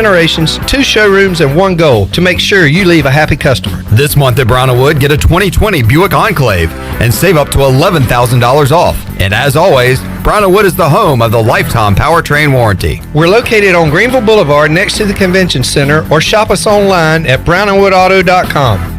generations, 2 showrooms, and 1 goal to make sure you leave a happy customer. This month at Brown & Wood, get a 2020 Buick Enclave and save up to $11,000 off. And as always, Brown & Wood is the home of the lifetime powertrain warranty. We're located on Greenville Boulevard next to the Convention Center, or shop us online at brownandwoodauto.com.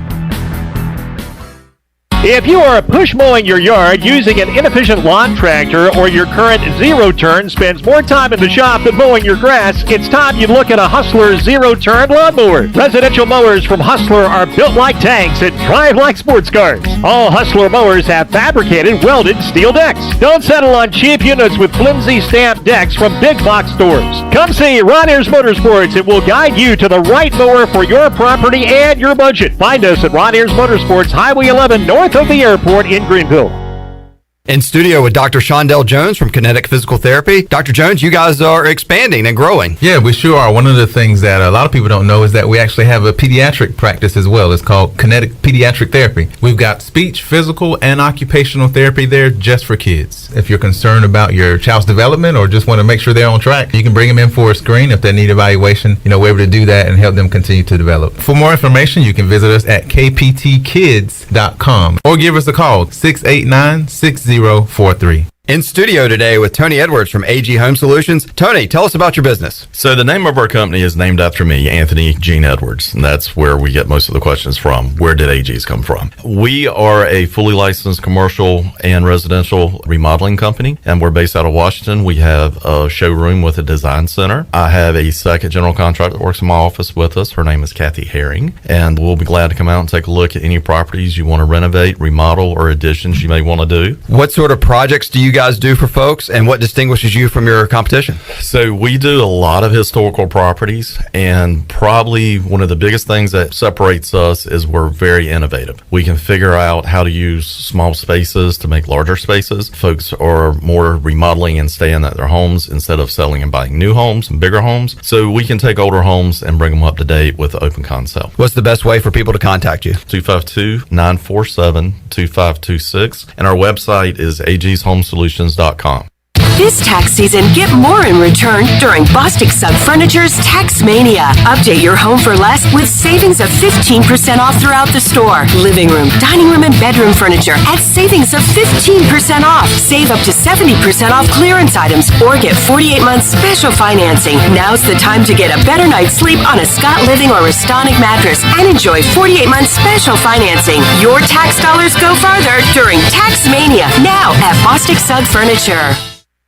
If you are push mowing your yard using an inefficient lawn tractor, or your current zero-turn spends more time in the shop than mowing your grass, it's time you look at a Hustler zero-turn lawnmower. Residential mowers from Hustler are built like tanks and drive like sports cars. All Hustler mowers have fabricated, welded steel decks. Don't settle on cheap units with flimsy stamped decks from big box stores. Come see Ronnie's Motorsports. It will guide you to the right mower for your property and your budget. Find us at Ronnie's Motorsports, Highway 11 north of the airport in Greenville. In studio with Dr. Shondell Jones from Kinetic Physical Therapy. Dr. Jones, you guys are expanding and growing. Yeah, we sure are. One of the things that a lot of people don't know is that we actually have a pediatric practice as well. It's called Kinetic Pediatric Therapy. We've got speech, physical, and occupational therapy there just for kids. If you're concerned about your child's development or just want to make sure they're on track, you can bring them in for a screen. If they need evaluation, we're able to do that and help them continue to develop. For more information, you can visit us at kptkids.com or give us a call, 689-6043. In studio today with Tony Edwards from AG Home Solutions. Tony, tell us about your business. So the name of our company is named after me, Anthony Gene Edwards, and that's where we get most of the questions from. Where did AGs come from? We are a fully licensed commercial and residential remodeling company, and we're based out of Washington. We have a showroom with a design center. I have a second general contractor that works in my office with us. Her name is Kathy Herring, and we'll be glad to come out and take a look at any properties you want to renovate, remodel, or additions you may want to do. What sort of projects do you guys do for folks, and what distinguishes you from your competition? So we do a lot of historical properties, and probably one of the biggest things that separates us is we're very innovative. We can figure out how to use small spaces to make larger spaces. Folks are more remodeling and staying at their homes instead of selling and buying new homes and bigger homes. So we can take older homes and bring them up to date with the open concept. What's the best way for people to contact you? 252-947-2526, and our website is agshomesolutions.com. This tax season, get more in return during Bostic Sub Furniture's Tax Mania. Update your home for less with savings of 15% off throughout the store. Living room, dining room, and bedroom furniture at savings of 15% off. Save up to 70% off clearance items or get 48 months special financing. Now's the time to get a better night's sleep on a Scott Living or Restonic mattress and enjoy 48 months special financing. Your tax dollars go farther during Tax Mania, now at Bostic Sub Furniture.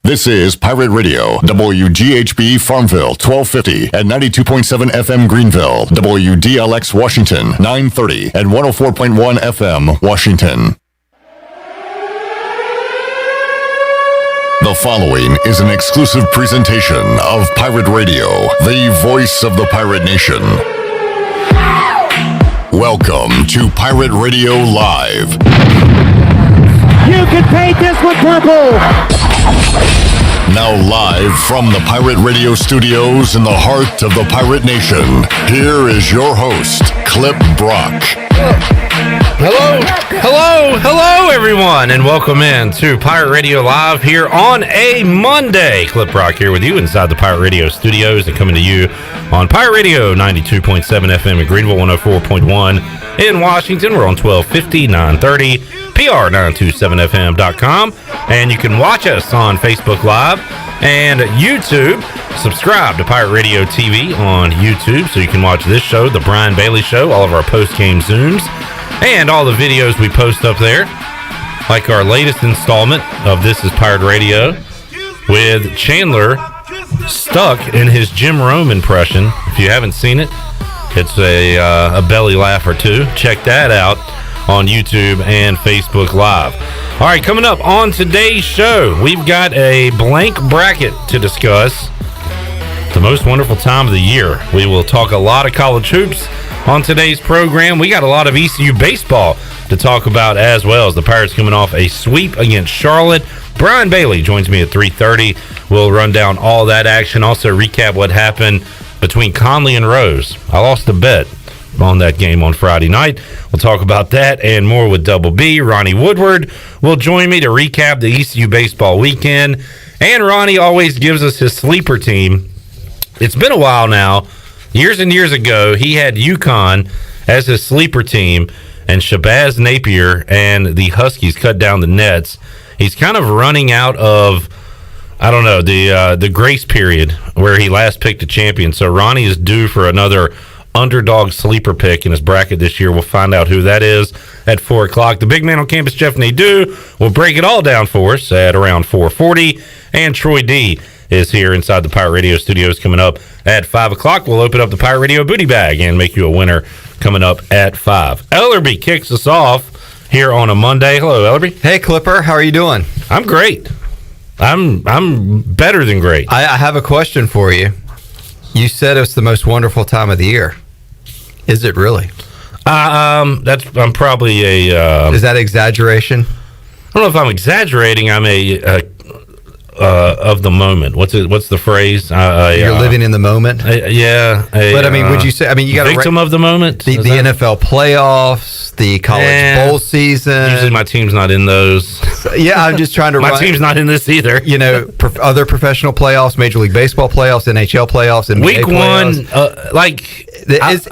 This is Pirate Radio, WGHB Farmville, 1250 and 92.7 FM Greenville, WDLX Washington, 930 and 104.1 FM Washington. The following is an exclusive presentation of Pirate Radio, the voice of the pirate nation. Welcome to Pirate Radio Live. You can paint this with purple. Now live from the Pirate Radio studios in the heart of the Pirate Nation, here is your host, Clip Brock. Hello, everyone, and welcome in to Pirate Radio Live here on a Monday. Clip Brock here with you inside the Pirate Radio studios and coming to you on Pirate Radio 92.7 FM in Greenville, 104.1 in Washington. We're on 1250, 930, PR927FM.com, and you can watch us on Facebook Live and YouTube. Subscribe to Pirate Radio TV on YouTube so you can watch this show, The Brian Bailey Show, all of our post-game Zooms, and all the videos we post up there, like our latest installment of This is Pirate Radio with Chandler stuck in his Jim Rome impression. If you haven't seen it, it's a belly laugh or two. Check that out on YouTube and Facebook Live. All right, coming up on today's show, we've got a blank bracket to discuss. The most wonderful time of the year. We will talk a lot of college hoops on today's program. We got a lot of ECU baseball to talk about as well, as the Pirates coming off a sweep against Charlotte. Brian Bailey joins me at 3:30. We'll run down all that action. Also recap what happened between Conley and Rose. I lost a bet on that game on Friday night. We'll talk about that and more with Double B. Ronnie Woodward will join me to recap the ECU baseball weekend. And Ronnie always gives us his sleeper team. It's been a while now Years and years ago, he had UConn as his sleeper team, and Shabazz Napier and the Huskies cut down the nets. He's kind of running out of, I don't know, the grace period where he last picked a champion. So Ronnie is due for another underdog sleeper pick in his bracket this year. We'll find out who that is at 4 o'clock. The big man on campus, Jeff Nadu, will break it all down for us at around 4:40. And Troy D is here inside the Pirate Radio studios coming up at 5 o'clock. We'll open up the Pirate Radio booty bag and make you a winner coming up at 5. Ellerbe kicks us off here on a Monday. Hello, Ellerbe. Hey, Clipper. How are you doing? I'm great. I'm better than great. I have a question for you. You said it's the most wonderful time of the year. Is it really? I'm probably a. Is that exaggeration? I don't know if I'm exaggerating. I'm of the moment. What's the phrase? You're living in the moment. Yeah. But I mean, would you say? I mean, you got victim of the moment. The NFL playoffs, the college bowl season. Usually, my team's not in those. Yeah, I'm just trying to. My team's not in this either. You know, other professional playoffs, Major League Baseball playoffs, NHL playoffs, NBA Week playoffs. 1,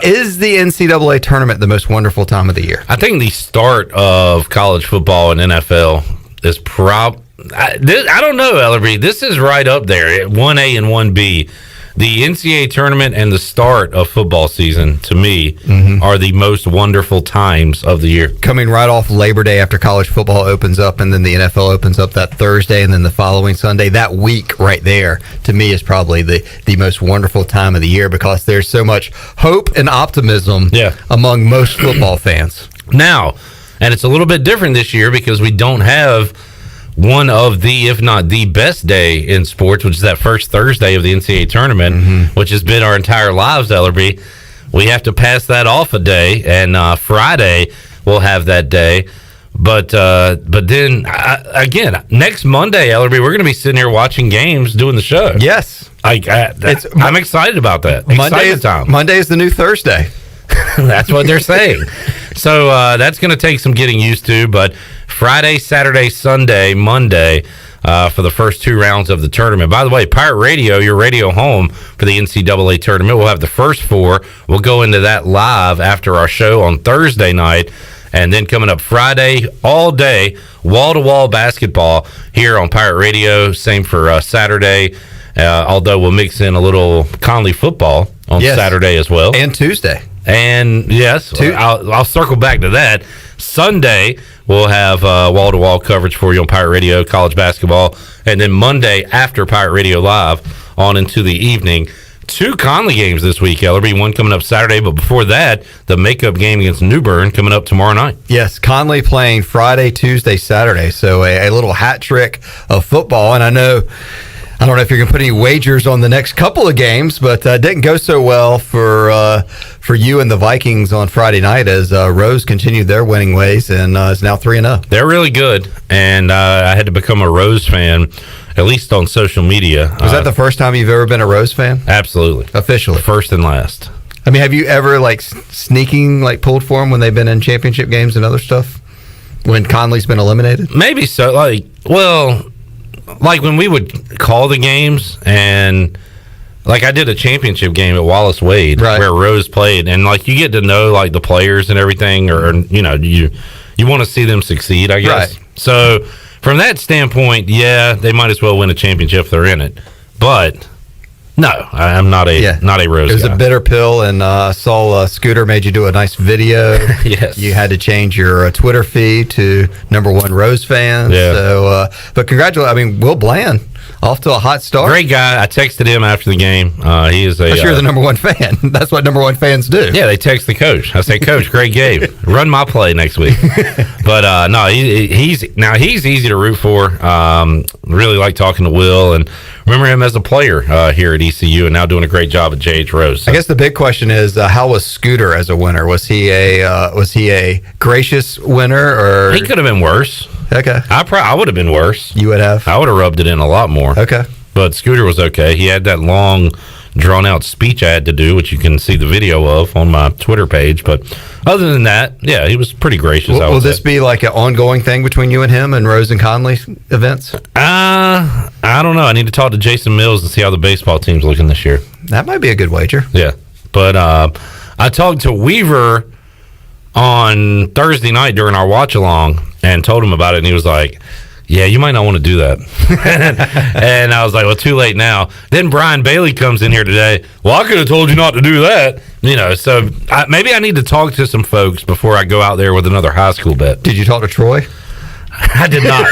is the NCAA tournament the most wonderful time of the year? I think the start of college football and NFL is I don't know, Ellerbe. This is right up there, 1A and 1B. The NCAA tournament and the start of football season, to me, are the most wonderful times of the year. Coming right off Labor Day after college football opens up, and then the NFL opens up that Thursday, and then the following Sunday. That week right there, to me, is probably the most wonderful time of the year because there's so much hope and optimism among most football fans. Now, and it's a little bit different this year because we don't have one of the, if not the best day in sports, which is that first Thursday of the NCAA tournament, which has been our entire lives, Ellerbe. We have to pass that off a day, and Friday we'll have that day. But then, again, next Monday, Ellerbe, we're going to be sitting here watching games, doing the show. Yes. I'm excited about that. Monday is the new Thursday. That's what they're saying. So that's going to take some getting used to, but Friday, Saturday, Sunday, Monday for the first 2 rounds of the tournament. By the way, Pirate Radio, your radio home for the NCAA tournament. We'll have the first 4. We'll go into that live after our show on Thursday night. And then coming up Friday, all day, wall-to-wall basketball here on Pirate Radio. Same for Saturday, although we'll mix in a little Conley football on Saturday as well. And Tuesday. And yes, I'll circle back to that. Sunday, we'll have wall-to-wall coverage for you on Pirate Radio, college basketball. And then Monday, after Pirate Radio Live, on into the evening. 2 Conley games this week, Ellerbe. One coming up Saturday, but before that, the makeup game against New Bern coming up tomorrow night. Yes, Conley playing Friday, Tuesday, Saturday. So a little hat trick of football. And I don't know if you're going to put any wagers on the next couple of games, but it didn't go so well for you and the Vikings on Friday night as Rose continued their winning ways and is now 3-0. They're really good, and I had to become a Rose fan, at least on social media. Was that the first time you've ever been a Rose fan? Absolutely. Officially? First and last. I mean, have you ever, sneaking, pulled for them when they've been in championship games and other stuff? When Conley's been eliminated? Maybe so. When we would call the games, and I did a championship game at Wallace Wade where Rose played, and you get to know the players and everything, or you want to see them succeed, I guess. Right. So from that standpoint, they might as well win a championship if they're in it. But no, I'm not a Rose guy. It was a bitter pill, and saw Scooter made you do a nice video. Yes. You had to change your Twitter feed to #1 Rose fans. Yeah. So, but congratulations. I mean, Will Bland, off to a hot start. Great guy. I texted him after the game. He is But you're the #1 fan. That's what #1 fans do. Yeah, they text the coach. I say, Coach, great game. Run my play next week. But no, he's easy to root for. Really like talking to Will, and remember him as a player here at ECU, and now doing a great job at JH Rose. So. I guess the big question is, how was Scooter as a winner? Was he a gracious winner, or he could have been worse? Okay, I would have been worse. You would have. I would have rubbed it in a lot more. Okay, but Scooter was okay. He had that long, drawn-out speech I had to do, which you can see the video of on my Twitter page. But other than that, he was pretty gracious. Will this be an ongoing thing between you and him and Rose and Conley events? I don't know. I need to talk to Jason Mills and see how the baseball team's looking this year. That might be a good wager. Yeah. But I talked to Weaver on Thursday night during our watch along and told him about it, and he was like, yeah, you might not want to do that. And I was like, well, too late now. Then Brian Bailey comes in here today. Well, I could have told you not to do that. So maybe I need to talk to some folks before I go out there with another high school bet. Did you talk to Troy? I did not.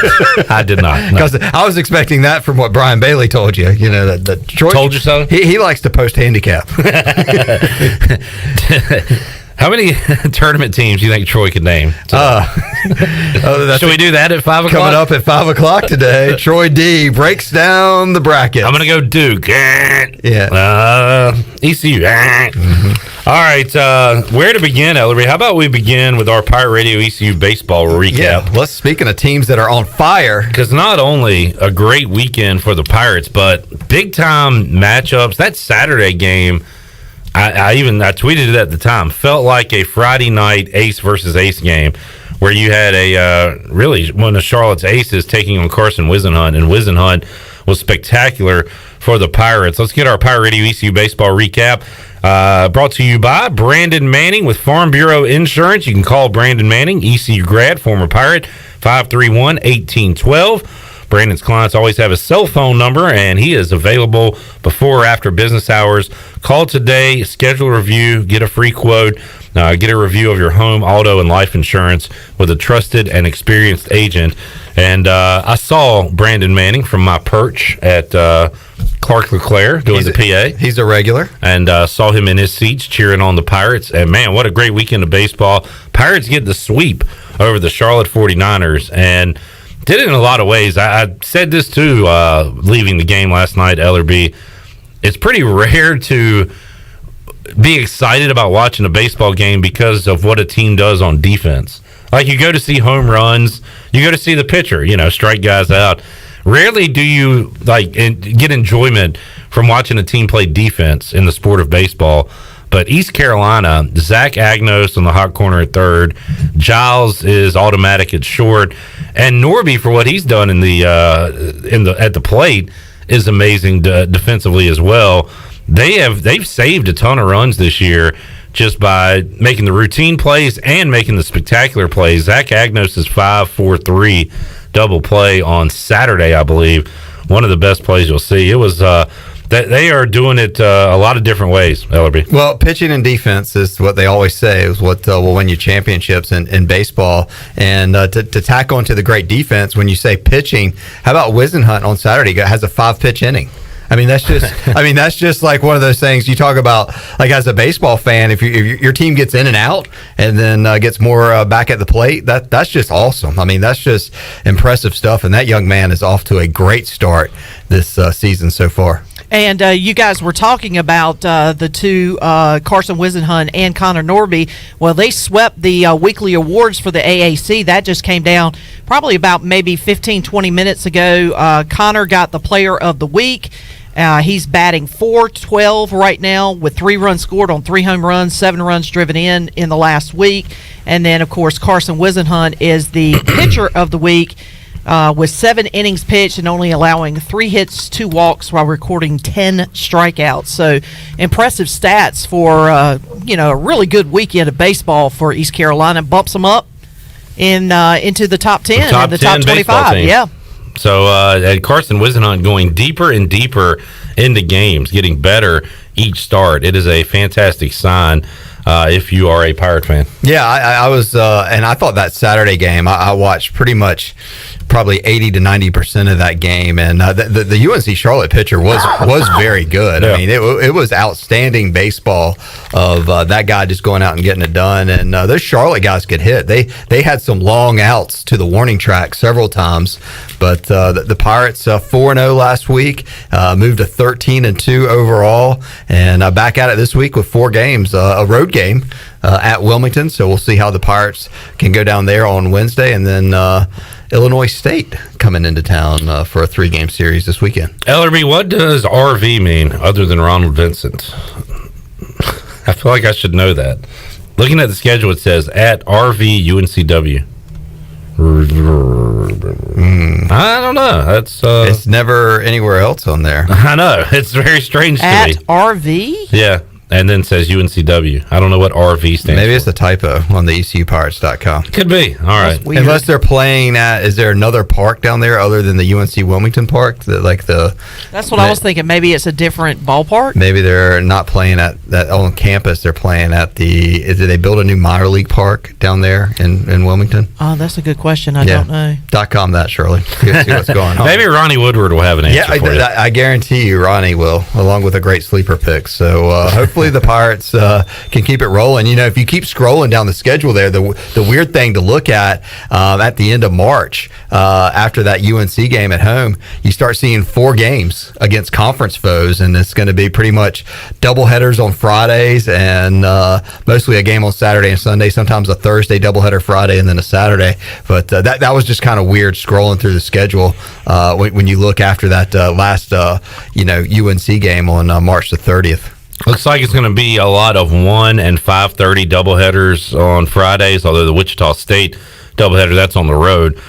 Because I was expecting that from what Brian Bailey told you. That Troy told you so. He likes to post handicap. How many tournament teams do you think Troy could name? Should we do that at 5 o'clock? Coming up at 5 o'clock today, Troy D breaks down the bracket. I'm going to go Duke. Yeah. ECU. Mm-hmm. All right. Where to begin, Ellerbe? How about we begin with our Pirate Radio ECU baseball recap? Yeah. Speaking of teams that are on fire. Because not only a great weekend for the Pirates, but big-time matchups. That Saturday game, I tweeted it at the time, felt like a Friday night ace versus ace game where you had really one of Charlotte's aces taking on Carson Wisenhunt, and Wisenhunt was spectacular for the Pirates. Let's get our Pirate Radio ECU baseball recap. Brought to you by Brandon Manning with Farm Bureau Insurance. You can call Brandon Manning, ECU grad, former Pirate, 531-1812. Brandon's clients always have a cell phone number, and he is available before or after business hours. Call today, schedule a review, get a free quote, get a review of your home, auto, and life insurance with a trusted and experienced agent. And I saw Brandon Manning from my perch at Clark LeClaire doing the PA. He's a regular. And saw him in his seats cheering on the Pirates. And, man, what a great weekend of baseball. Pirates get the sweep over the Charlotte 49ers, and did it in a lot of ways. I said this too leaving the game last night, Ellerbe. It's pretty rare to be excited about watching a baseball game because of what a team does on defense. Like, you go to see home runs, you go to see the pitcher, strike guys out. Rarely do you get enjoyment from watching a team play defense in the sport of baseball. But East Carolina, Zach Agnos on the hot corner at third, Giles is automatic at short, and Norby, for what he's done at the plate, is amazing defensively as well. They've saved a ton of runs this year just by making the routine plays and making the spectacular plays. Zach Agnos is 5-4-3 double play on Saturday, I believe. One of the best plays you'll see. It was they are doing it a lot of different ways, Ellerbe. Well, pitching and defense is what they always say is what will win you championships in baseball. And to tack on to the great defense, when you say pitching, how about Wisenhunt on Saturday has a 5-pitch inning? I mean, that's just like one of those things you talk about, like, as a baseball fan, if your team gets in and out and then gets more back at the plate, that's just awesome. I mean, that's just impressive stuff. And that young man is off to a great start this season so far. And you guys were talking about the two, Carson Wisenhunt and Connor Norby. Well, they swept the weekly awards for the AAC. That just came down probably about maybe 15, 20 minutes ago. Connor got the player of the week. He's batting .412 right now with 3 runs scored on 3 home runs, 7 runs driven in the last week. And then, of course, Carson Wisenhunt is the pitcher of the week. With 7 innings pitched and only allowing 3 hits, 2 walks while recording 10 strikeouts. So impressive stats for a really good weekend of baseball for East Carolina. Bumps them up into the top 10 and the top 25. Yeah. So and Carson Wisenhunt going deeper and deeper into games, getting better each start. It is a fantastic sign. If you are a Pirate fan. Yeah, I was, and I thought that Saturday game, I watched pretty much probably 80 to 90% of that game, and the UNC Charlotte pitcher was very good. Yeah. I mean, it was outstanding baseball of that guy just going out and getting it done, and those Charlotte guys could hit. They had some long outs to the warning track several times, but the Pirates 4-0 last week, moved to 13-2 overall, and back at it this week with 4 games, a road game at Wilmington, so we'll see how the Pirates can go down there on Wednesday, and then Illinois State coming into town for a 3-game series this weekend. Ellerbe, what does RV mean other than Ronald Vincent? I feel like I should know that. Looking at the schedule, it says at RV UNCW. I don't know. That's it's never anywhere else on there. I know. It's very strange to me. At RV? Yeah. and then says UNCW. I don't know what RV stands Maybe for. it's a typo on the ECUpirates.com. Could be. All right. Unless they're playing at, is there another park down there other than the UNC Wilmington Park? That's what I was thinking. Maybe it's a different ballpark. Maybe they're not playing at that on campus. They're playing at did they build a new minor league park down there in Wilmington? Oh, that's a good question. I don't know. .com that, Shirley. See what's going on. Maybe Ronnie Woodward will have an answer for you. I guarantee you Ronnie will, along with a great sleeper pick. So hopefully the Pirates can keep it rolling. If you keep scrolling down the schedule there, the weird thing to look at the end of March, after that UNC game at home, you start seeing 4 games against conference foes, and it's going to be pretty much doubleheaders on Fridays and mostly a game on Saturday and Sunday, sometimes a Thursday doubleheader Friday and then a Saturday. But that was just kind of weird scrolling through the schedule when you look after that last UNC game on March the 30th. Looks like it's going to be a lot of 1 and 5:30 doubleheaders on Fridays, although the Wichita State doubleheader, that's on the road,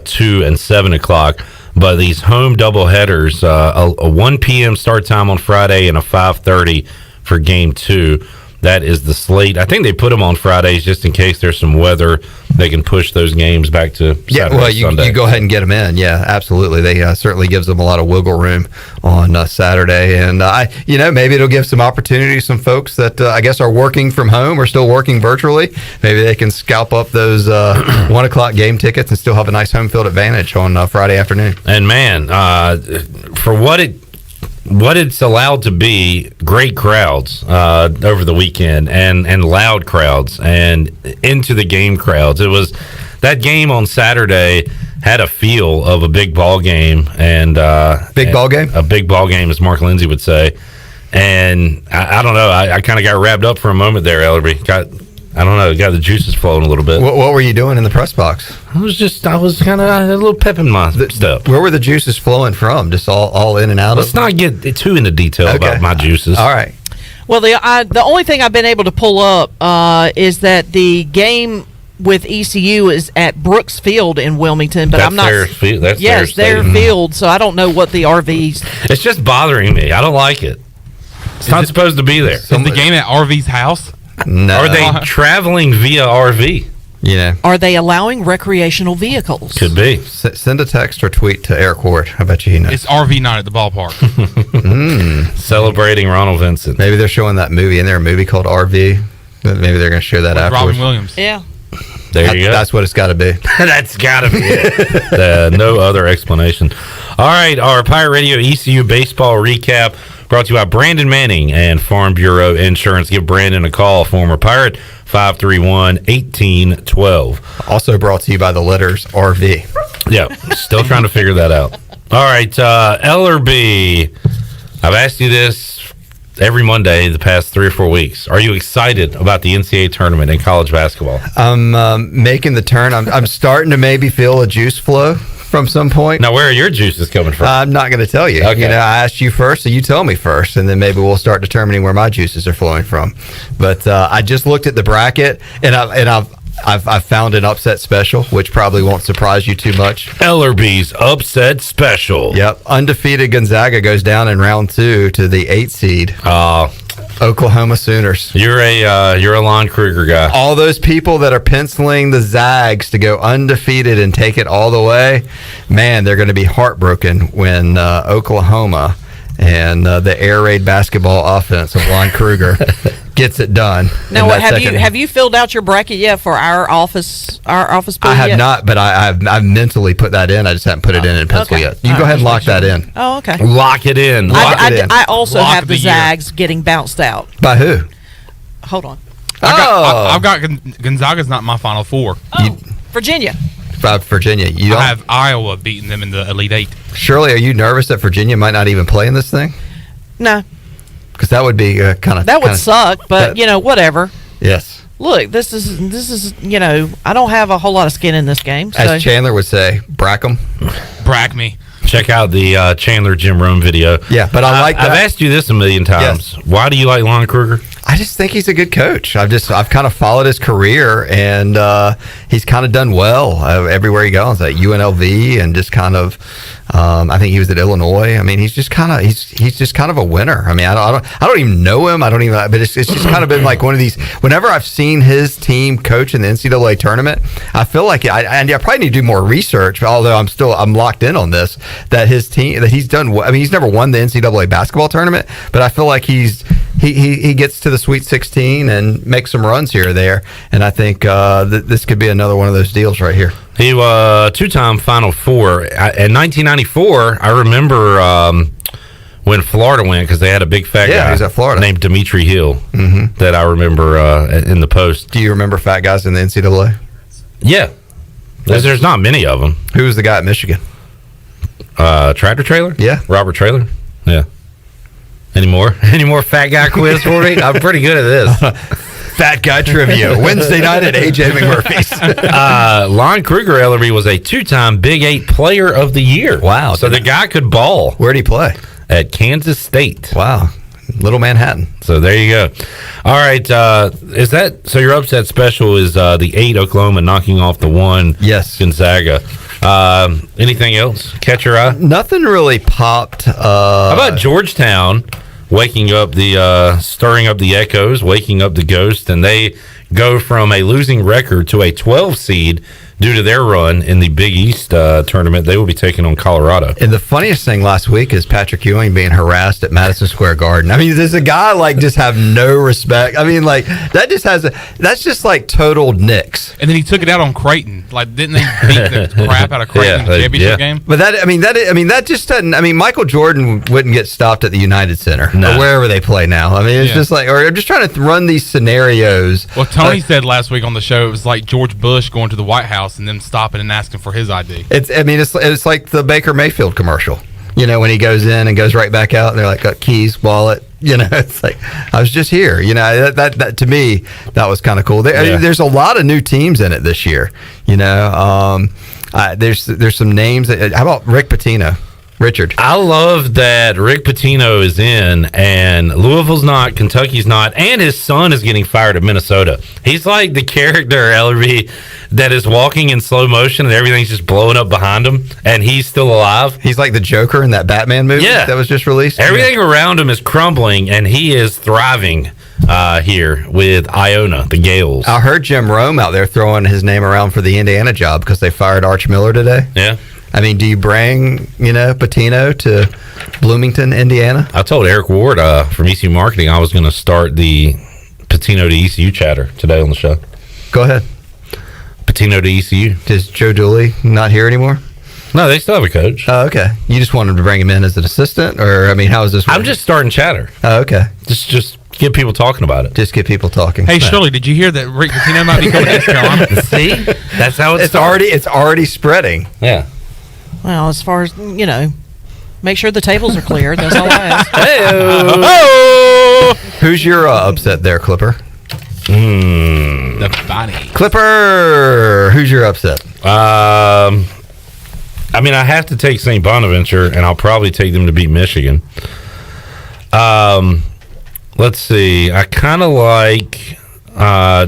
2 and 7 o'clock. But these home doubleheaders, a 1 p.m. start time on Friday and a 5:30 for game 2. That is the slate. I think they put them on Fridays just in case there's some weather. They can push those games back to Saturday, Sunday. You go ahead and get them in. Yeah, absolutely. They certainly gives them a lot of wiggle room on Saturday. And, maybe it'll give some opportunity to some folks that I guess are working from home or still working virtually. Maybe they can scalp up those 1 o'clock game tickets and still have a nice home field advantage on Friday afternoon. And, man, for what it's allowed to be, great crowds over the weekend and loud crowds and into the game crowds. It was that game on Saturday had a feel of a big ball game and ball game, a big ball game, as Mark Lindsay would say. And I don't know, I kind of got wrapped up for a moment there, Ellerbe. Got the juices flowing a little bit. What were you doing in the press box? I was kind of a little pep in my step. Where were the juices flowing from? Just all in and out? Let's not get too into detail about my juices. All right. Well, the only thing I've been able to pull up is that the game with ECU is at Brooks Field in Wilmington, but that's I'm not. That's their field, so I don't know what the RVs. It's just bothering me. I don't like it. It's not supposed to be there. Is the game at RV's house? No. Are they traveling via RV? Are they allowing recreational vehicles? Could be. Send a text or tweet to Eric Ward. I bet you he knows. It's RV night at the ballpark. Celebrating Ronald Vincent. Maybe they're showing that movie. Isn't there a movie called RV? Maybe they're going to show that afterwards. Robin Williams. Yeah. There you go. That's what it's got to be. That's got to be it. No other explanation. All right, our Pirate Radio ECU baseball recap brought to you by Brandon Manning and Farm Bureau Insurance. Give Brandon a call, former Pirate, 531-1812. Also brought to you by the letters RV. Yeah, still trying to figure that out. All right, Ellerbe, I've asked you this every Monday the past 3 or 4 weeks. Are you excited about the NCAA tournament in college basketball? I'm making the turn. I'm starting to maybe feel a juice flow from some point. Now, where are your juices coming from? I'm not going to tell you. Okay. I asked you first, so you tell me first, and then maybe we'll start determining where my juices are flowing from. But I just looked at the bracket, and I've found an upset special, which probably won't surprise you too much. Ellerbe's upset special. Yep, undefeated Gonzaga goes down in round 2 to the 8 seed. Oklahoma Sooners. You're a Lon Kruger guy. All those people that are penciling the Zags to go undefeated and take it all the way, man, they're going to be heartbroken when Oklahoma and the air raid basketball offense of Lon Kruger gets it done. Now, have you filled out your bracket yet for our office? I have not, but I've mentally put that in. I just haven't put it in pencil yet. You go ahead and lock that in. Oh, okay. Lock it in. I also have the Zags getting bounced out. By who? Hold on. I've got Gonzaga's not my Final Four. Oh, Virginia. Virginia. I have Iowa beating them in the Elite Eight. Shirley, are you nervous that Virginia might not even play in this thing? No. Because that would be kind of... That would suck, but, whatever. Yes. Look, this is I don't have a whole lot of skin in this game. So. As Chandler would say, brack 'em. Brack me. Check out the Chandler Jim Rome video. Yeah, but I like that. I've asked you this a million times. Yes. Why do you like Lon Kruger? I just think he's a good coach. I've kind of followed his career, and he's kind of done well everywhere he goes at UNLV, and just kind of I think he was at Illinois. I mean, he's just kind of a winner. I mean, I don't even know him. But it's just kind of been like one of these. Whenever I've seen his team coach in the NCAA tournament, I feel like I probably need to do more research. Although I'm locked in on this, that his team, that he's done. I mean, he's never won the NCAA basketball tournament, but I feel like he gets to the Sweet 16 and makes some runs here or there. And I think this could be another one of those deals right here. He was two-time Final Four. In 1994, I remember when Florida went, because they had a big fat guy he was at Florida. named Dimitri Hill that I remember in the Post. Do you remember fat guys in the NCAA? Yeah. There's not many of them. Who was the guy at Michigan? Tractor Trailer? Yeah. Robert Trailer? Yeah. Any more fat guy quiz for me? I'm pretty good at this. Fat guy trivia Wednesday night at AJ McMurphy's. Lon Kruger Ellerbe was a two-time Big 8 Player of the Year. Wow! So the guy could ball. Where'd he play? At Kansas State. Wow, Little Manhattan. So there you go. All right, is that so? Your upset special is the 8 Oklahoma knocking off the 1 Gonzaga. Anything else catch your eye? Nothing really popped. How about Georgetown? Waking up stirring up the echoes, waking up the ghost, and they go from a losing record to a 12 seed due to their run in the Big East tournament. They will be taking on Colorado. And the funniest thing last week is Patrick Ewing being harassed at Madison Square Garden. I mean, does a guy just have no respect? I mean, that's just like total Knicks. And then he took it out on Creighton. Like, didn't they beat the crap out of Creighton in the championship game? But that just doesn't. I mean, Michael Jordan wouldn't get stopped at the United Center or wherever they play now. I mean, it's just like, or I'm just trying to run these scenarios. Well, Tony said last week on the show it was like George Bush going to the White House and them stopping and asking for his ID. It's like the Baker Mayfield commercial. You know, when he goes in and goes right back out, and they're like, got keys, wallet. You know, it's like, I was just here. You know, that to me, that was kind of cool. There's a lot of new teams in it this year. You know, there's some names. How about Rick Pitino? Richard. I love that Rick Pitino is in, and Louisville's not, Kentucky's not, and his son is getting fired at Minnesota. He's like the character, Ellerbe, that is walking in slow motion and everything's just blowing up behind him, and he's still alive. He's like the Joker in that Batman movie that was just released. Everything around him is crumbling, and he is thriving here with Iona, the Gales. I heard Jim Rome out there throwing his name around for the Indiana job because they fired Arch Miller today. Yeah. I mean, do you bring, Pitino to Bloomington, Indiana? I told Eric Ward from ECU Marketing I was going to start the Pitino to ECU chatter today on the show. Go ahead. Pitino to ECU. Is Joe Dooley not here anymore? No, they still have a coach. Oh, okay. You just wanted to bring him in as an assistant? Or, I mean, how is this working? I'm just starting chatter. Oh, okay. Just get people talking about it. Just get people talking. Hey, Shirley, did you hear that Rick Pitino might be coming to John? See? That's how it's already spreading. Yeah. Well, as far as, make sure the tables are clear. That's all I ask. Hey-o. Who's your upset there, Clipper? The Bonnie. Clipper, who's your upset? I mean, I have to take St. Bonaventure, and I'll probably take them to beat Michigan. Let's see. I kind of like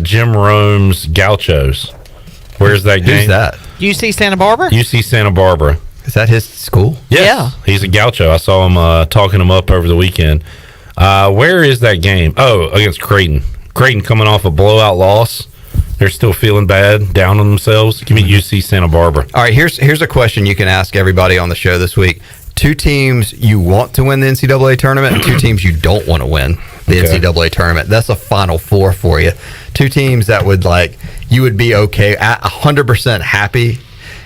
Jim Rome's Gauchos. Where's that game? Who's that? UC Santa Barbara? UC Santa Barbara. Is that his school? Yes. Yeah. He's a Gaucho. I saw him talking him up over the weekend. Where is that game? Oh, against Creighton. Creighton coming off a blowout loss. They're still feeling bad, down on themselves. Give me UC Santa Barbara. All right, here's a question you can ask everybody on the show this week. 2 teams you want to win the NCAA tournament and 2 teams you don't want to win the NCAA tournament. That's a Final Four for you. 2 teams that you would be okay, 100% happy,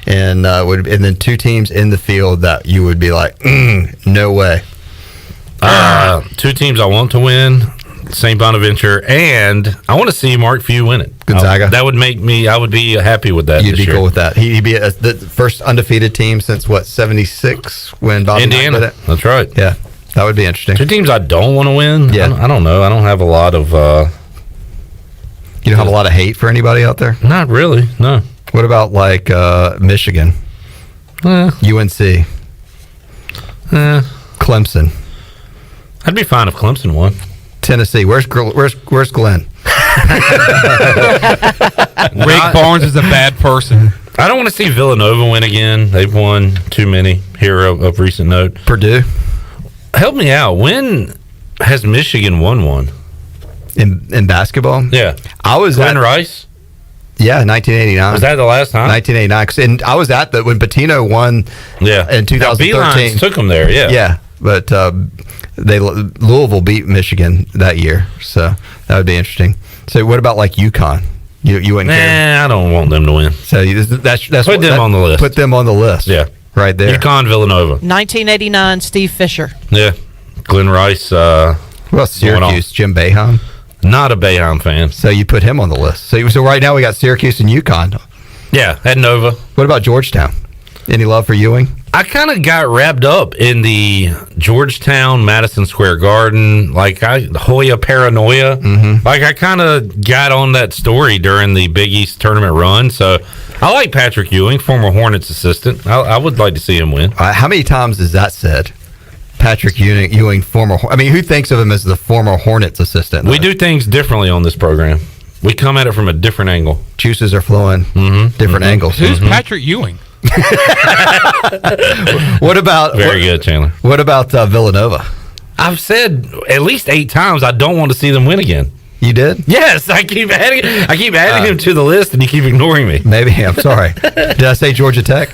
and then 2 teams in the field that you would be like, no way. 2 teams I want to win. St. Bonaventure, and I want to see Mark Few win it. Gonzaga. That would make me. I would be happy with that. You'd be cool with that. He'd be the first undefeated team since '76 when Bobby Indiana. Knight did it. That's right. Yeah, that would be interesting. 2 teams I don't want to win. Yeah, I don't know. I don't have a lot of. You don't have a lot of hate for anybody out there? Not really. No. What about Michigan? UNC. Clemson. I'd be fine if Clemson won. Tennessee. Where's Glenn? Rick Barnes is a bad person. I don't want to see Villanova win again. They've won too many here of recent note. Purdue. Help me out. When has Michigan won one? In basketball? Yeah. I was Glenn Rice? Yeah, 1989. Was that the last time? 1989. And I was at when Pitino won in 2013. Beelines took them there, yeah. Yeah, but Louisville beat Michigan that year, so that would be interesting. So what about like UConn? You wouldn't care? I don't want them to win. So that's put them on the list. Put them on the list. Yeah. Right there. UConn, Villanova. 1989, Steve Fisher. Yeah. Glenn Rice. Well, Syracuse, Jim Boeheim. Not a Boeheim fan. So you put him on the list. So right now we got Syracuse and UConn. Yeah, at Nova. What about Georgetown? Any love for Ewing? I kind of got wrapped up in the Georgetown, Madison Square Garden, Hoya paranoia. Mm-hmm. Like, I kind of got on that story during the Big East tournament run. So I like Patrick Ewing, former Hornets assistant. I would like to see him win. How many times is that said? Patrick Ewing, former. I mean, who thinks of him as the former Hornets assistant? We do things differently on this program. We come at it from a different angle. Juices are flowing, different angles. Who's Patrick Ewing? What about good, Chandler? What about Villanova? I've said at least 8 times I don't want to see them win again. You did? Yes, I keep adding him to the list, and you keep ignoring me. Maybe I'm sorry. Did I say Georgia Tech?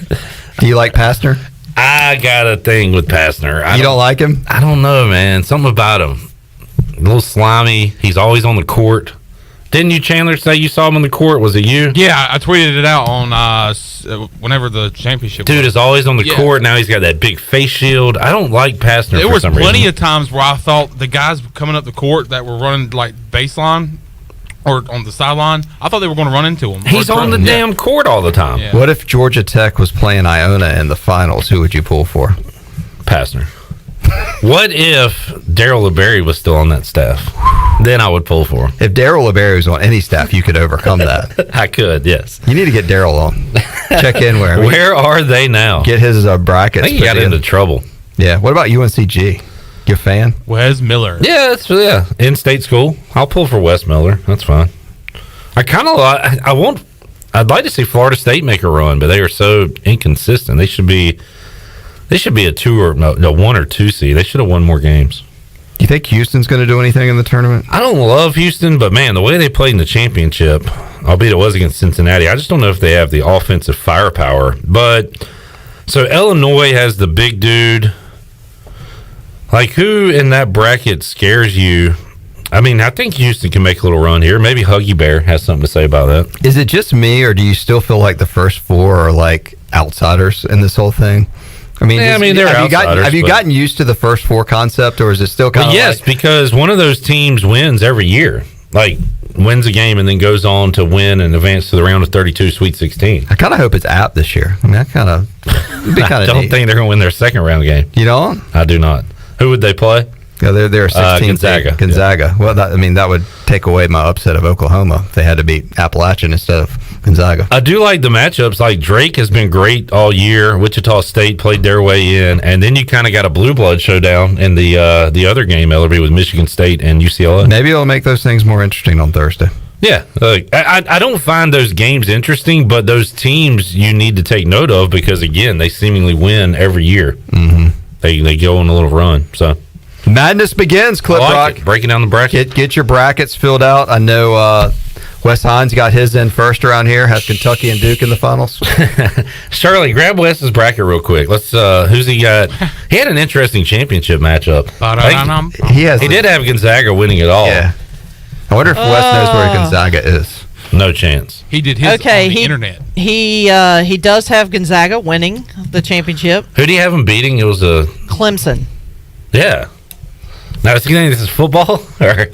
Do you like Pastner? I got a thing with Pastner. You don't like him? I don't know, man. Something about him. A little slimy. He's always on the court. Didn't you, Chandler, say you saw him on the court? Was it you? Yeah, I tweeted it out on whenever the championship Dude is always on the court. Now he's got that big face shield. I don't like Pastner There was plenty of times where I thought the guys coming up the court that were running like baseline or on the sideline, I thought they were going to run into him. He's on the damn court all the time. Yeah. What if Georgia Tech was playing Iona in the finals? Who would you pull for? Pastner. What if Daryl LeBerry was still on that staff? Then I would pull for him. If Daryl LeBerry was on any staff, you could overcome that. I could, yes. You need to get Daryl on. Check in where. Where are they now? Get his brackets. I think he got into trouble. Yeah. What about UNCG? You a fan? Wes Miller. Yeah, in-state school. I'll pull for Wes Miller. That's fine. I kind of like. I'd like to see Florida State make a run, but they are so inconsistent. They should be a 2 or no 1 or 2 seed. They should have won more games. You think Houston's going to do anything in the tournament? I don't love Houston, but man, the way they played in the championship, albeit it was against Cincinnati, I just don't know if they have the offensive firepower. But so Illinois has the big dude. Like, who in that bracket scares you? I mean, I think Houston can make a little run here. Maybe Huggy Bear has something to say about that. Is it just me, or do you still feel like the first 4 are like outsiders in this whole thing? I mean, they're outsiders. Have you gotten used to the first 4 concept, or is it still kind of yes, because one of those teams wins every year. Like, wins a game and then goes on to win and advance to the round of 32, Sweet 16. I kind of hope it's App this year. I mean, it'd be kind of I don't think they're going to win their second round game. You don't? I do not. Who would they play? Yeah, they're 16. Gonzaga. Yeah. Well, that would take away my upset of Oklahoma if they had to beat Appalachian instead of Gonzaga. I do like the matchups. Like, Drake has been great all year. Wichita State played their way in, and then you kind of got a blue blood showdown in the other game, Ellerbe, with Michigan State and UCLA. Maybe it'll make those things more interesting on Thursday. Yeah, I don't find those games interesting, but those teams you need to take note of because, again, they seemingly win every year. Mm-hmm. They go on a little run. So madness begins, Clip Rock. Breaking down the bracket. Get your brackets filled out. I know Wes Hines got his in first around here. Has Kentucky and Duke in the finals. Shirley, grab Wes's bracket real quick. Let's. Who's he got? He had an interesting championship matchup. He did have Gonzaga winning it all. Yeah. I wonder if Wes knows where Gonzaga is. No chance. He did his on the internet. He does have Gonzaga winning the championship. Who do you have him beating? It was Clemson. Yeah. Now, is he think this is football? Or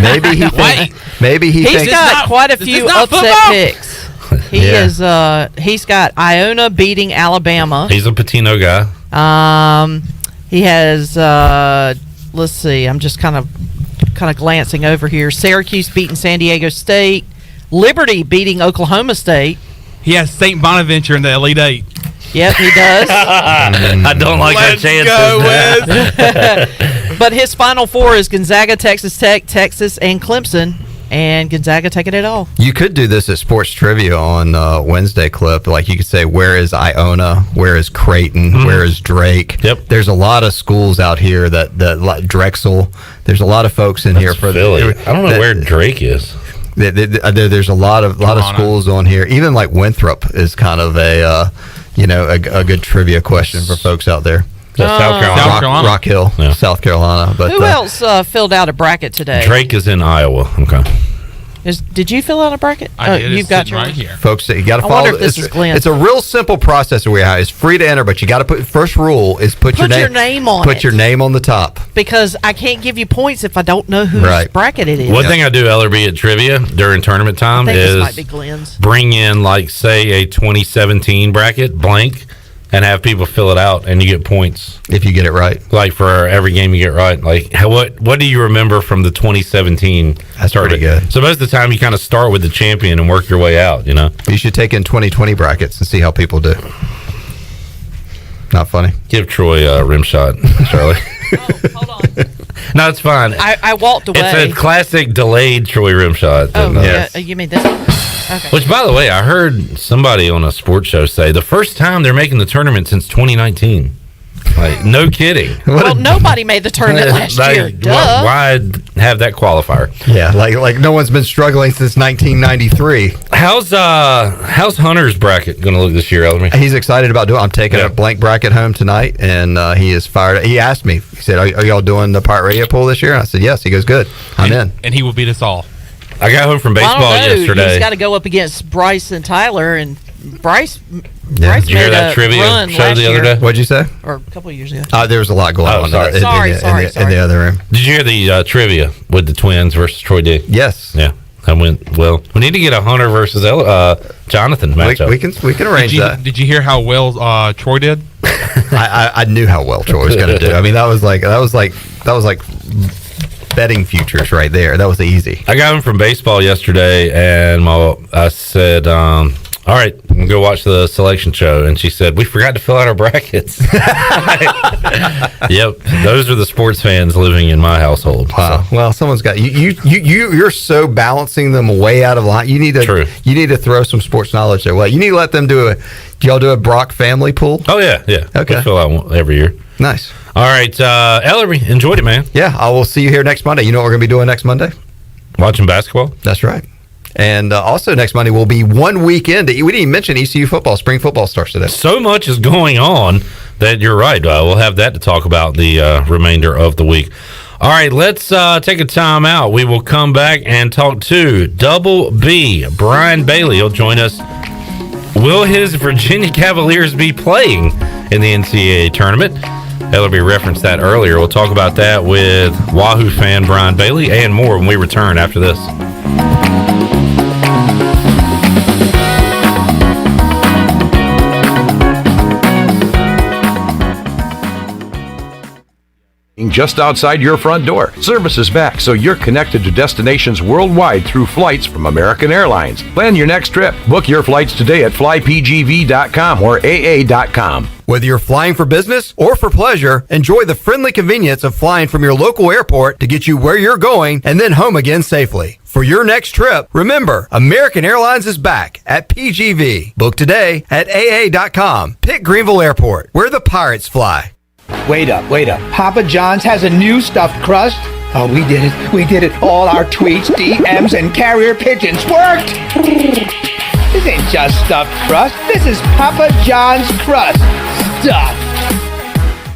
maybe he thinks. He's got quite a few upset picks. He's got Iona beating Alabama. He's a Patino guy. He has let's see, I'm just kind of glancing over here. Syracuse beating San Diego State. Liberty beating Oklahoma State. He has St. Bonaventure in the Elite Eight. Yep, he does. I don't like our chances. But his final 4 is Gonzaga, Texas Tech, Texas, and Clemson. and Gonzaga taking it all. You could do this at Sports Trivia on Wednesday clip. Like you could say, where is Iona? Where is Creighton? Where is Drake? Yep. There's a lot of schools out here that like Drexel. There's a lot of folks in here for Philly. I don't know where Drake is. There's a lot of schools on here. Even like Winthrop is kind of a good trivia question for folks out there. South Carolina. Rock Hill, Yeah. South Carolina. But Who else filled out a bracket today? Drake is in Iowa. Okay. Did you fill out a bracket? I did. You've It's got sitting yours right here. folks, you got to I follow. wonder if this is Glenn. It's a real simple process that we have. It's free to enter, but you got to put. First rule is put your name on Put it. your name on the top. Because I can't give you points if I don't know whose Right. bracket it is. One thing I do, Ellerbe, at trivia during tournament I time think this might is be Glenn's. bring in, like, say, a 2017 bracket blank and have people fill it out, and you get points. If you get it right. Like, for every game you get right. Like, what do you remember from the 2017 That's tournament? pretty good. So most of the time, you kind of start with the champion and work your way out, you know? You should take in 2020 brackets and see how people do. Not funny. Give Troy a rim shot, Charlie. Hold on. No, it's fine. I walked away. It's a classic delayed Troy rim shot. Oh, Yes. yeah, you mean this one? Okay. Which, by the way, I heard somebody on a sports show say the first time they're making the tournament since 2019. Like, no kidding. Well, nobody made the tournament last Like, year. Duh. why have that qualifier? Yeah, like no one's been struggling since 1993. How's Hunter's bracket going to look this year, Ellerbe? He's excited about doing. I'm taking Yeah. a blank bracket home tonight, and he is fired. He asked me. He said, "Are y'all doing the Pirate Radio pool this year?" And I said, "Yes." He goes, "Good. I'm in." And he will beat us all. I got home from Well, baseball I don't know. yesterday. He's got to go up against Bryce and Tyler, and Bryce Yeah. Bryce Did you hear made that a trivia run show last the other year, day? What'd you say? or a couple of years ago. There was a lot going Oh, on sorry. in Sorry. the other room. Did you hear the trivia with the Twins versus Troy D? Yes. Yeah, that went well. We need to get a Hunter versus Jonathan matchup. We can arrange that. Did you hear how well Troy did? I knew how well Troy was going to do. I mean, that was like betting futures right there. That was easy. I got him from baseball yesterday, and I said, all right, I'm going to go watch the selection show. And she said, we forgot to fill out our brackets. Yep, those are the sports fans living in my household. Wow. So. Well, someone's got you're so balancing them way out of line. You need to throw some sports knowledge their way. You need to let them do y'all do a Brock family pool? Oh, yeah. Okay. We fill out one every year. Nice. All right, Ellerbe, enjoyed it, man. Yeah, I will see you here next Monday. You know what we're going to be doing next Monday? Watching basketball? That's right. And also next Monday will be 1 weekend. We didn't even mention ECU football. Spring football starts today. So much is going on that you're right. We'll have that to talk about the remainder of the week. All right, let's take a time out. We will come back and talk to Double B. Brian Bailey. He'll join us. Will his Virginia Cavaliers be playing in the NCAA tournament? Ellerbe referenced that earlier. We'll talk about that with Wahoo fan Brian Bailey and more when we return after this. Just outside your front door. Service is back, so you're connected to destinations worldwide through flights from American Airlines. Plan your next trip. Book your flights today at flypgv.com or aa.com. Whether you're flying for business or for pleasure, enjoy the friendly convenience of flying from your local airport to get you where you're going and then home again safely. For your next trip, remember, American Airlines is back at PGV. Book today at aa.com. Pick Greenville Airport, where the Pirates fly. Wait up. Papa John's has a new stuffed crust. Oh, we did it. All our tweets, DMs, and carrier pigeons worked. This ain't just stuffed crust. This is Papa John's crust. Stuffed.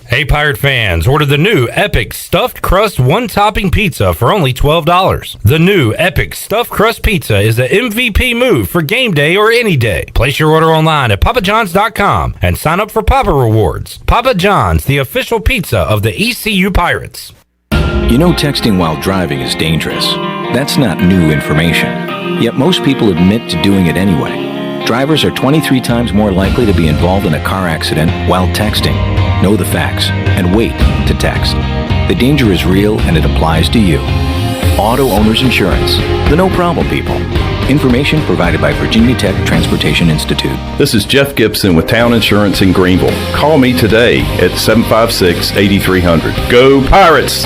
Hey, Pirate fans, order the new Epic Stuffed Crust One-Topping Pizza for only $12. The new Epic Stuffed Crust Pizza is the MVP move for game day or any day. Place your order online at papajohns.com and sign up for Papa Rewards. Papa John's, the official pizza of the ECU Pirates. You know texting while driving is dangerous. That's not new information. Yet most people admit to doing it anyway. Drivers are 23 times more likely to be involved in a car accident while texting. Know the facts and wait to text. The danger is real and it applies to you. Auto Owners Insurance, the no problem people. Information provided by Virginia Tech Transportation Institute. This is Jeff Gibson with Town Insurance in Greenville. Call me today at 756-8300. Go Pirates!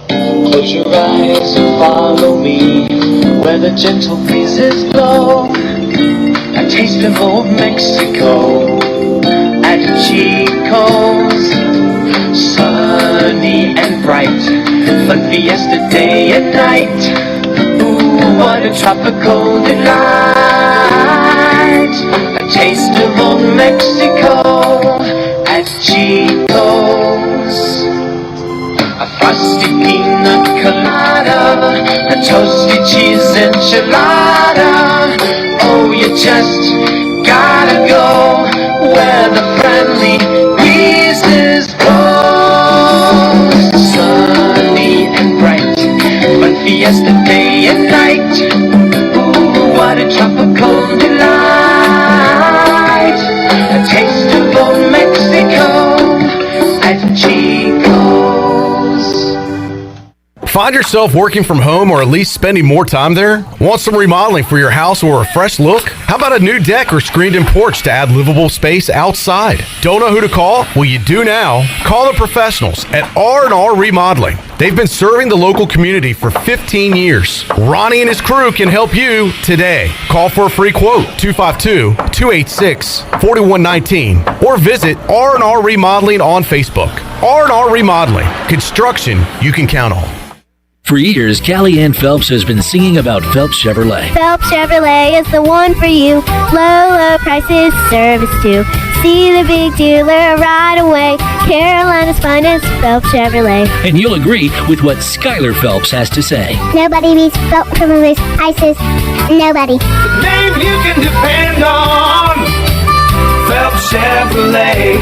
Close your eyes and follow me. the gentle breezes blow, a taste of old Mexico at Chico's. Sunny and bright, fun fiesta day and night. Ooh, what a tropical delight. A taste of old Mexico at Chico's. A frosted peanut colada, a toasted cheese enchilada. Oh, you just gotta go where the friendly breezes blow. Sunny and bright, fun fiesta day and night. Ooh, what a tropical delight. A taste of old Mexico at Chico's. Find yourself working from home or at least spending more time there? Want some remodeling for your house or a fresh look? How about a new deck or screened-in porch to add livable space outside? Don't know who to call? Well, you do now. Call the professionals at R&R Remodeling. They've been serving the local community for 15 years. Ronnie and his crew can help you today. Call for a free quote, 252-286-4119, or visit R&R Remodeling on Facebook. R&R Remodeling, construction you can count on. For years, Callie Ann Phelps has been singing about Phelps Chevrolet. Phelps Chevrolet is the one for you. Low prices, service too. See the big dealer right away. Carolina's finest, Phelps Chevrolet. And you'll agree with what Skylar Phelps has to say. Nobody beats Phelps Chevrolet's prices. Nobody. The name you can depend on, Phelps Chevrolet.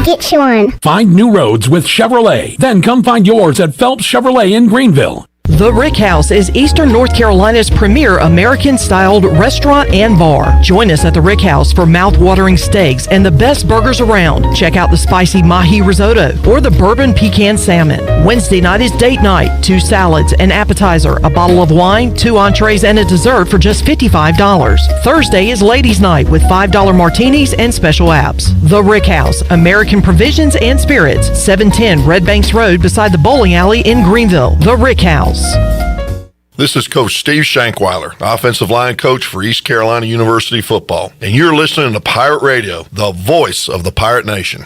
Get you one. Find new roads with Chevrolet. Then come find yours at Phelps Chevrolet in Greenville. The Rick House is Eastern North Carolina's premier American-styled restaurant and bar. Join us at the Rick House for mouth-watering steaks and the best burgers around. Check out the spicy mahi risotto or the bourbon pecan salmon. Wednesday night is date night. 2 salads, an appetizer, a bottle of wine, 2 entrees, and a dessert for just $55. Thursday is ladies' night with $5 martinis and special apps. The Rick House, American Provisions and Spirits, 710 Red Banks Road beside the bowling alley in Greenville. The Rick House. This is Coach Steve Shankweiler, offensive line coach for East Carolina University football, and you're listening to Pirate Radio, the voice of the Pirate Nation.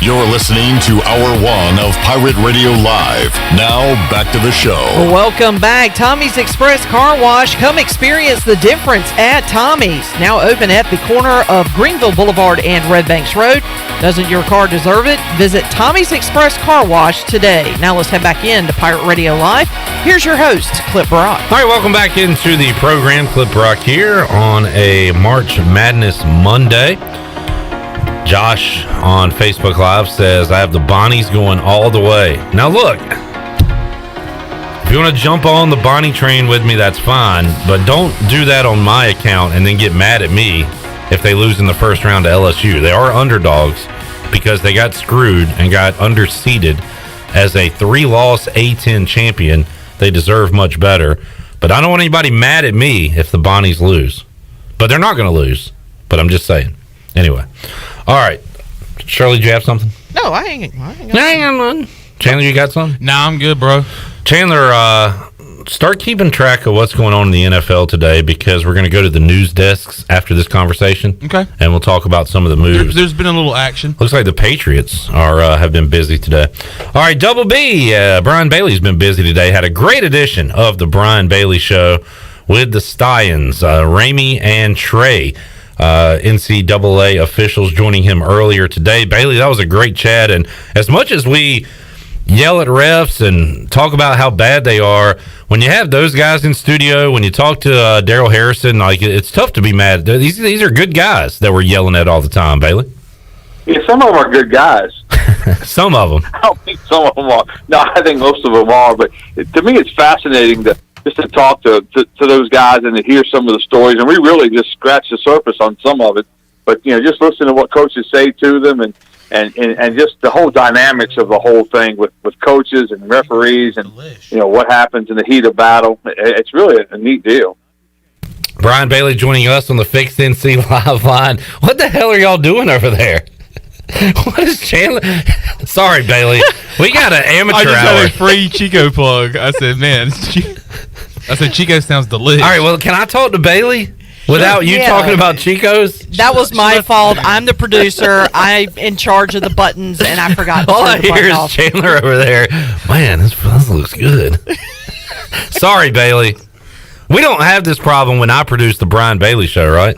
You're listening to Hour 1 of Pirate Radio Live. Now, back to the show. Welcome back. Tommy's Express Car Wash. Come experience the difference at Tommy's. Now open at the corner of Greenville Boulevard and Red Banks Road. Doesn't your car deserve it? Visit Tommy's Express Car Wash today. Now let's head back into Pirate Radio Live. Here's your host, Clip Brock. All right, welcome back into the program. Clip Brock here on a March Madness Monday. Josh on Facebook Live says, I have the Bonnies going all the way. Now look, if you want to jump on the Bonnie train with me, that's fine, but don't do that on my account and then get mad at me if they lose in the first round to LSU. They are underdogs because they got screwed and got underseeded as a 3-loss A-10 champion. They deserve much better, but I don't want anybody mad at me if the Bonnies lose. But they're not going to lose, but I'm just saying. Anyway. All right. Shirley, do you have something? No, I ain't got none. Chandler, you got something? Nah, I'm good, bro. Chandler, start keeping track of what's going on in the NFL today because we're going to go to the news desks after this conversation. Okay. And we'll talk about some of the moves. There's been a little action. Looks like the Patriots have been busy today. All right, Double B, Brian Bailey's been busy today. Had a great edition of the Brian Bailey Show with the Stallions, Ramey and Trey. NCAA officials joining him earlier today. Bailey, that was a great chat, and as much as we yell at refs and talk about how bad they are, when you have those guys in studio, when you talk to Daryl Harrison, like it's tough to be mad. These are good guys that we're yelling at all the time, Bailey. Yeah, some of them are good guys. Some of them. I don't think some of them are. No, I think most of them are. But to me, it's fascinating that just to talk to those guys and to hear some of the stories. And we really just scratched the surface on some of it. But, just listen to what coaches say to them and just the whole dynamics of the whole thing with coaches and referees and, what happens in the heat of battle. It's really a neat deal. Brian Bailey joining us on the Fixed NC Live line. What the hell are y'all doing over there? What is Chandler? Sorry, Bailey. We got an amateur I just hour. had a free Chico plug. I said, man, Chico sounds delicious. All right, well, can I talk to Bailey without you talking about Chico's? That was my fault. I'm the producer. I'm in charge of the buttons, and I forgot to All turn I the hear button is off. Chandler over there. Man, this looks good. Sorry, Bailey. We don't have this problem when I produce the Brian Bailey Show, right?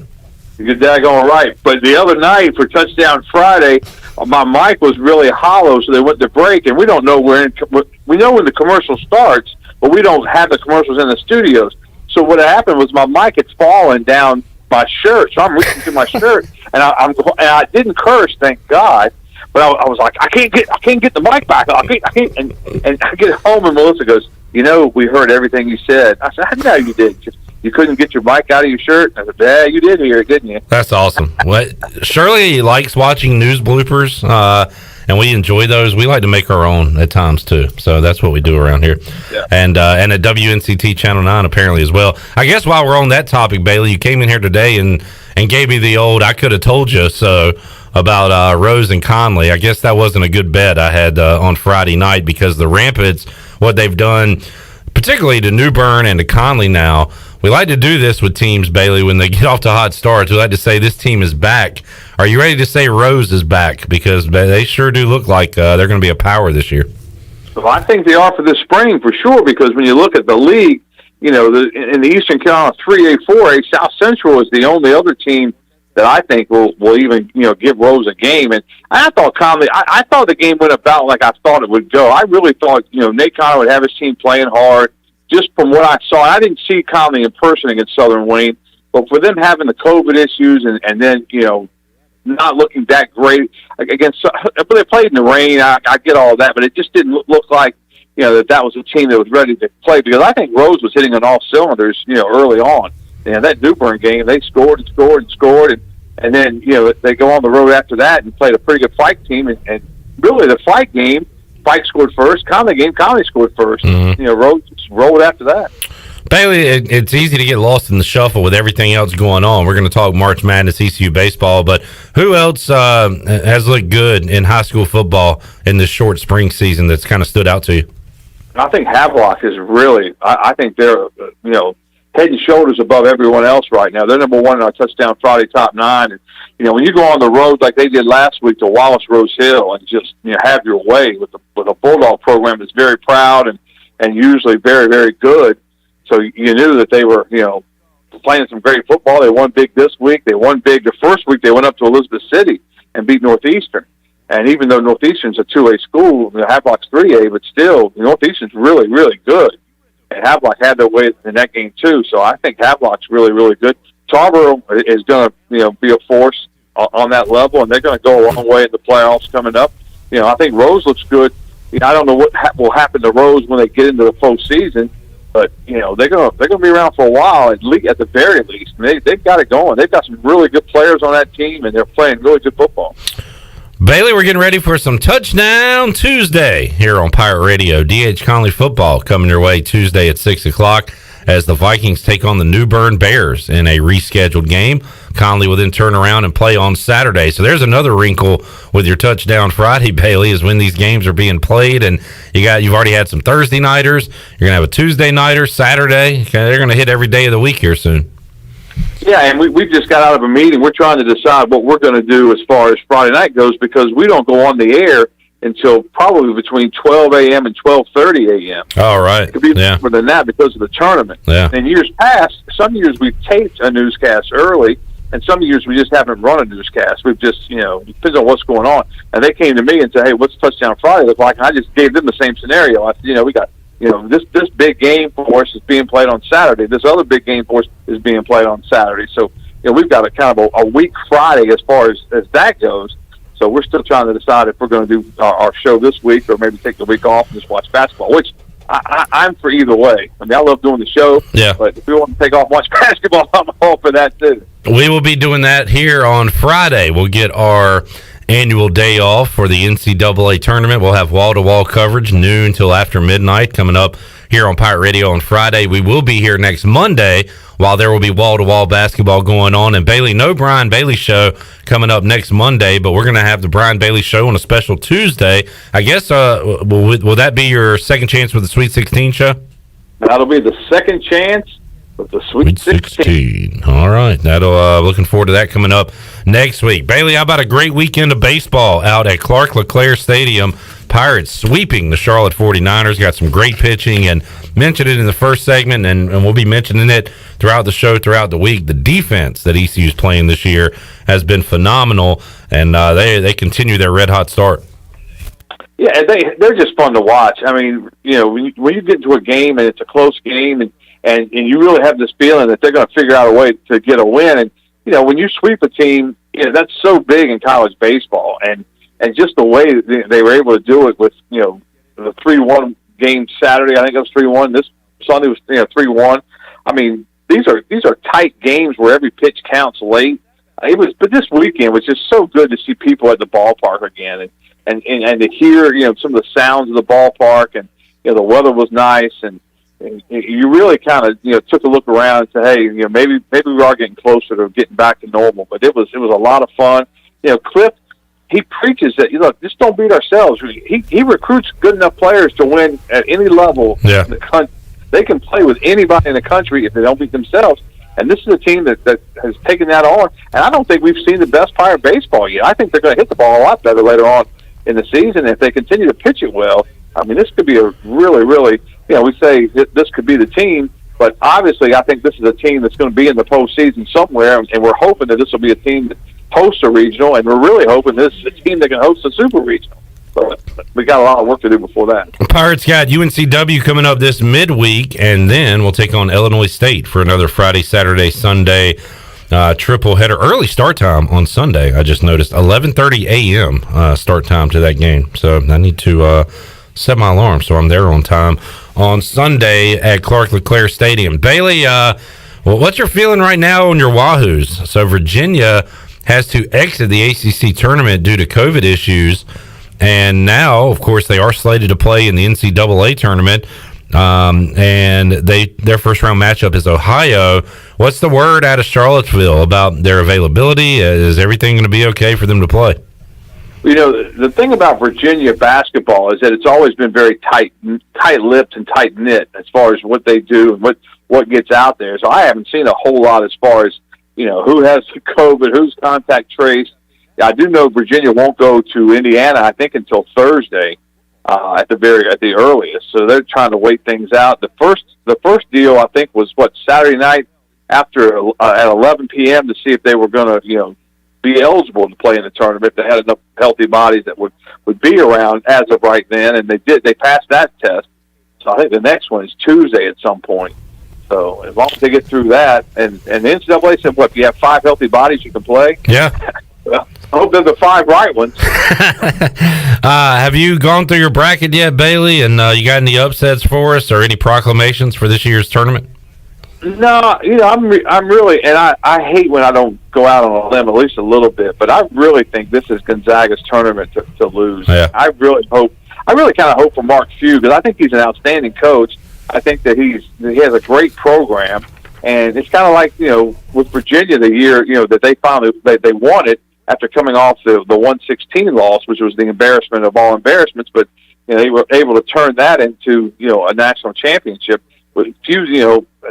You're daggone right. But the other night for Touchdown Friday, my mic was really hollow, so they went to break, and we don't know we know when the commercial starts, but we don't have the commercials in the studios. So what happened was my mic had fallen down my shirt, so I'm reaching through my shirt, and I didn't curse, thank God. But I was like, I can't get the mic back. I can't. And I get home, and Melissa goes, we heard everything you said. I said, I know you did. You couldn't get your mic out of your shirt? I said, yeah, you did hear it, didn't you? That's awesome. Shirley likes watching news bloopers, and we enjoy those. We like to make our own at times, too. So that's what we do around here. Yeah. And at WNCT Channel 9, apparently, as well. I guess while we're on that topic, Bailey, you came in here today and gave me the old I could have told you so about Rose and Conley. I guess that wasn't a good bet I had on Friday night because the Rapids, what they've done, particularly to New Bern and to Conley now, we like to do this with teams, Bailey, when they get off to hot starts. We like to say this team is back. Are you ready to say Rose is back? Because they sure do look like they're going to be a power this year. Well, I think they are for this spring for sure, because when you look at the league, in the Eastern Carolina 3A, 4A, South Central is the only other team that I think will even, give Rose a game. And I thought Conley, I thought the game went about like I thought it would go. I really thought, Nate Connor would have his team playing hard. Just from what I saw, I didn't see Conley in person against Southern Wayne, but for them having the COVID issues and then, not looking that great against, but they played in the rain. I get all of that, but it just didn't look like, that was a team that was ready to play, because I think Rose was hitting on all cylinders, early on. And that New Bern game, they scored and scored and scored. And then, they go on the road after that and played a pretty good Fike team. And really the Fike game, Fike scored first. Conley game, Conley scored first. Mm-hmm. Rose rolled after that. Bailey, it's easy to get lost in the shuffle with everything else going on. We're going to talk March Madness, ECU baseball, but who else has looked good in high school football in this short spring season that's kind of stood out to you? I think Havelock is really, I think they're, head and shoulders above everyone else right now. They're number one in our Touchdown Friday top 9. And, when you go on the road like they did last week to Wallace Rose Hill and just, have your way with a Bulldog program that's very proud and usually very, very good. So you knew that they were, playing some great football. They won big this week. They won big the first week. They went up to Elizabeth City and beat Northeastern. And even though Northeastern's a 2A school, Havelock's 3A, but still, Northeastern's really, really good. And Havelock had their way in that game too. So I think Havelock's really, really good. Tarboro is going to, be a force on that level, and they're going to go a long way in the playoffs coming up. I think Rose looks good. I don't know what will happen to Rose when they get into the postseason, but they're going to be around for a while at the very least. They've got it going. They've got some really good players on that team, and they're playing really good football. Bailey, we're getting ready for some Touchdown Tuesday here on Pirate Radio. D.H. Conley football coming your way Tuesday at 6 o'clock as the Vikings take on the New Bern Bears in a rescheduled game. Conley will then turn around and play on Saturday. So there's another wrinkle with your Touchdown Friday, Bailey, is when these games are being played, and you've already had some Thursday nighters. You're going to have a Tuesday nighter, Saturday. They're going to hit every day of the week here soon. Yeah, and we just got out of a meeting. We're trying to decide what we're going to do as far as Friday night goes, because we don't go on the air until probably between 12 a.m. and 12:30 a.m. All right. It could be more than that because of the tournament. Yeah. In years past, some years we've taped a newscast early, and some years we just haven't run a newscast. We've just, it depends on what's going on. And they came to me and said, hey, what's Touchdown Friday look like? And I just gave them the same scenario. I said, we got, this big game for us is being played on Saturday. This other big game for us is being played on Saturday. So, we've got a kind of a week Friday as far as that goes. So we're still trying to decide if we're going to do our show this week or maybe take the week off and just watch basketball, which I'm for either way. I mean, I love doing the show. Yeah. But if we want to take off and watch basketball, I'm all for that too. We will be doing that here on Friday. We'll get our annual day off for the NCAA tournament. We'll have wall-to-wall coverage, noon till after midnight, coming up here on Pirate Radio on Friday. We will be here next Monday while there will be wall-to-wall basketball going on. And Bailey, no Brian Bailey show coming up next Monday, but we're going to have the Brian Bailey show on a special Tuesday. I guess, will that be your second chance with the Sweet 16 show? That'll be the second chance with the Sweet 16. All right. That'll looking forward to that coming up next week. Bailey, how about a great weekend of baseball out at Clark LeClaire Stadium? Pirates sweeping the Charlotte 49ers. Got some great pitching, and mentioned it in the first segment, and we'll be mentioning it throughout the show, throughout the week. The defense that ECU's playing this year has been phenomenal, and they continue their red-hot start. Yeah, they're just fun to watch. I mean, when you get into a game and it's a close game, and you really have this feeling that they're going to figure out a way to get a win. And, when you sweep a team, that's so big in college baseball. And just the way they were able to do it with, the 3-1 game Saturday, I think it was 3-1. This Sunday was 3-1. I mean, these are tight games where every pitch counts late. But this weekend was just so good to see people at the ballpark again, and to hear some of the sounds of the ballpark, and the weather was nice, and you really kind of took a look around and said, hey, maybe we are getting closer to getting back to normal. But it was a lot of fun. Cliff, he preaches that look, just don't beat ourselves. He recruits good enough players to win at any level. Yeah. In the country. They can play with anybody in the country if they don't beat themselves. And this is a team that has taken that on. And I don't think we've seen the best Pirate baseball yet. I think they're going to hit the ball a lot better later on in the season if they continue to pitch it well. I mean, this could be a really, really, we say this could be the team, but obviously I think this is a team that's going to be in the postseason somewhere, and we're hoping that this will be a team that hosts a regional, and we're really hoping this is a team that can host a super regional. But we got a lot of work to do before that. Pirates got UNCW coming up this midweek, and then we'll take on Illinois State for another Friday, Saturday, Sunday triple header. Early start time on Sunday, I just noticed, 11:30 a.m. Start time to that game. So I need to set my alarm so I'm there on time on Sunday at Clark LeClaire Stadium. Bailey, what's your feeling right now on your Wahoos? So Virginia has to exit the ACC tournament due to COVID issues, and now, of course, they are slated to play in the NCAA tournament, and their first-round matchup is Ohio. What's the word out of Charlottesville about their availability? Is everything going to be okay for them to play? The thing about Virginia basketball is that it's always been very tight-lipped and tight-knit as far as what they do and what gets out there. So I haven't seen a whole lot as far as, who has COVID, who's contact traced. I do know Virginia won't go to Indiana, I think, until Thursday at the earliest. So they're trying to wait things out. The first deal, I think, was Saturday night after at 11 p.m. to see if they were going to, be eligible to play in the tournament. They had enough healthy bodies that would be around as of right then, and they passed that test. So I think the next one is Tuesday at some point. So as long as they get through that, and the NCAA said, you have 5 healthy bodies you can play? Yeah. Well, I hope they're the 5 right ones. Have you gone through your bracket yet, Bailey, and you got any upsets for us or any proclamations for this year's tournament? No, I'm really, and I hate when I don't go out on a limb at least a little bit, but I really think this is Gonzaga's tournament to lose. Yeah. I really kind of hope for Mark Few, because I think he's an outstanding coach. I think that he has a great program, and it's kind of like, with Virginia the year, that they finally they won it after coming off the 116 loss, which was the embarrassment of all embarrassments, but they were able to turn that into, a national championship. With Few,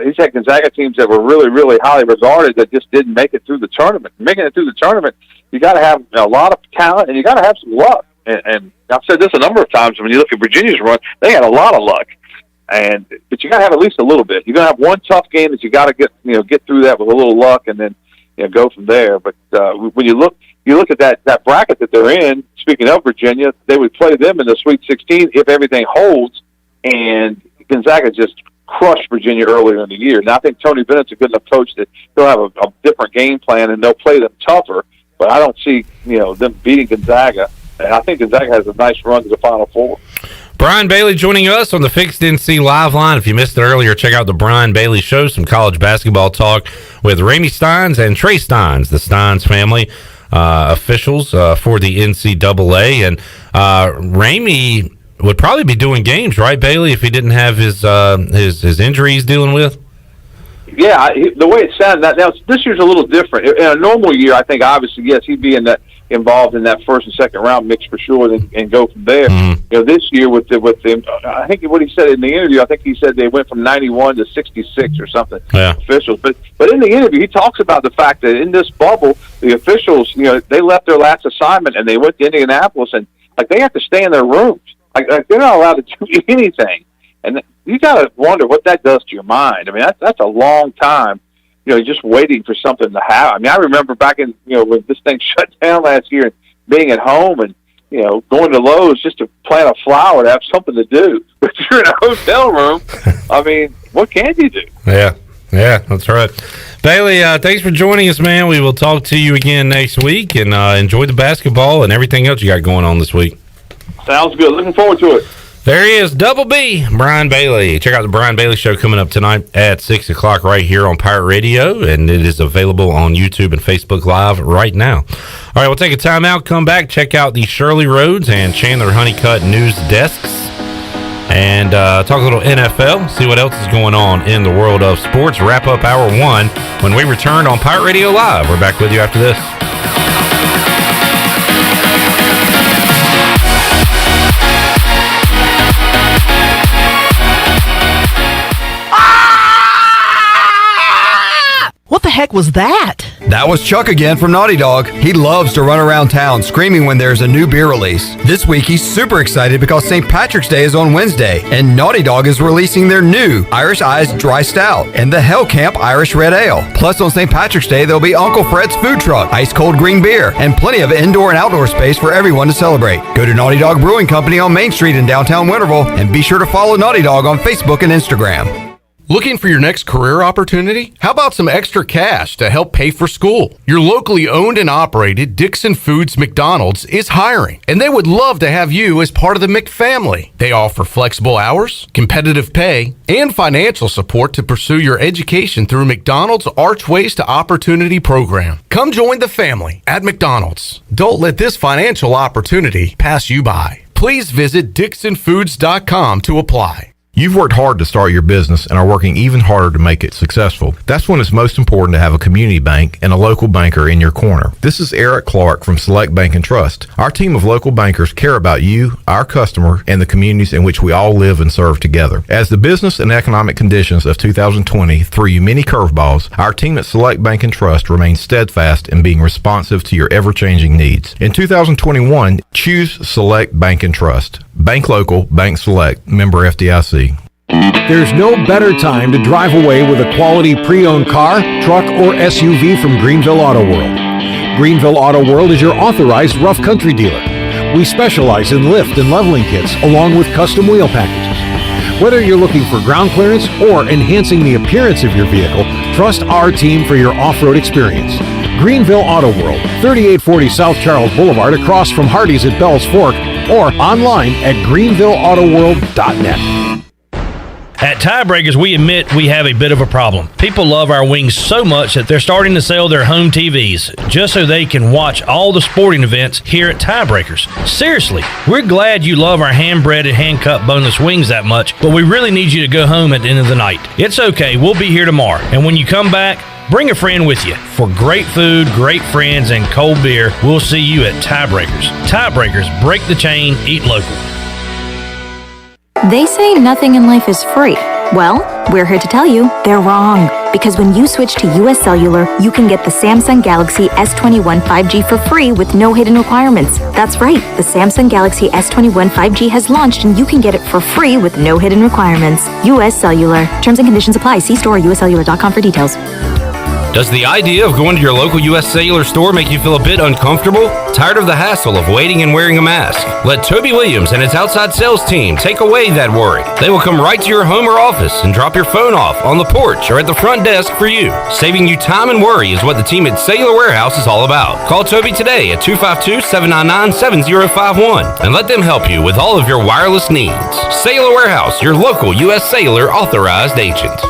he's had Gonzaga teams that were really, really highly regarded that just didn't make it through the tournament. Making it through the tournament, you got to have a lot of talent, and you got to have some luck. And I've said this a number of times. When you look at Virginia's run, they had a lot of luck, but you got to have at least a little bit. You're going to have one tough game that you got to get through that with a little luck, and then go from there. But when you look at that bracket that they're in. Speaking of Virginia, they would play them in the Sweet 16 if everything holds, and Gonzaga just crushed Virginia earlier in the year. Now, I think Tony Bennett's a good enough coach that he'll have a different game plan, and they'll play them tougher, but I don't see, them beating Gonzaga, and I think Gonzaga has a nice run to the Final Four. Brian Bailey joining us on the Fixed NC Live Line. If you missed it earlier, check out the Brian Bailey Show, some college basketball talk with Ramey Steins and Trey Steins, the Steins family officials for the NCAA. And Ramey would probably be doing games, right, Bailey, if he didn't have his injuries dealing with? Yeah, the way it sounded, now this year's a little different. In a normal year, I think obviously, yes, he'd be involved in that first and second round mix for sure, and go from there. Mm-hmm. This year with them, I think what he said in the interview, I think he said they went from 91 to 66 or something. Yeah. Officials, but in the interview, he talks about the fact that in this bubble, the officials, they left their last assignment and they went to Indianapolis, and they have to stay in their rooms. Like they're not allowed to do anything. And you got to wonder what that does to your mind. I mean, that's a long time, just waiting for something to happen. I mean, I remember back in, when this thing shut down last year, and being at home and, going to Lowe's just to plant a flower to have something to do. But you're in a hotel room. I mean, what can you do? Yeah, that's right. Bailey, thanks for joining us, man. We will talk to you again next week, and enjoy the basketball and everything else you got going on this week. Sounds good. Looking forward to it. There he is, Double B, Brian Bailey. Check out the Brian Bailey Show coming up tonight at 6 o'clock right here on Pirate Radio, and it is available on YouTube and Facebook Live right now. All right, we'll take a timeout, come back, check out the Shirley Rhodes and Chandler Honeycutt news desks, and talk a little NFL, see what else is going on in the world of sports. Wrap up Hour 1 when we return on Pirate Radio Live. We're back with you after this. What the heck was that? That was Chuck again from Naughty Dog. He loves to run around town screaming when there's a new beer release. This week he's super excited because St. Patrick's Day is on Wednesday, and Naughty Dog is releasing their new Irish Eyes Dry Stout and the Hell Camp Irish Red Ale. Plus on St. Patrick's Day there'll be Uncle Fred's Food Truck, ice cold green beer, and plenty of indoor and outdoor space for everyone to celebrate. Go to Naughty Dog Brewing Company on Main Street in downtown Winterville, and be sure to follow Naughty Dog on Facebook and Instagram. Looking for your next career opportunity? How about some extra cash to help pay for school? Your locally owned and operated Dixon Foods McDonald's is hiring, and they would love to have you as part of the McFamily. They offer flexible hours, competitive pay, and financial support to pursue your education through McDonald's Archways to Opportunity program. Come join the family at McDonald's. Don't let this financial opportunity pass you by. Please visit DixonFoods.com to apply. You've worked hard to start your business and are working even harder to make it successful. That's when it's most important to have a community bank and a local banker in your corner. This is Eric Clark from Select Bank and Trust. Our team of local bankers care about you, our customer, and the communities in which we all live and serve together. As the business and economic conditions of 2020 threw you many curveballs, our team at Select Bank and Trust remains steadfast in being responsive to your ever-changing needs. In 2021, choose Select Bank and Trust. Bank local, bank select, member FDIC. There's no better time to drive away with a quality pre-owned car, truck, or SUV from Greenville Auto World. Greenville Auto World is your authorized rough country dealer. We specialize in lift and leveling kits along with custom wheel packages. Whether you're looking for ground clearance or enhancing the appearance of your vehicle, trust our team for your off-road experience. Greenville Auto World, 3840 South Charles Boulevard across from Hardee's at Bell's Fork, or online at greenvilleautoworld.net. At Tiebreakers, we admit we have a bit of a problem. People love our wings so much that they're starting to sell their home TVs just so they can watch all the sporting events here at Tiebreakers. Seriously, we're glad you love our hand-breaded, hand-cut boneless wings that much, but we really need you to go home at the end of the night. It's okay, we'll be here tomorrow. And when you come back, bring a friend with you. For great food, great friends, and cold beer, we'll see you at Tiebreakers. Tiebreakers, break the chain, eat local. They say nothing in life is free. Well, we're here to tell you they're wrong. Because when you switch to US Cellular, you can get the Samsung Galaxy S21 5G for free with no hidden requirements. That's right, the Samsung Galaxy S21 5G has launched and you can get it for free with no hidden requirements. US Cellular. Terms and conditions apply. See store or uscellular.com for details. Does the idea of going to your local U.S. Cellular store make you feel a bit uncomfortable? Tired of the hassle of waiting and wearing a mask? Let Toby Williams and his outside sales team take away that worry. They will come right to your home or office and drop your phone off on the porch or at the front desk for you. Saving you time and worry is what the team at Cellular Warehouse is all about. Call Toby today at 252-799-7051 and let them help you with all of your wireless needs. Cellular Warehouse, your local U.S. Cellular authorized agent.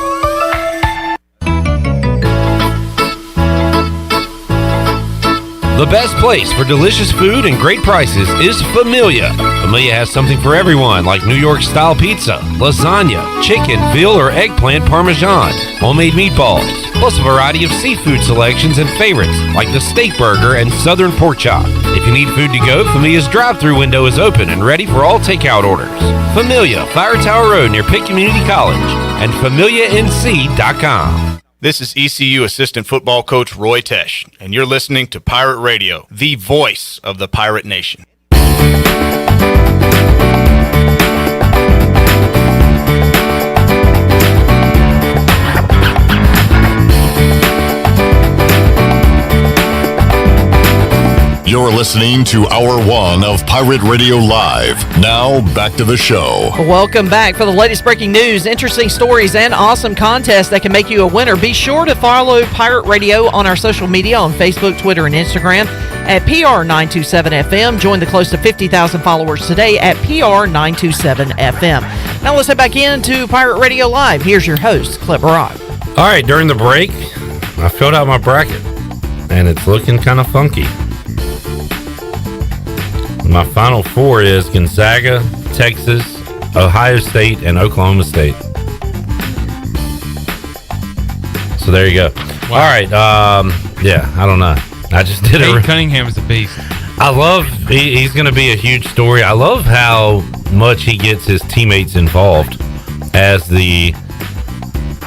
The best place for delicious food and great prices is Familia. Familia has something for everyone, like New York-style pizza, lasagna, chicken, veal, or eggplant parmesan, homemade meatballs, plus a variety of seafood selections and favorites, like the steak burger and southern pork chop. If you need food to go, Familia's drive-thru window is open and ready for all takeout orders. Familia, Fire Tower Road near Pitt Community College, and FamiliaNC.com. This is ECU assistant football coach Roy Tesh, and you're listening to Pirate Radio, the voice of the Pirate Nation. You're listening to Hour 1 of Pirate Radio Live. Now, back to the show. Welcome back. For the latest breaking news, interesting stories, and awesome contests that can make you a winner, be sure to follow Pirate Radio on our social media on Facebook, Twitter, and Instagram at PR927FM. Join the close to 50,000 followers today at PR927FM. Now let's head back into Pirate Radio Live. Here's your host, Clip Rock. All right, during the break, I filled out my bracket, and it's looking kind of funky. My final four is Gonzaga, Texas, Ohio State, and Oklahoma State. So there you go. Wow. All right. Yeah, I don't know. I just did it. Cunningham is a beast. I love, he's going to be a huge story. I love how much he gets his teammates involved as the,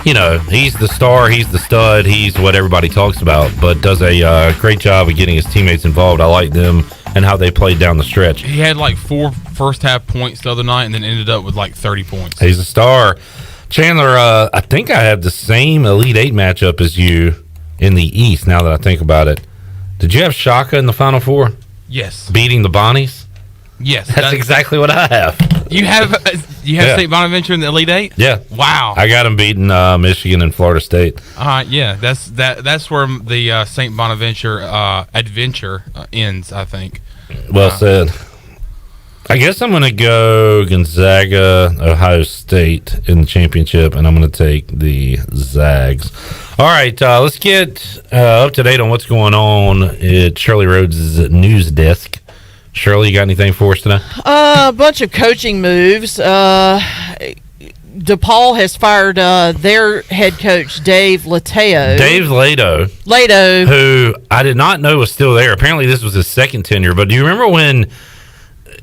you know, he's the star, he's the stud, he's what everybody talks about, but does a great job of getting his teammates involved. I like them and how they played down the stretch. He had like 4 first-half points the other night and then ended up with like 30 points. He's a star. Chandler, I think I have the same Elite Eight matchup as you in the East, now that I think about it. Did you have Shaka in the Final Four? Yes. Beating the Bonnies? Yes. That's exactly what I have. You have Yeah. State Bonaventure in the Elite Eight? Yeah. Wow. I got them beating Michigan and Florida State. Yeah, that's where the St. Bonaventure adventure ends, I think. Well said. I guess I'm going to go Gonzaga, Ohio State in the championship, and I'm going to take the Zags. All right, let's get up to date on what's going on at Shirley Rhodes' news desk. Shirley, you got anything for us today? A bunch of coaching moves. DePaul has fired their head coach, Dave Lateo. Dave Lato, who I did not know was still there. Apparently, this was his second tenure. But do you remember when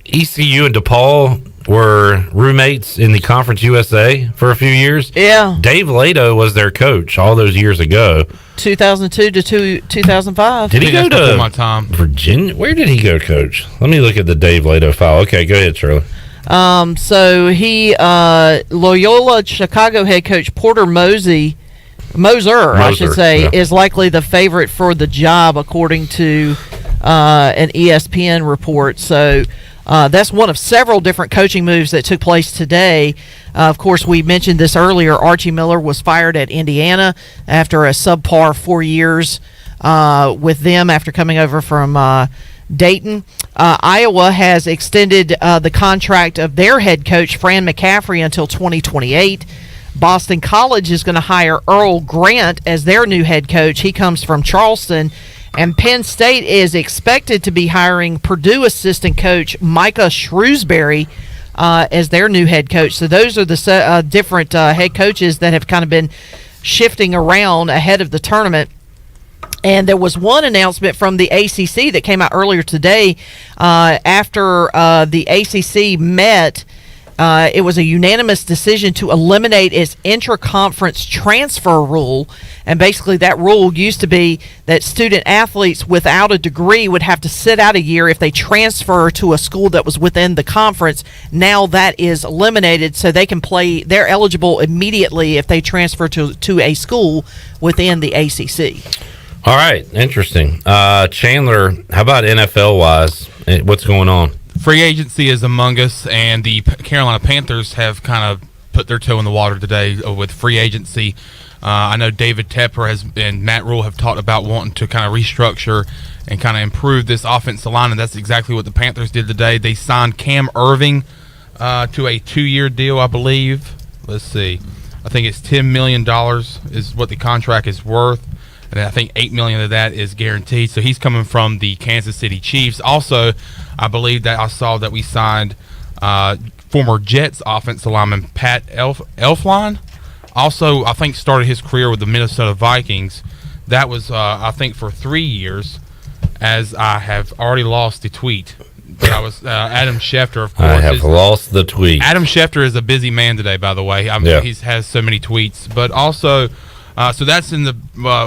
ECU and DePaul were roommates in the Conference USA for a few years? Yeah. Dave Lato was their coach all those years ago. 2002 to 2005. Did he go to Virginia? Where did he go, coach? Let me look at the Dave Lato file. Okay, go ahead, Shirley. So he, Loyola Chicago head coach Porter Moser, I should say, yeah, is likely the favorite for the job, according to an ESPN report. So that's one of several different coaching moves that took place today. Of course, we mentioned this earlier. Archie Miller was fired at Indiana after a subpar 4 years with them after coming over from Dayton. Iowa has extended the contract of their head coach, Fran McCaffrey, until 2028. Boston College is going to hire Earl Grant as their new head coach. He comes from Charleston. And Penn State is expected to be hiring Purdue assistant coach Micah Shrewsbury as their new head coach. So those are the different head coaches that have kind of been shifting around ahead of the tournament. And there was one announcement from the ACC that came out earlier today after the ACC met It was a unanimous decision to eliminate its intra-conference transfer rule. And basically that rule used to be that student athletes without a degree would have to sit out a year if they transfer to a school that was within the conference. Now that is eliminated, so they can play. They're eligible immediately if they transfer to a school within the ACC. All right, interesting. Chandler, how about NFL-wise? What's going on? Free agency is among us, and the Carolina Panthers have kind of put their toe in the water today with free agency. I know David Tepper and Matt Rule have talked about wanting to kind of restructure and kind of improve this offensive line, and that's exactly what the Panthers did today. They signed Cam Irving to a 2-year deal, I believe. Let's see. I think it's $10 million is what the contract is worth. And I think $8 million of that is guaranteed. So he's coming from the Kansas City Chiefs. Also, I believe that I saw that we signed former Jets offensive lineman Pat Elflein. Also, I think started his career with the Minnesota Vikings. That was, I think, for 3 years, as I have already lost the tweet. But I was Adam Schefter, of course. I have lost the tweet. Adam Schefter is a busy man today, by the way. He has so many tweets. But also... so that's in the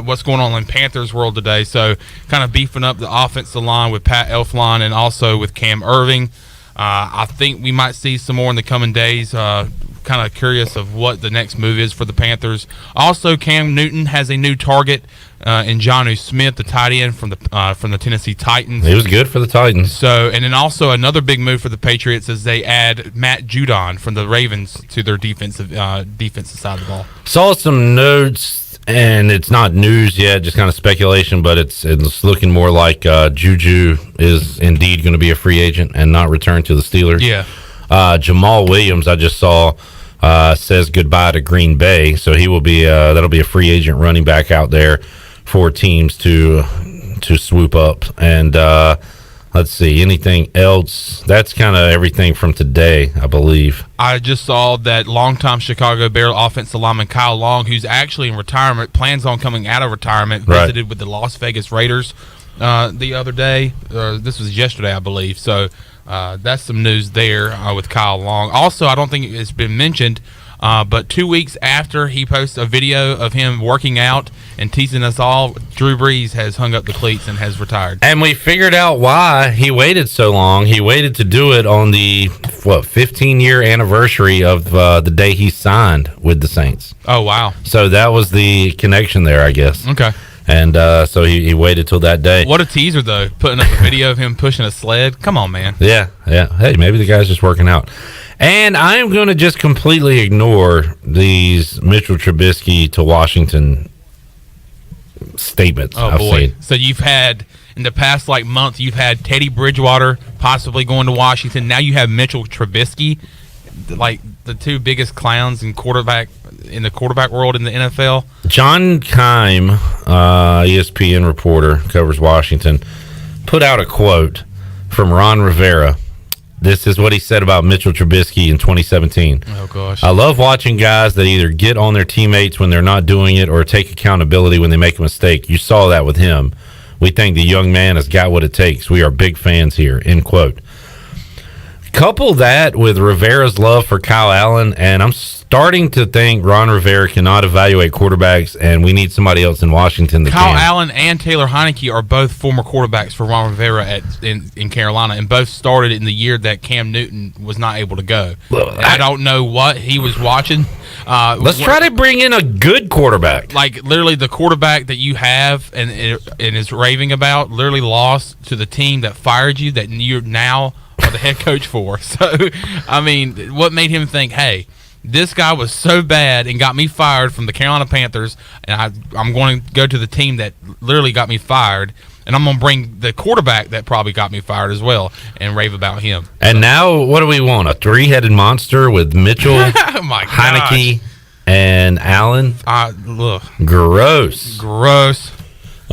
what's going on in Panthers world today. So kind of beefing up the offensive line with Pat Elflein and also with Cam Irving. I think we might see some more in the coming days. Kind of curious of what the next move is for the Panthers. Also, Cam Newton has a new target in Jonnu Smith, the tight end from the Tennessee Titans. He was good for the Titans. So, and then also another big move for the Patriots is they add Matt Judon from the Ravens to their defensive side of the ball. Saw some notes, and it's not news yet, just kind of speculation, but it's looking more like Juju is indeed going to be a free agent and not return to the Steelers. Yeah. Jamal Williams, I just saw, says goodbye to Green Bay, so he will be that'll be a free agent running back out there for teams to swoop up. And let's see, anything else? That's kind of everything from today, I believe. I just saw that longtime Chicago Bear offensive lineman Kyle Long, who's actually in retirement, plans on coming out of retirement, visited with the Las Vegas Raiders the other day. This was yesterday, I believe. So that's some news there with Kyle Long. Also, I don't think it's been mentioned, but 2 weeks after he posts a video of him working out and teasing us all, Drew Brees has hung up the cleats and has retired. And we figured out why he waited so long. He waited to do it on the 15-year anniversary of the day he signed with the Saints. Oh, wow. So that was the connection there, I guess. Okay. And so he waited till that day. What a teaser, though, putting up a video of him pushing a sled. Come on, man. Yeah. Hey, maybe the guy's just working out. And I am going to just completely ignore these Mitchell Trubisky to Washington statements. Oh, boy. So you've had, in the past month, you've had Teddy Bridgewater possibly going to Washington. Now you have Mitchell Trubisky, like the two biggest clowns in the quarterback world in the NFL. John Keim, ESPN reporter, covers Washington, put out a quote from Ron Rivera. This is what he said about Mitchell Trubisky in 2017. Oh, gosh. I love watching guys that either get on their teammates when they're not doing it or take accountability when they make a mistake. You saw that with him. We think the young man has got what it takes. We are big fans here, end quote. Couple that with Rivera's love for Kyle Allen, and I'm starting to think Ron Rivera cannot evaluate quarterbacks, and we need somebody else in Washington that Kyle can. Allen and Taylor Heineke are both former quarterbacks for Ron Rivera in Carolina, and both started in the year that Cam Newton was not able to go. I don't know what he was watching. Let's try to bring in a good quarterback. Like, literally, the quarterback that you have and is raving about literally lost to the team that fired you, that you're now are the head coach for. So, I mean, what made him think, hey, this guy was so bad and got me fired from the Carolina Panthers, and I'm going to go to the team that literally got me fired, and I'm going to bring the quarterback that probably got me fired as well and rave about him. And now, what do we want? A three-headed monster with Mitchell, Oh my Heineke, and Allen? Look. Gross.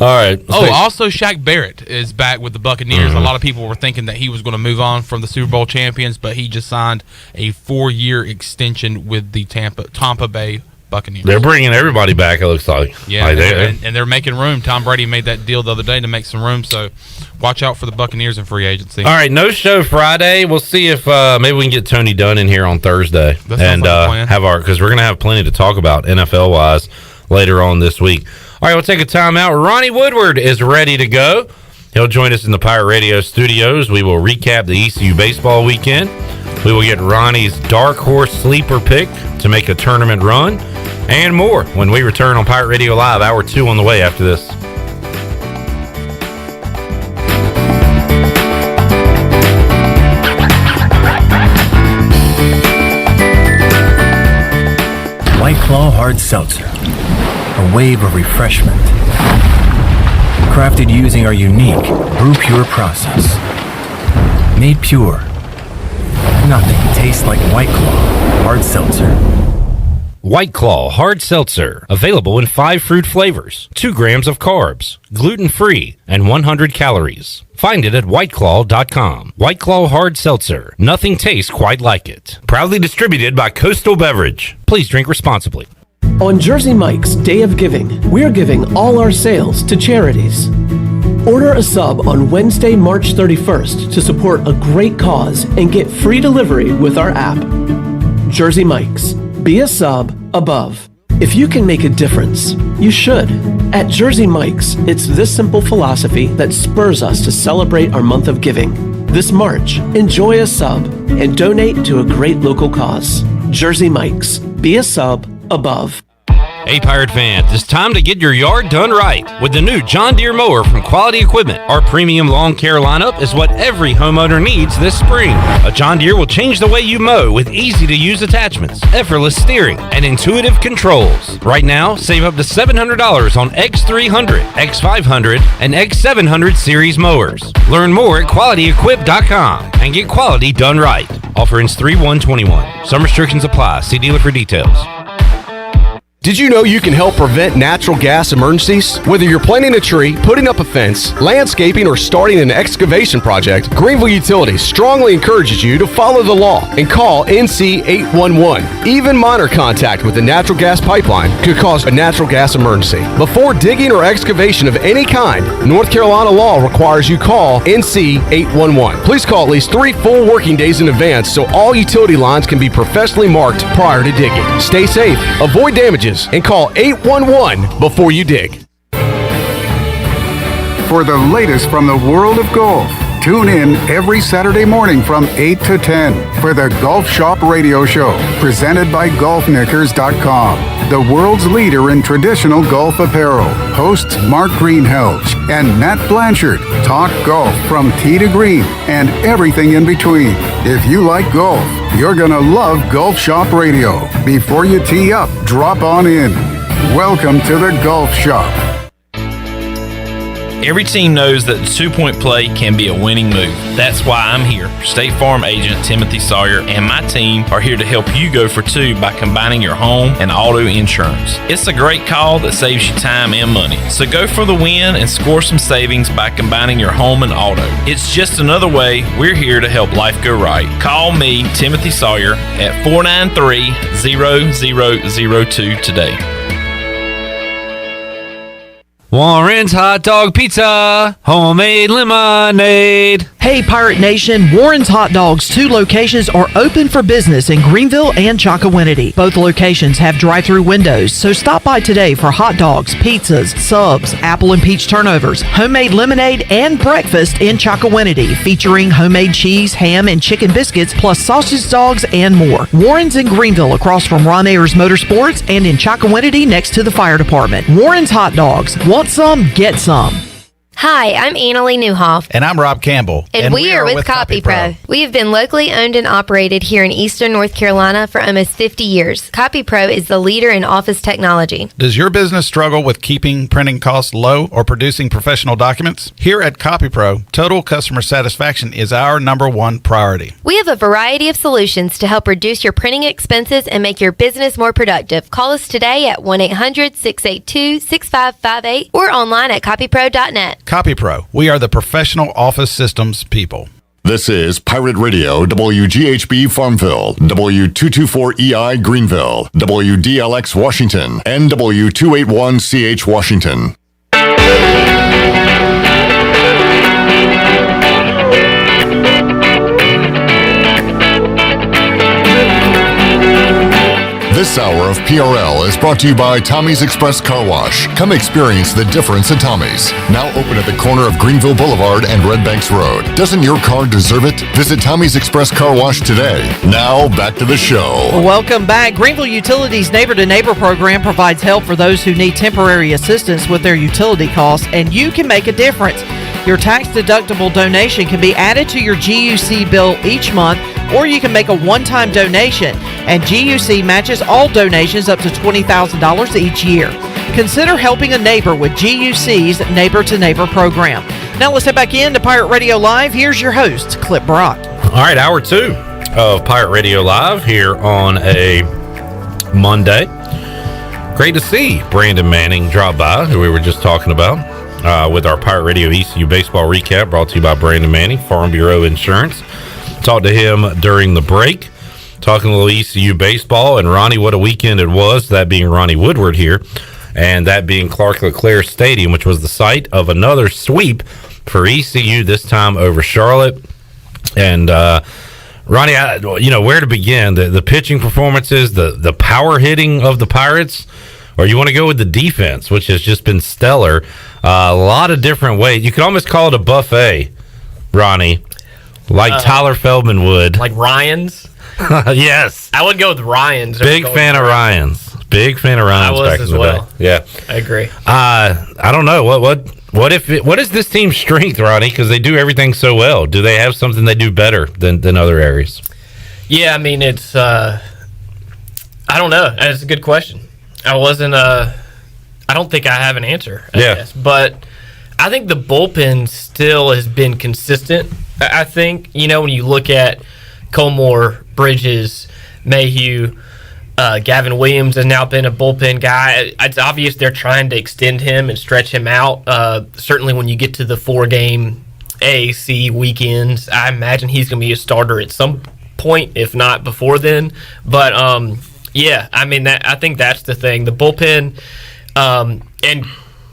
All right. Also Shaq Barrett is back with the Buccaneers. A lot of people were thinking that he was going to move on from the Super Bowl champions, but he just signed a 4-year extension with the Tampa Bay Buccaneers. They're bringing everybody back, it looks like. Yeah, like and they're making room. Tom Brady made that deal the other day to make some room, so watch out for the Buccaneers in free agency. All right, no show Friday. We'll see if maybe we can get Tony Dunn in here on Thursday and have because we're going to have plenty to talk about NFL-wise later on this week. All right, we'll take a timeout. Ronnie Woodward is ready to go. He'll join us in the Pirate Radio studios. We will recap the ECU baseball weekend. We will get Ronnie's dark horse sleeper pick to make a tournament run and more when we return on Pirate Radio Live. Hour 2 on the way after this. White Claw Hard Seltzer, a wave of refreshment. Crafted using our unique Brew Pure process. Made pure. Nothing tastes like White Claw Hard Seltzer. White Claw Hard Seltzer, available in 5 fruit flavors, 2 grams of carbs, gluten-free, and 100 calories. Find it at whiteclaw.com. White Claw Hard Seltzer, nothing tastes quite like it. Proudly distributed by Coastal Beverage. Please drink responsibly. On Jersey Mike's Day of Giving, we're giving all our sales to charities. Order a sub on Wednesday, March 31st to support a great cause and get free delivery with our app. Jersey Mike's. Be a sub above. If you can make a difference, you should. At Jersey Mike's, it's this simple philosophy that spurs us to celebrate our month of giving. This March, enjoy a sub and donate to a great local cause. Jersey Mike's. Be a sub above. Hey Pirate fans, it's time to get your yard done right with the new John Deere mower from Quality Equipment. Our premium lawn care lineup is what every homeowner needs this spring. A John Deere will change the way you mow with easy-to-use attachments, effortless steering, and intuitive controls. Right now, save up to $700 on X300, X500, and X700 series mowers. Learn more at QualityEquip.com and get quality done right. Offer ends 3/1/21. Some restrictions apply. See dealer for details. Did you know you can help prevent natural gas emergencies? Whether you're planting a tree, putting up a fence, landscaping, or starting an excavation project, Greenville Utilities strongly encourages you to follow the law and call NC 811. Even minor contact with a natural gas pipeline could cause a natural gas emergency. Before digging or excavation of any kind, North Carolina law requires you call NC 811. Please call at least 3 full working days in advance so all utility lines can be professionally marked prior to digging. Stay safe, avoid damages, and call 811 before you dig. For the latest from the world of golf, tune in every Saturday morning from 8 to 10 for the Golf Shop Radio Show, presented by GolfKnickers.com, the world's leader in traditional golf apparel. Hosts Mark Greenhelge and Matt Blanchard talk golf from tee to green and everything in between. If you like golf, you're going to love Golf Shop Radio. Before you tee up, drop on in. Welcome to the Golf Shop. Every team knows that the 2-point play can be a winning move. That's why I'm here. State Farm agent Timothy Sawyer and my team are here to help you go for 2 by combining your home and auto insurance. It's a great call that saves you time and money. So go for the win and score some savings by combining your home and auto. It's just another way we're here to help life go right. Call me, Timothy Sawyer, at 493-0002 today. Warren's Hot Dog Pizza, homemade lemonade. Hey Pirate Nation, Warren's Hot Dogs 2 locations are open for business in Greenville and Chocowinity. Both locations have drive-through windows, so stop by today for hot dogs, pizzas, subs, apple and peach turnovers, homemade lemonade, and breakfast in Chocowinity, featuring homemade cheese, ham, and chicken biscuits, plus sausage dogs and more. Warren's in Greenville across from Ron Ayers Motorsports and in Chocowinity next to the fire department. Warren's Hot Dogs. Want some? Get some. Hi, I'm Annalie Newhoff. And I'm Rob Campbell. And we are with CopyPro. We have been locally owned and operated here in Eastern North Carolina for almost 50 years. CopyPro is the leader in office technology. Does your business struggle with keeping printing costs low or producing professional documents? Here at CopyPro, total customer satisfaction is our #1 priority. We have a variety of solutions to help reduce your printing expenses and make your business more productive. Call us today at 1-800-682-6558 or online at copypro.net. CopyPro, we are the professional office systems people. This is Pirate Radio, WGHB Farmville, W224EI Greenville, WDLX Washington, and W281CH Washington. This hour of PRL is brought to you by Tommy's Express Car Wash. Come experience the difference at Tommy's. Now open at the corner of Greenville Boulevard and Red Banks Road. Doesn't your car deserve it? Visit Tommy's Express Car Wash today. Now back to the show. Welcome back. Greenville Utilities Neighbor to Neighbor program provides help for those who need temporary assistance with their utility costs, and you can make a difference. Your tax-deductible donation can be added to your GUC bill each month, or you can make a one-time donation, and GUC matches all donations up to $20,000 each year. Consider helping a neighbor with GUC's Neighbor to Neighbor program. Now let's head back into Pirate Radio Live. Here's your host, Clip Brock. All right, hour 2 of Pirate Radio Live here on a Monday. Great to see Brandon Manning drop by, who we were just talking about, with our Pirate Radio ECU baseball recap brought to you by Brandon Manning, Farm Bureau Insurance. Talked to him during the break, talking a little ECU baseball, and Ronnie, what a weekend it was, that being Ronnie Woodward here, and that being Clark LeClaire Stadium, which was the site of another sweep for ECU, this time over Charlotte. And Ronnie, where to begin? The pitching performances, the power hitting of the Pirates, or you want to go with the defense, which has just been stellar. A lot of different ways. You could almost call it a buffet, Ronnie, like Tyler Feldman would. Like Ryan's? Yes. I would go with Ryan's. Big fan of Ryan's. Big fan of Ryan's. I was as well. Day. Yeah. I agree. I don't know. What is this team's strength, Ronnie? Because they do everything so well. Do they have something they do better than other areas? Yeah, I mean, it's I don't know. That's a good question. I don't think I have an answer, I guess. But I think the bullpen still has been consistent. I think, when you look at Colmore, Bridges, Mayhew, Gavin Williams has now been a bullpen guy. It's obvious they're trying to extend him and stretch him out. Certainly when you get to the 4-game AAC weekends, I imagine he's going to be a starter at some point, if not before then. But, I think that's the thing. The bullpen and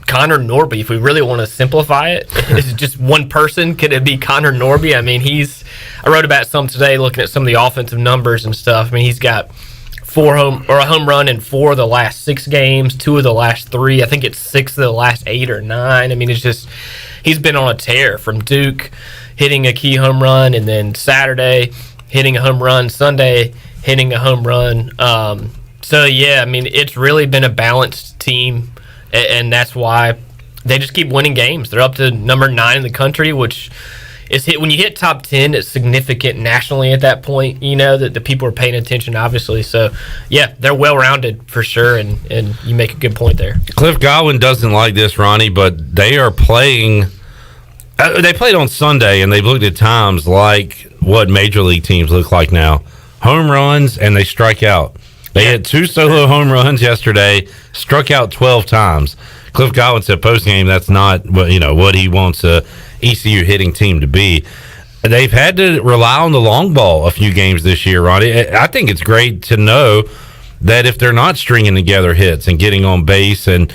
Connor Norby, if we really want to simplify it, is it just one person? Could it be Connor Norby? I mean, I wrote about some today looking at some of the offensive numbers and stuff. I mean, he's got a home run in 4 of the last 6 games, 2 of the last 3. I think it's 6 of the last 8 or 9. I mean, it's just, he's been on a tear from Duke, hitting a key home run, and then Saturday, hitting a home run, Sunday, hitting a home run. It's really been a balanced team, and that's why they just keep winning games. They're up to number 9 in the country, which is when you hit top 10, it's significant nationally at that point, that the people are paying attention, obviously. So, yeah, they're well-rounded for sure, and you make a good point there. Cliff Godwin doesn't like this, Ronnie, but they are playing they played on Sunday, and they've looked at times like what Major League teams look like now. Home runs, and they strike out. They had 2 solo home runs yesterday, struck out 12 times. Cliff Godwin said post-game that's not what he wants a ECU hitting team to be. They've had to rely on the long ball a few games this year, Ronnie. I think it's great to know that if they're not stringing together hits and getting on base and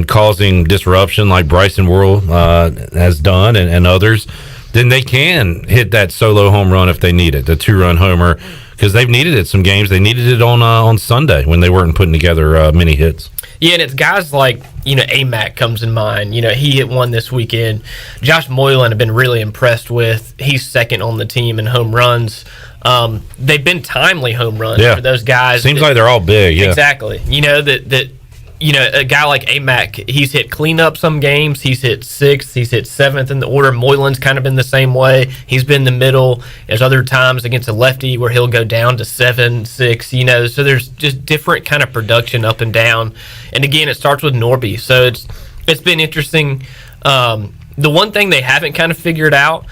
causing disruption like Bryson Worrell has done and others, then they can hit that solo home run if they need it, the 2-run homer, because they've needed it some games. They needed it on Sunday when they weren't putting together many hits. Yeah, and it's guys like, AMAC comes in mind. He hit one this weekend. Josh Moylan I've been really impressed with. He's second on the team in home runs. They've been timely home runs for those guys. Seems like they're all big, yeah. Exactly. A guy like AMAC, he's hit cleanup some games. He's hit 6th. He's hit 7th in the order. Moylan's kind of been the same way. He's been in the middle. There's other times against a lefty where he'll go down to 7, 6, So there's just different kind of production up and down. And again, it starts with Norby. So it's been interesting. The one thing they haven't kind of figured out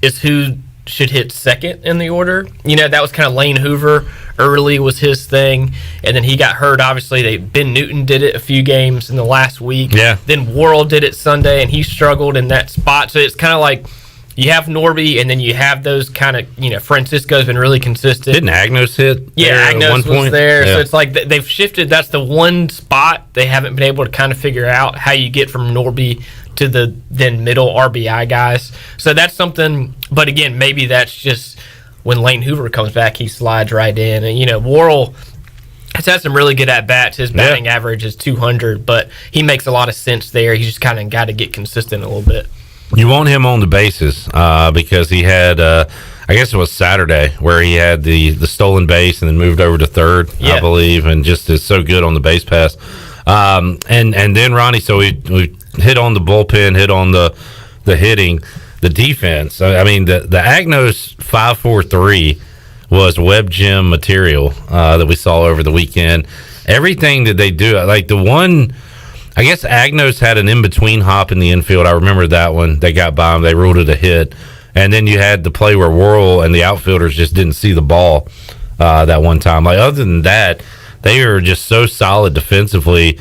is who should hit second in the order. That was kind of Lane Hoover. Early was his thing, and then he got hurt. Obviously, Ben Newton did it a few games in the last week. Yeah. Then Worrell did it Sunday, and he struggled in that spot. So it's kind of like you have Norby, and then you have those kind of, Francisco's been really consistent. Didn't Agnos hit? Yeah, there Agnos at one point? was there. Yeah. So it's like they've shifted. That's the one spot they haven't been able to kind of figure out how you get from Norby to the then middle RBI guys. So that's something. But again, maybe that's just when Lane Hoover comes back, he slides right in. And, Worrell has had some really good at-bats. His batting average is 200, but he makes a lot of sense there. He's just kind of got to get consistent a little bit. You want him on the bases because he had, I guess it was Saturday, where he had the stolen base and then moved over to third, I believe, and just is so good on the base pass. And then, Ronnie, so we hit on the bullpen, hit on the hitting, the defense. I mean, the Agnos 5-4-3 was web gym material that we saw over the weekend. Everything that they do, like the one, I guess Agnos had an in-between hop in the infield. I remember that one. They got by him. They ruled it a hit. And then you had the play where Worrell and the outfielders just didn't see the ball that one time. Like, other than that, they are just so solid defensively.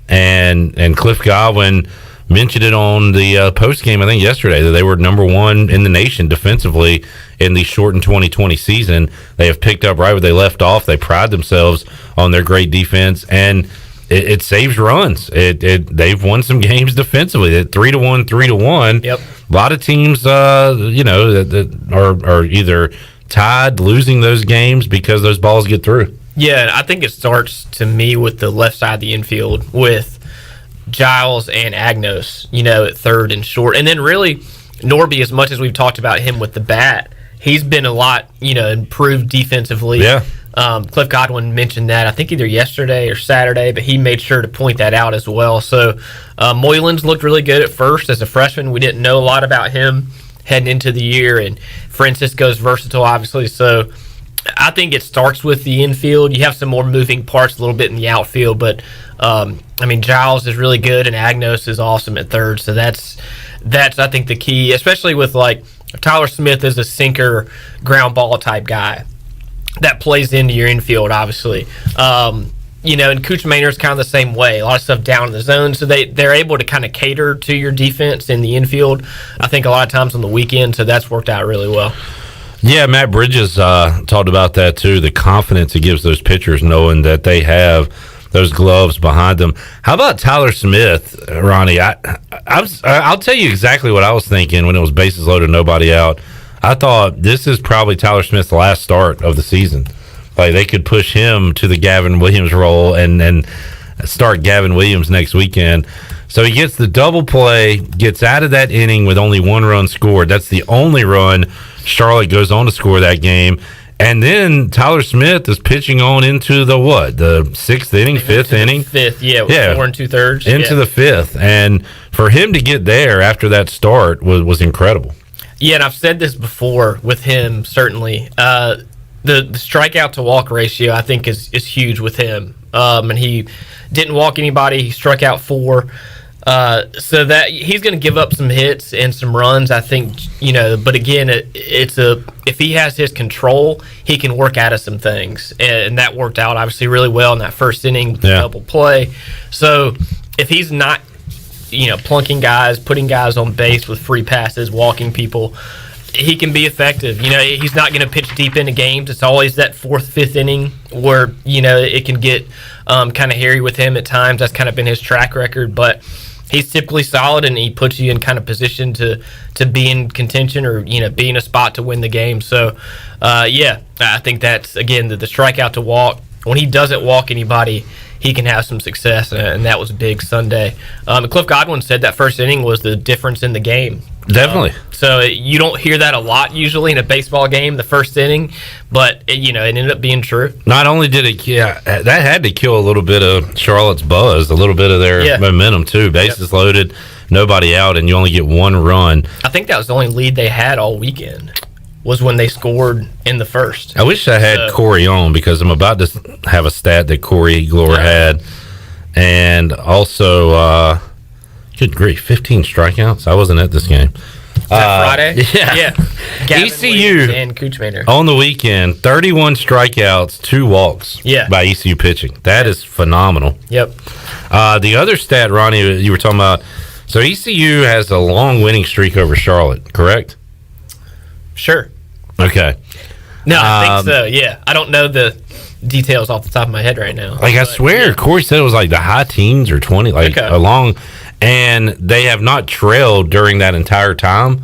And Cliff Godwin mentioned it on the post game, I think yesterday, that they were number one in the nation defensively in the shortened 2020 season. They have picked up right where they left off. They pride themselves on their great defense, and it saves runs. They've won some games defensively. 3-1, 3-1. Yep. A lot of teams, that are either tied, losing those games because those balls get through. Yeah, I think it starts to me with the left side of the infield with Giles and Agnos, at third and short. And then really Norby, as much as we've talked about him with the bat, he's been a lot, improved defensively. Yeah. Cliff Godwin mentioned that, I think either yesterday or Saturday, but he made sure to point that out as well. So Moylan's looked really good at first as a freshman. We didn't know a lot about him heading into the year, and Francisco's versatile, obviously. So I think it starts with the infield. You have some more moving parts a little bit in the outfield, but Giles is really good, and Agnos is awesome at third. So that's I think the key, especially with like Tyler Smith is a sinker ground ball type guy that plays into your infield, obviously. And Cooch Maynard's kind of the same way. A lot of stuff down in the zone, so they're able to kind of cater to your defense in the infield, I think, a lot of times on the weekend, so that's worked out really well. Yeah, Matt Bridges talked about that too, the confidence it gives those pitchers knowing that they have those gloves behind them. How about Tyler Smith, Ronnie? I'll tell you exactly what I was thinking when it was bases loaded, nobody out. I thought this is probably Tyler Smith's last start of the season. Like, they could push him to the Gavin Williams role and start Gavin Williams next weekend. So he gets the double play, gets out of that inning with only one run scored. That's the only run Charlotte goes on to score that game. And then Tyler Smith is pitching on into the sixth inning, fifth inning? Fifth, 4 2/3. Into the fifth. And for him to get there after that start was incredible. Yeah, and I've said this before with him, certainly. The strikeout to walk ratio, I think, is huge with him. And he didn't walk anybody. He struck out 4. So that he's going to give up some hits and some runs, I think, but again, if he has his control, he can work out of some things. And that worked out, obviously, really well in that first inning with the double play. So if he's not, plunking guys, putting guys on base with free passes, walking people, he can be effective. He's not going to pitch deep into games. It's always that 4th, 5th inning where, it can get kind of hairy with him at times. That's kind of been his track record, but he's typically solid, and he puts you in kind of position to be in contention or, be in a spot to win the game. So, I think that's, again, the strikeout to walk. When he doesn't walk anybody, he can have some success, and that was big Sunday. Cliff Godwin said that first inning was the difference in the game. Definitely. So you don't hear that a lot usually in a baseball game, the first inning, but it ended up being true. Not only did that had to kill a little bit of Charlotte's buzz, a little bit of their momentum too. Bases loaded, nobody out, and you only get one run. I think that was the only lead they had all weekend, was when they scored in the first. I wish I had Corey on, because I'm about to have a stat that Corey Glore had. And also, good grief, 15 strikeouts. I wasn't at this game. Is that Friday? Yeah. Gavin ECU Williams and Cooch Maynard. on the weekend, 31 strikeouts, 2 walks by ECU pitching. That is phenomenal. Yep. The other stat, Ronnie, you were talking about, so ECU has a long winning streak over Charlotte, correct? Sure. Okay. No, I think so. Yeah, I don't know the details off the top of my head right now. Like I swear, Corey said it was like the high teens or 20, like along, and they have not trailed during that entire time.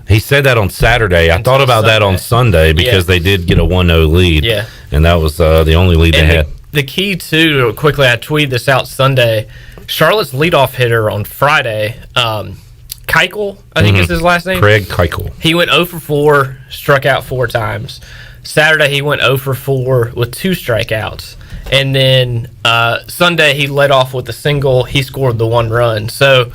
He said that on Saturday. I thought about that on Sunday because they did get a 1-0 lead. Yeah. And that was the only lead they had. The key, too, quickly, I tweeted this out Sunday. Charlotte's leadoff hitter on Friday, Keuchel, I think is his last name. Craig Keuchel. He went 0 for 4, struck out 4 times. Saturday, he went 0 for 4 with 2 strikeouts. And then Sunday, he led off with a single. He scored the 1 run. So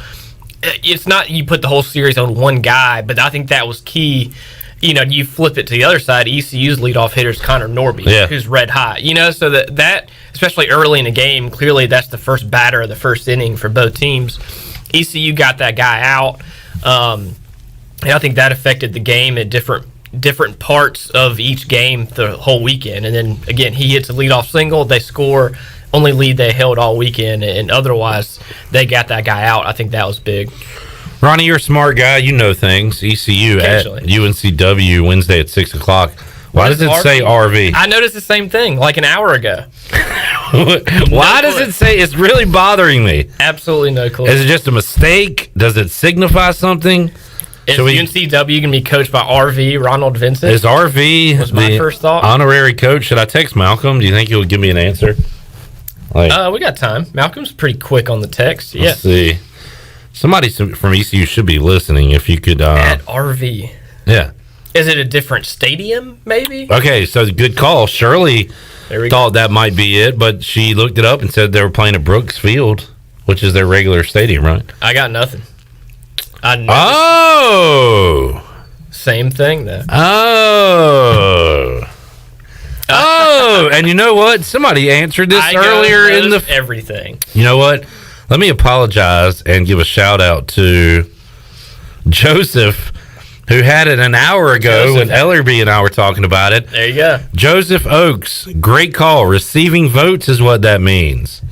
it's not you put the whole series on one guy, but I think that was key. You know, you flip it to the other side. ECU's leadoff hitter is Connor Norby, who's red hot. You know, so that especially early in the game, clearly that's the first batter of the first inning for both teams. ECU got that guy out, and I think that affected the game at different parts of each game the whole weekend. And then again, he hits a leadoff single, they score. Only lead they held all weekend, and otherwise they got that guy out. I think that was big. Ronnie, you're a smart guy. You know things. ECU at UNCW Wednesday at 6 o'clock. Why does it say RV? I noticed the same thing like an hour ago. Why does it say? It's really bothering me. Absolutely no clue. Is it just a mistake? Does it signify something? Is UNCW going to be coached by RV, Ronald Vincent? Is RV was my first thought. Honorary coach? Should I text Malcolm? Do you think he'll give me an answer? We got time. Malcolm's pretty quick on the text. Let's see. Somebody from ECU should be listening. If you could at RV. Yeah. Is it a different stadium? Maybe. Okay, so good call. Shirley thought that might be it, but she looked it up and said they were playing at Brooks Field, which is their regular stadium, right? I got nothing. Same thing though. And you know what? Somebody answered this earlier in the everything. You know what? Let me apologize and give a shout out to Joseph, who had it an hour ago when Ellerbe and I were talking about it. There you go. Joseph Oakes, great call. Receiving votes is what that means.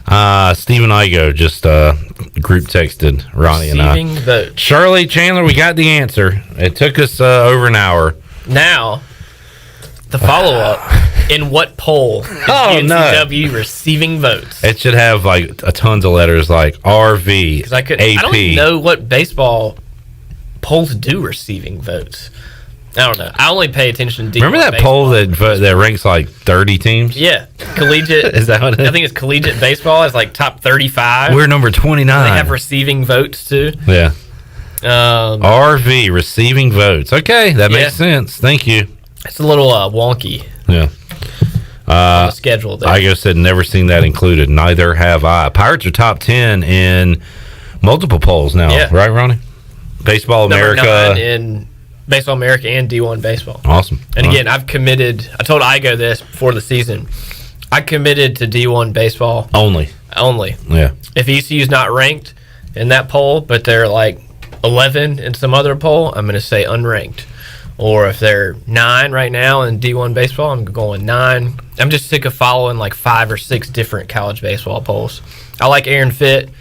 Stephen Igo just group texted Ronnie and I. Receiving votes. Shirley, Chandler, we got the answer. It took us over an hour. Now, the follow-up. In what poll is UNCW receiving votes? It should have like tons of letters like RV, AP. I don't even know what baseball polls do receiving votes. I don't know. I only pay attention to Remember that poll that ranks like 30 teams? Yeah. Collegiate. Is that what it is? I think it's collegiate baseball. It's like top 35. We're number 29. They have receiving votes too. Yeah. RV, receiving votes. Okay, that makes sense. Thank you. It's a little wonky. Yeah. On the schedule there. Igo said never seen that included. Neither have I. Pirates are top 10 in multiple polls now, right, Ronnie? Baseball America. Number 9 in Baseball America and D1 baseball. Awesome. And again, I've committed. I told Igo this before the season. I committed to D1 baseball only. Yeah. If ECU's not ranked in that poll, but they're like 11 in some other poll, I'm going to say unranked. Or if they're 9 right now in D1 baseball, I'm going 9. I'm just sick of following like 5 or 6 different college baseball polls. I like Aaron Fitt.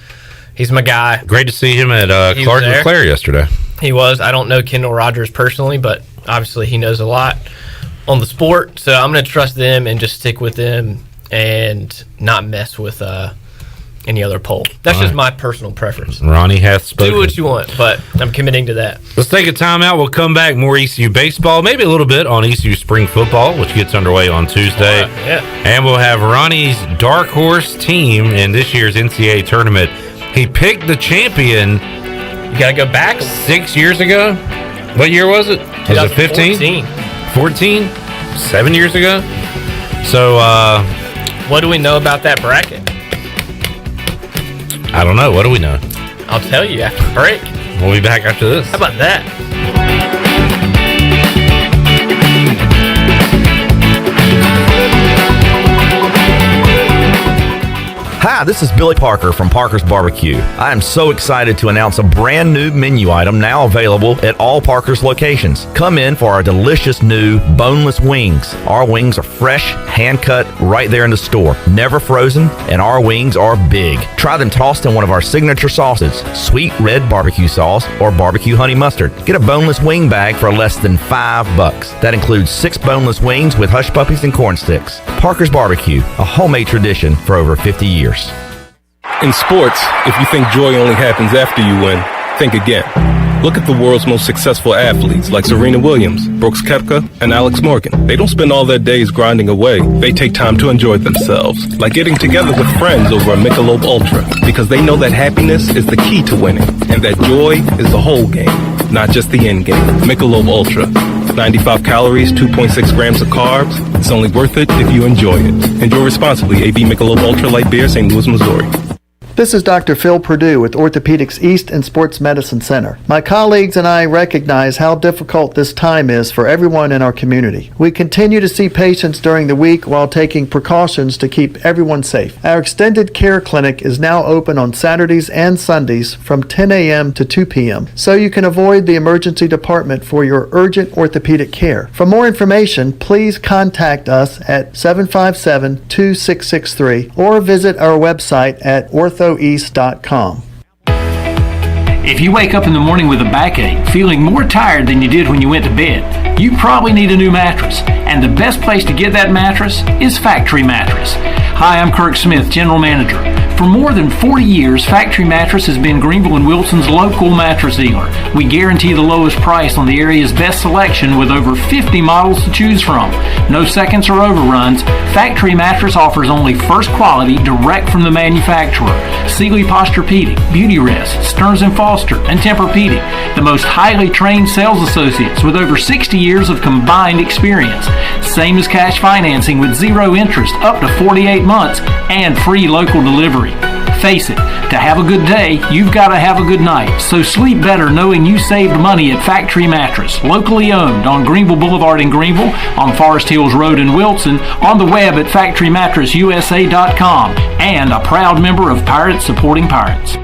He's my guy. Great to see him at Clark and Claire yesterday. He was. I don't know Kendall Rogers personally, but obviously he knows a lot on the sport. So I'm going to trust them and just stick with them and not mess with any other poll. That's just my personal preference. Ronnie hath spoken. Do what you want, but I'm committing to that. Let's take a timeout. We'll come back. More ECU baseball, maybe a little bit on ECU spring football, which gets underway on Tuesday. And we'll have Ronnie's dark horse team in this year's NCAA tournament. He picked the champion. You got to go back 6 years ago. What year was it? Was it 15? 14? 7 years ago? So, what do we know about that bracket? I don't know. What do we know? I'll tell you after the break. We'll be back after this. How about that? Hi, this is Billy Parker from Parker's Barbecue. I am so excited to announce a brand new menu item now available at all Parker's locations. Come in for our delicious new boneless wings. Our wings are fresh, hand-cut, right there in the store. Never frozen, and our wings are big. Try them tossed in one of our signature sauces, sweet red barbecue sauce or barbecue honey mustard. Get a boneless wing bag for less than $5. That includes 6 boneless wings with hush puppies and corn sticks. Parker's Barbecue, a homemade tradition for over 50 years. In sports, if you think joy only happens after you win, think again. Look at the world's most successful athletes like Serena Williams, Brooks Koepka, and Alex Morgan. They don't spend all their days grinding away. They take time to enjoy themselves, like getting together with friends over a Michelob Ultra, because they know that happiness is the key to winning, and that joy is the whole game, not just the end game. Michelob Ultra. 95 calories, 2.6 grams of carbs. It's only worth it if you enjoy it. Enjoy responsibly. AB Michelob Ultra Light Beer, St. Louis, Missouri. This is Dr. Phil Perdue with Orthopedics East and Sports Medicine Center. My colleagues and I recognize how difficult this time is for everyone in our community. We continue to see patients during the week while taking precautions to keep everyone safe. Our extended care clinic is now open on Saturdays and Sundays from 10 a.m. to 2 p.m., so you can avoid the emergency department for your urgent orthopedic care. For more information, please contact us at 757-2663 or visit our website at orthoeast.com. If you wake up in the morning with a backache, feeling more tired than you did when you went to bed, you probably need a new mattress. And the best place to get that mattress is Factory Mattress. Hi, I'm Kirk Smith, General Manager. For more than 40 years, Factory Mattress has been Greenville and Wilson's local mattress dealer. We guarantee the lowest price on the area's best selection with over 50 models to choose from. No seconds or overruns. Factory Mattress offers only first quality direct from the manufacturer. Sealy Posturepedic, Beautyrest, Stearns & Foster, and Tempur-Pedic. The most highly trained sales associates with over 60 years of combined experience. Same as cash financing with zero interest up to 48 months and free local delivery. Face it, to have a good day, you've got to have a good night. So sleep better knowing you saved money at Factory Mattress, locally owned on Greenville Boulevard in Greenville, on Forest Hills Road in Wilson, on the web at factorymattressusa.com, and a proud member of Pirates Supporting Pirates.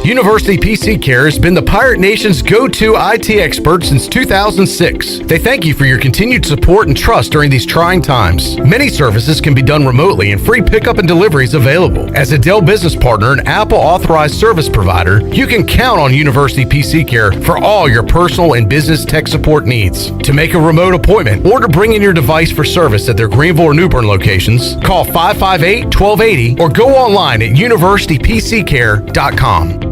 University PC Care has been the Pirate Nation's go-to IT expert since 2006. They thank you for your continued support and trust during these trying times. Many services can be done remotely and free pickup and delivery is available. As a Dell business partner and Apple authorized service provider, you can count on University PC Care for all your personal and business tech support needs. To make a remote appointment or to bring in your device for service at their Greenville or New Bern locations, call 558-1280 or go online at universitypccare.com.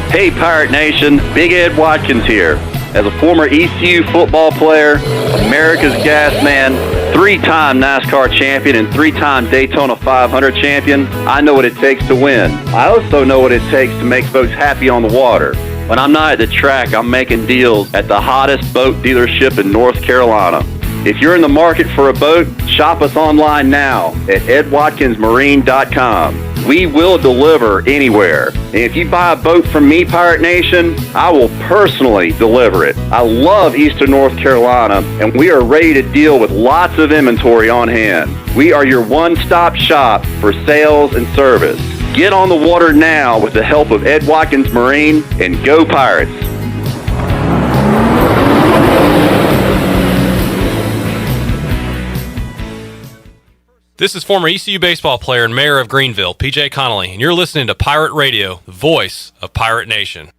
Hey Pirate Nation, Big Ed Watkins here. As a former ECU football player, America's Gas Man, 3-time NASCAR champion and 3-time Daytona 500 champion, I know what it takes to win. I also know what it takes to make folks happy on the water. When I'm not at the track, I'm making deals at the hottest boat dealership in North Carolina. If you're in the market for a boat, shop us online now at edwatkinsmarine.com. We will deliver anywhere. And if you buy a boat from me, Pirate Nation, I will personally deliver it. I love Eastern North Carolina, and we are ready to deal with lots of inventory on hand. We are your one-stop shop for sales and service. Get on the water now with the help of Ed Watkins Marine, and go Pirates. This is former ECU baseball player and mayor of Greenville, PJ Connolly, and you're listening to Pirate Radio, the voice of Pirate Nation.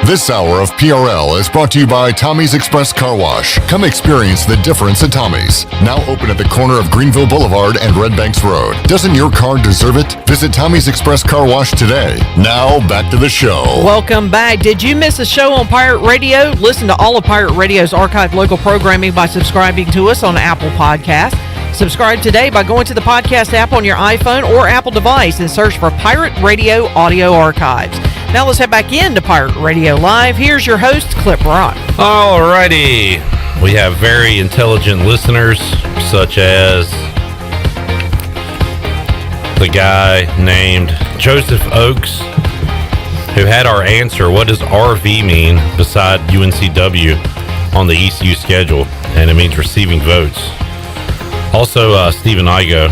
This hour of PRL is brought to you by Tommy's Express Car Wash. Come experience the difference at Tommy's. Now open at the corner of Greenville Boulevard and Red Banks Road. Doesn't your car deserve it? Visit Tommy's Express Car Wash today. Now back to the show. Welcome back. Did you miss a show on Pirate Radio? Listen to all of Pirate Radio's archived local programming by subscribing to us on Apple Podcasts. Subscribe today by going to the podcast app on your iPhone or Apple device and search for Pirate Radio Audio Archives. Now let's head back into Pirate Radio Live. Here's your host, Clip Rock. All righty. We have very intelligent listeners, such as the guy named Joseph Oakes, who had our answer, what does RV mean beside UNCW on the ECU schedule? And it means receiving votes. Also, Stephen Igo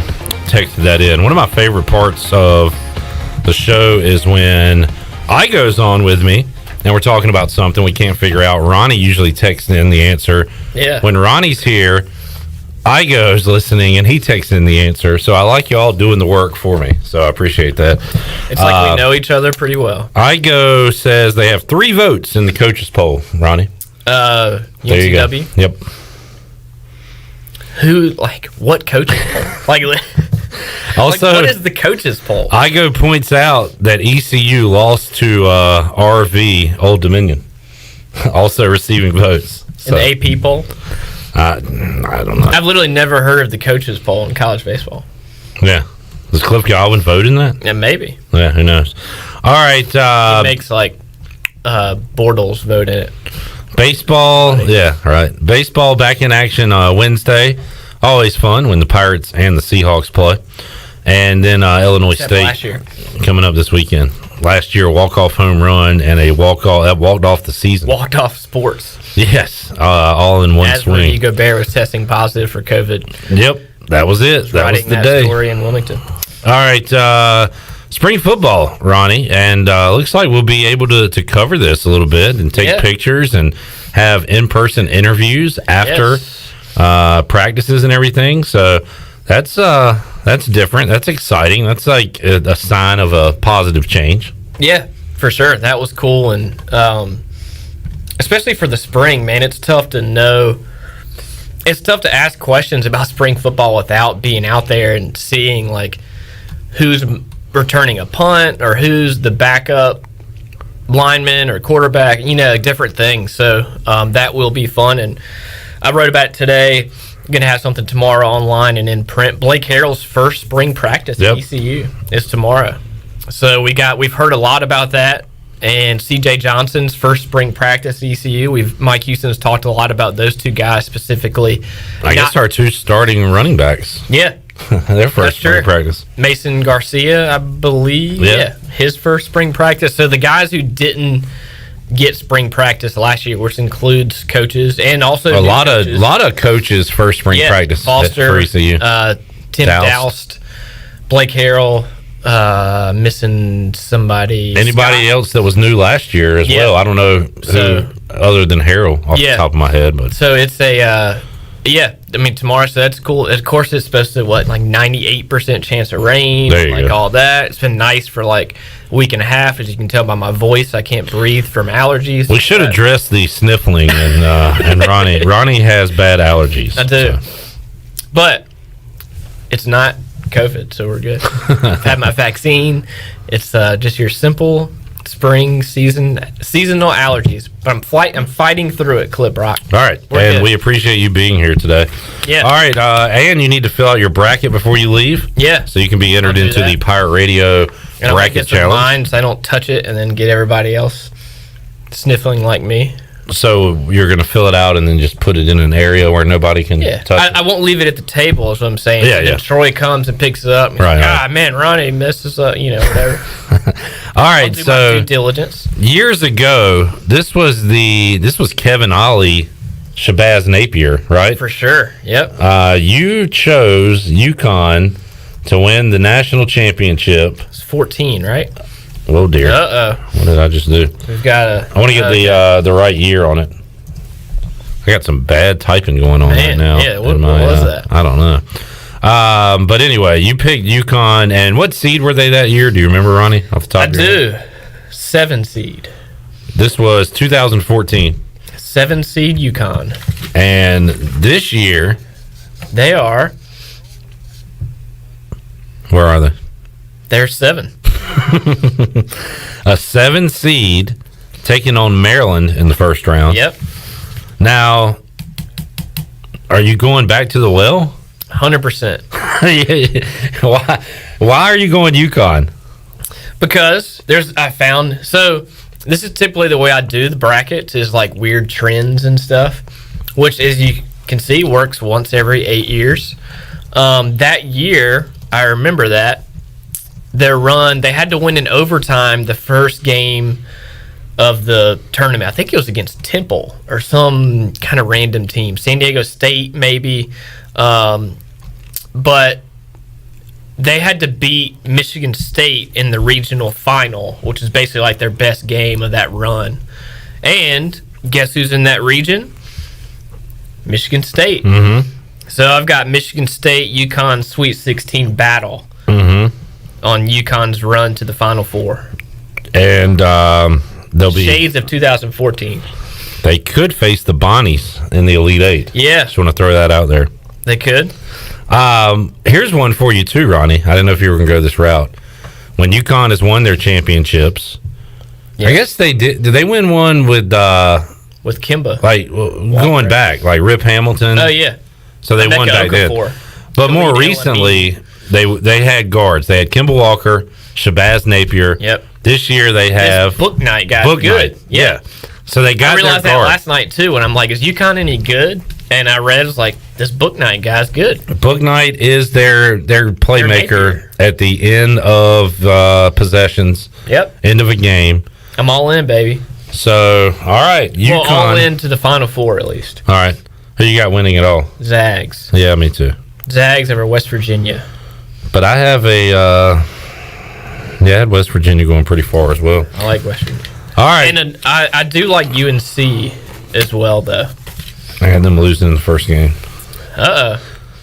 texted that in. One of my favorite parts of the show is when Igo's on with me and we're talking about something we can't figure out. Ronnie usually texts in the answer. Yeah. When Ronnie's here, Igo's listening and he texts in the answer. So I like you all doing the work for me. So I appreciate that. It's like we know each other pretty well. Igo says they have 3 votes in the coaches poll, Ronnie. UNCW? There you go. Yep. Who, what coaches poll? Also, what is the coaches poll? Igo points out that ECU lost to RV Old Dominion, also receiving votes. In the AP poll? I don't know. I've literally never heard of the coaches poll in college baseball. Yeah. Does Cliff Godwin vote in that? Yeah, maybe. Yeah, who knows? All right. He makes Bortles vote in it. Baseball, yeah, right. Baseball back in action Wednesday. Always fun when the Pirates and the Seahawks play. And then Illinois State last year. coming up this weekend. Last year, walk-off home run and a walk-off that walked off the season. Walked off sports. Yes, all in one swing. Rudy Gobert was testing positive for COVID. Yep, that was it. That was the day. Story in Wilmington. All right, spring football, Ronnie, and looks like we'll be able to cover this a little bit and take pictures and have in-person interviews after practices and everything. So that's different. That's exciting. That's like a sign of a positive change. Yeah, for sure. That was cool, and especially for the spring, man, it's tough to know. It's tough to ask questions about spring football without being out there and seeing who's returning a punt or who's the backup lineman or quarterback, different things. So that will be fun. And I wrote about it today. I'm going to have something tomorrow online and in print. Blake Harrell's first spring practice at ECU is tomorrow. So we've heard a lot about that. And CJ Johnson's first spring practice at ECU. Mike Houston has talked a lot about those two guys specifically. I guess our 2 starting running backs. Yeah. Their first spring practice. Mason Garcia, I believe. Yeah. His first spring practice. So the guys who didn't get spring practice last year, which includes coaches and also a lot of coaches first spring practice Foster, for ECU. Tim Doust, Blake Harrell, missing somebody. Anybody else that was new last year as well? I don't know who other than Harrell off the top of my head, but so it's a tomorrow, so that's cool. Of course, it's supposed to 98% chance of rain, all that. It's been nice for a week and a half. As you can tell by my voice, I can't breathe from allergies. We should address the sniffling and Ronnie. Ronnie has bad allergies. I do, but it's not COVID, so we're good. I've had my vaccine. It's just your simple spring seasonal allergies, but I'm fighting through it, Clip Rock. All right, we appreciate you being here today. Yeah. All right, and you need to fill out your bracket before you leave. Yeah. So you can be entered into the Pirate Radio bracket challenge. Mine, so I don't touch it and then get everybody else sniffling like me. So you're going to fill it out and then just put it in an area where nobody can touch it? I won't leave it at the table, is what I'm saying. Yeah, and Troy comes and picks it up. And right. Man, Ronnie messes up, whatever. All right, so due diligence. Years ago, this was Kevin Ollie, Shabazz Napier, right? For sure, yep. You chose UConn to win the national championship. It's 14, right? Oh dear. What did I just do? We've got I want to get the right year on it. I got some bad typing going on right now. Yeah, what was that? I don't know. But anyway, you picked UConn, and what seed were they that year? Do you remember, Ronnie, off the top of your head? 7 seed. This was 2014. 7 seed UConn. And this year, they are. Where are they? They're 7. A 7 seed taking on Maryland in the first round. Yep. Now, are you going back to the well? 100%. Why are you going UConn? Because so this is typically the way I do the brackets is weird trends and stuff, which, as you can see, works once every 8 years. That year, I remember that their run. They had to win in overtime the first game of the tournament. I think it was against Temple or some kind of random team. San Diego State, maybe. But they had to beat Michigan State in the regional final, which is basically like their best game of that run. And guess who's in that region? Michigan State. Mm-hmm. So I've got Michigan State, UConn Sweet 16 battle on UConn's run to the Final Four. And they'll be shades of 2014. They could face the Bonnies in the Elite Eight. Yeah. Just want to throw that out there. They could. Here's one for you too, Ronnie. I didn't know if you were going to go this route. When UConn has won their championships, I guess they did. Did they win one with Kimba? Like going back, like Rip Hamilton. Oh yeah. So they won back then. But more recently, they had guards. They had Kimba Walker, Shabazz Napier. Yep. This year they have Book Night guy. Good. Night. Yeah. So they got. I realized their that guard. last night too, and I'm like, is UConn any good? And I read, it was like, this Book Night guy's good. Book Night is their playmaker at the end of possessions. Yep. End of a game. I'm all in, baby. So, all right. UConn. Well, all in to the Final Four, at least. All right. Who you got winning it all? Zags. Yeah, me too. Zags over West Virginia. But I have I had West Virginia going pretty far as well. I like West Virginia. All right. And I do like UNC as well, though. I had them losing in the first game.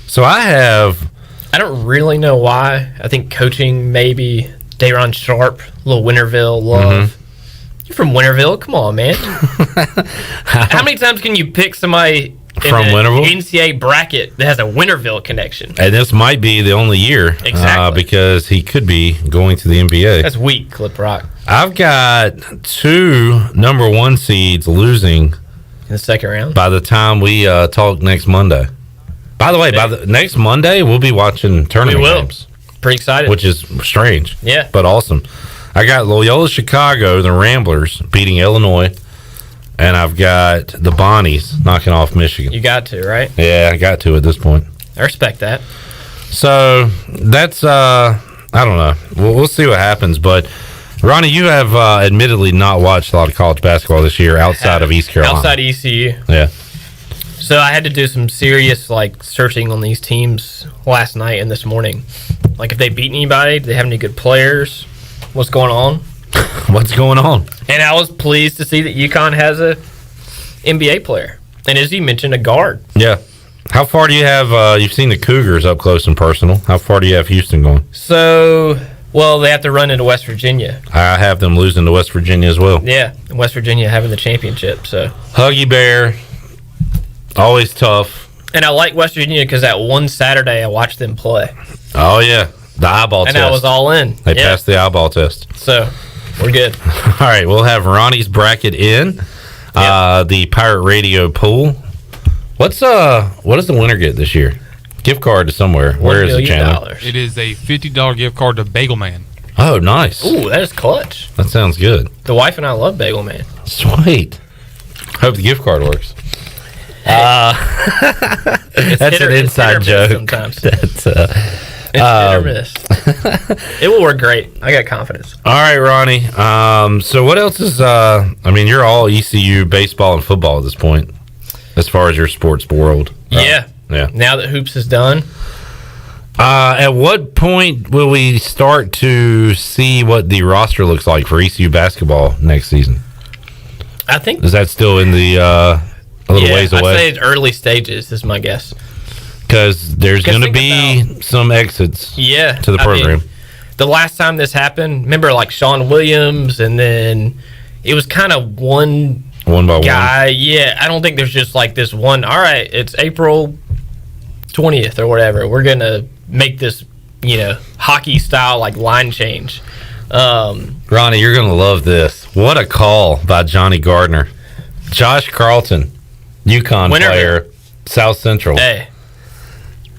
So I don't really know why. I think coaching, maybe. Dayron Sharp, little Winterville love. You're from Winterville. Come on, man. How many times can you pick somebody from Winterville NCAA bracket that has a Winterville connection? And this might be the only year. Exactly. Because he could be going to the NBA. That's weak, Clip Rock. I've got 2 number 1 seeds losing in the second round by the time we talk next Monday. By the way, by the next Monday, we'll be watching tournament games. Pretty excited. Which is strange. Yeah. But awesome. I got Loyola Chicago, the Ramblers, beating Illinois. And I've got the Bonnies knocking off Michigan. You got to, right? Yeah, I got to at this point. I respect that. So that's, I don't know. We'll see what happens. But, Ronnie, you have admittedly not watched a lot of college basketball this year outside of East Carolina. Outside of ECU. Yeah. So I had to do some serious searching on these teams last night and this morning. Like if they beat anybody, do they have any good players? What's going on? What's going on? And I was pleased to see that UConn has a NBA player. And as you mentioned, a guard. Yeah. How far do you have, you've seen the Cougars up close and personal. How far do you have Houston going? So, well, they have to run into West Virginia. I have them losing to West Virginia as well. Yeah, and West Virginia having the championship. So Huggy Bear, always tough. And I like West Virginia because that one Saturday I watched them play. Oh, yeah. The eyeball test. And I was all in. They passed the eyeball test. So, we're good. All right, we'll have Ronnie's bracket in. The Pirate Radio pool. What does the winner get this year? Gift card to somewhere. Where is it, Chandler? It is a $50 gift card to Bagel Man. Oh, nice. Ooh, that is clutch. That sounds good. The wife and I love Bagel Man. Sweet. Hope the gift card works. That's an inside joke. Sometimes. That's it's hit or miss. It will work great. I got confidence. All right, Ronnie. So what else is? You're all ECU baseball and football at this point, as far as your sports world. Right? Yeah. Yeah. Now that hoops is done. At what point will we start to see what the roster looks like for ECU basketball next season? I think. Is that still in the a little ways away? I'd say it's early stages is my guess. Because there's going to be some exits to the program. The last time this happened, remember like Sean Williams, and then it was kind of one by guy. Yeah, I don't think there's just like this one, all right, it's April 20th or whatever. We're going to make this, hockey style like line change. Ronnie, you're going to love this. What a call by Johnny Gardner. Josh Carlton, UConn player, South Central. Hey.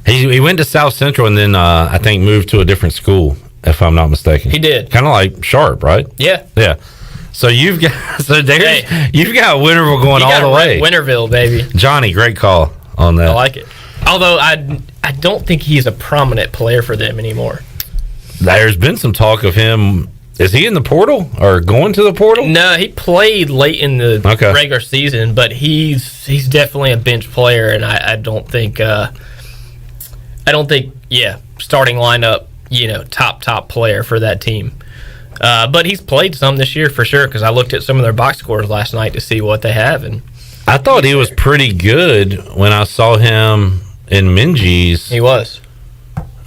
He went to South Central and then I think moved to a different school, if I'm not mistaken. He did. Kind of like Sharp, right? Yeah. Yeah. So you've got Winterville going all the way. Winterville, baby. Johnny, great call on that. I like it. Although I don't think he's a prominent player for them anymore. There's been some talk of him. Is he in the portal or going to the portal? No, he played late in the regular season, but he's definitely a bench player, and I don't think starting lineup, top player for that team. But he's played some this year for sure, because I looked at some of their box scores last night to see what they have, and I thought he was pretty good when I saw him in Minji's. He was.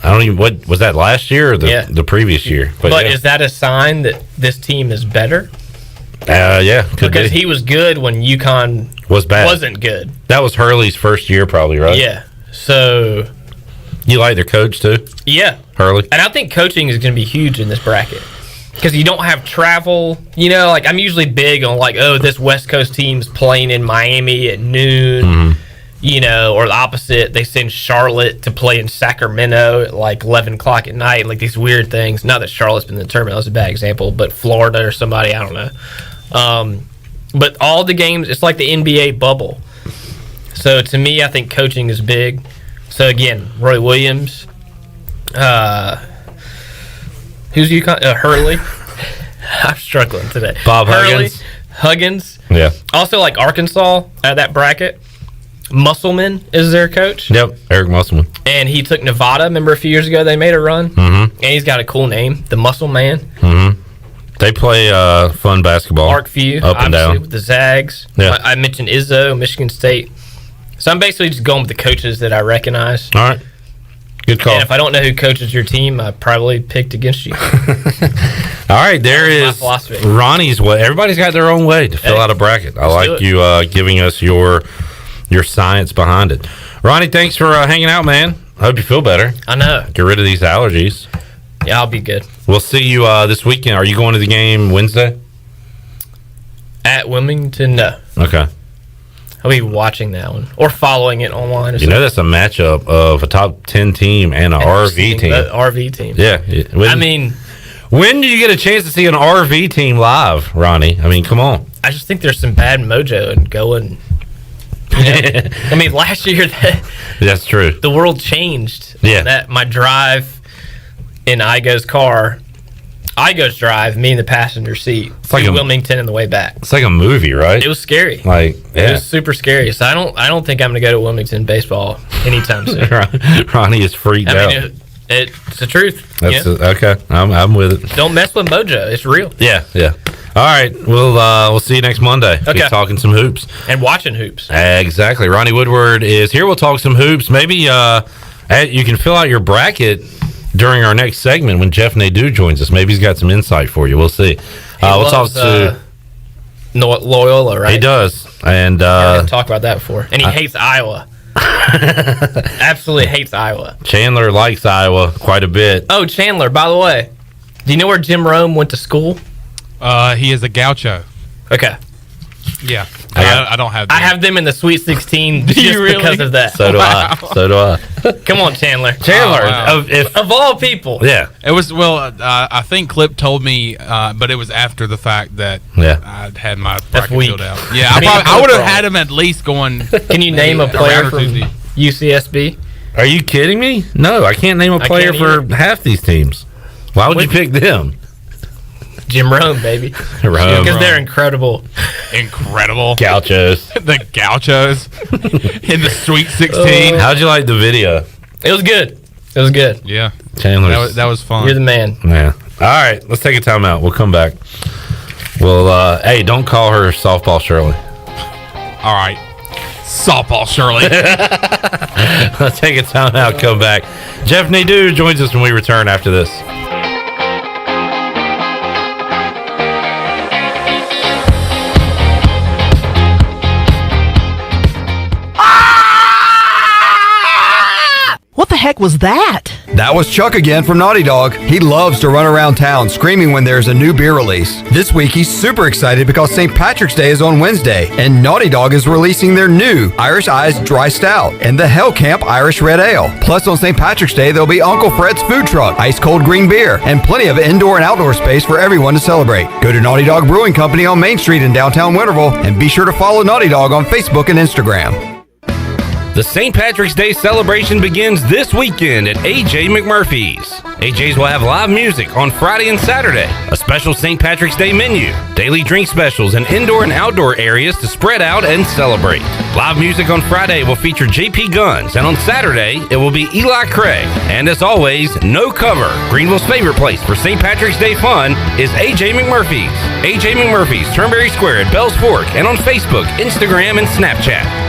I don't even, what was that, last year or the previous year? But is that a sign that this team is better? Yeah, because he was good when UConn wasn't good. That was Hurley's first year, probably, right? Yeah. So you like their coach too? Yeah, Hurley. And I think coaching is going to be huge in this bracket, because you don't have travel. Like I'm usually big on this West Coast team's playing in Miami at noon. Mm-hmm. Or the opposite, they send Charlotte to play in Sacramento at 11 o'clock at night, these weird things. Not that Charlotte's been in the tournament, that was a bad example, but Florida or somebody, I don't know. But all the games, it's like the NBA bubble. So to me, I think coaching is big. So again, Roy Williams, who's UConn? Hurley. I'm struggling today. Bob Hurley, Huggins. Yeah. Also Arkansas at that bracket. Musselman is their coach. Yep, Eric Musselman. And he took Nevada. Remember a few years ago they made a run? Mm-hmm. And he's got a cool name, the Muscle Man. Mm-hmm. They play fun basketball. Arkview, up and down. with the Zags. Yeah. I mentioned Izzo, Michigan State. So I'm basically just going with the coaches that I recognize. All right. Good call. And if I don't know who coaches your team, I probably picked against you. All right, there is Ronnie's way. Everybody's got their own way to fill out a bracket. I like you giving us your science behind it. Ronnie, thanks for hanging out, man. I hope you feel better. I know. Get rid of these allergies. Yeah, I'll be good. We'll see you this weekend. Are you going to the game Wednesday? At Wilmington? No. Okay. I'll be watching that one or following it online. Or that's a matchup of a top 10 team and an RV team. RV team. Yeah. When do you get a chance to see an RV team live, Ronnie? I mean, come on. I just think there's some bad mojo in going. Last year that's true. The world changed. Yeah. My drive in Igo's car, Igo's drive, me in the passenger seat, to Wilmington and the way back. It's like a movie, right? It was scary. It was super scary. So I don't think I'm going to go to Wilmington baseball anytime soon. Ronnie is freaked out. It's the truth. That's okay. I'm with it. Don't mess with mojo. It's real. Yeah. All right, we'll see you next Monday. Okay. Keep talking some hoops and watching hoops. Exactly. Ronnie Woodward is here. We'll talk some hoops. Maybe you can fill out your bracket during our next segment when Jeff Nadu joins us. Maybe he's got some insight for you. We'll see. We'll talk to Loyola, right? He does, and talk about that before. And he hates Iowa. Absolutely hates Iowa. Chandler likes Iowa quite a bit. Oh, Chandler, by the way, do you know where Jim Rome went to school? He is a Gaucho. Okay. Yeah. I don't have them. I have them in the Sweet 16 just because of that. So do I. So do I. Come on, Chandler. Of all people. Yeah. It was, I think Clip told me, but it was after the fact that I'd had my bracket filled out. Yeah, I would have had him at least going. Can you name a player from UCSB? Are you kidding me? No, I can't name a player for half these teams. Why would you pick them? Jim Rome, baby. Because they're incredible. Incredible. Gauchos. The Gauchos in the Sweet 16. How'd you like the video? It was good. It was good. Yeah. Chandler. That was fun. You're the man. Yeah. All right. Let's take a timeout. We'll come back. Well, hey, don't call her Softball Shirley. All right. Softball Shirley. Let's take a timeout. Come back. Jeff Nadu joins us when we return after this. What the heck was that? That was Chuck again from Naughty Dog. He loves to run around town screaming when there's a new beer release. This week he's super excited because St. Patrick's Day is on Wednesday, and Naughty Dog is releasing their new Irish Eyes Dry Stout and the Hell Camp Irish Red Ale. Plus on St. Patrick's Day there'll be Uncle Fred's Food Truck, ice cold green beer, and plenty of indoor and outdoor space for everyone to celebrate. Go to Naughty Dog Brewing Company on Main Street in downtown Winterville, and be sure to follow Naughty Dog on Facebook and Instagram. The St. Patrick's Day celebration begins this weekend at A.J. McMurphy's. AJ's will have live music on Friday and Saturday, a special St. Patrick's Day menu, daily drink specials, and indoor and outdoor areas to spread out and celebrate. Live music on Friday will feature JP Guns, and on Saturday, it will be Eli Craig. And as always, no cover. Greenville's favorite place for St. Patrick's Day fun is A.J. McMurphy's. A.J. McMurphy's, Turnberry Square at Bells Fork, and on Facebook, Instagram, and Snapchat.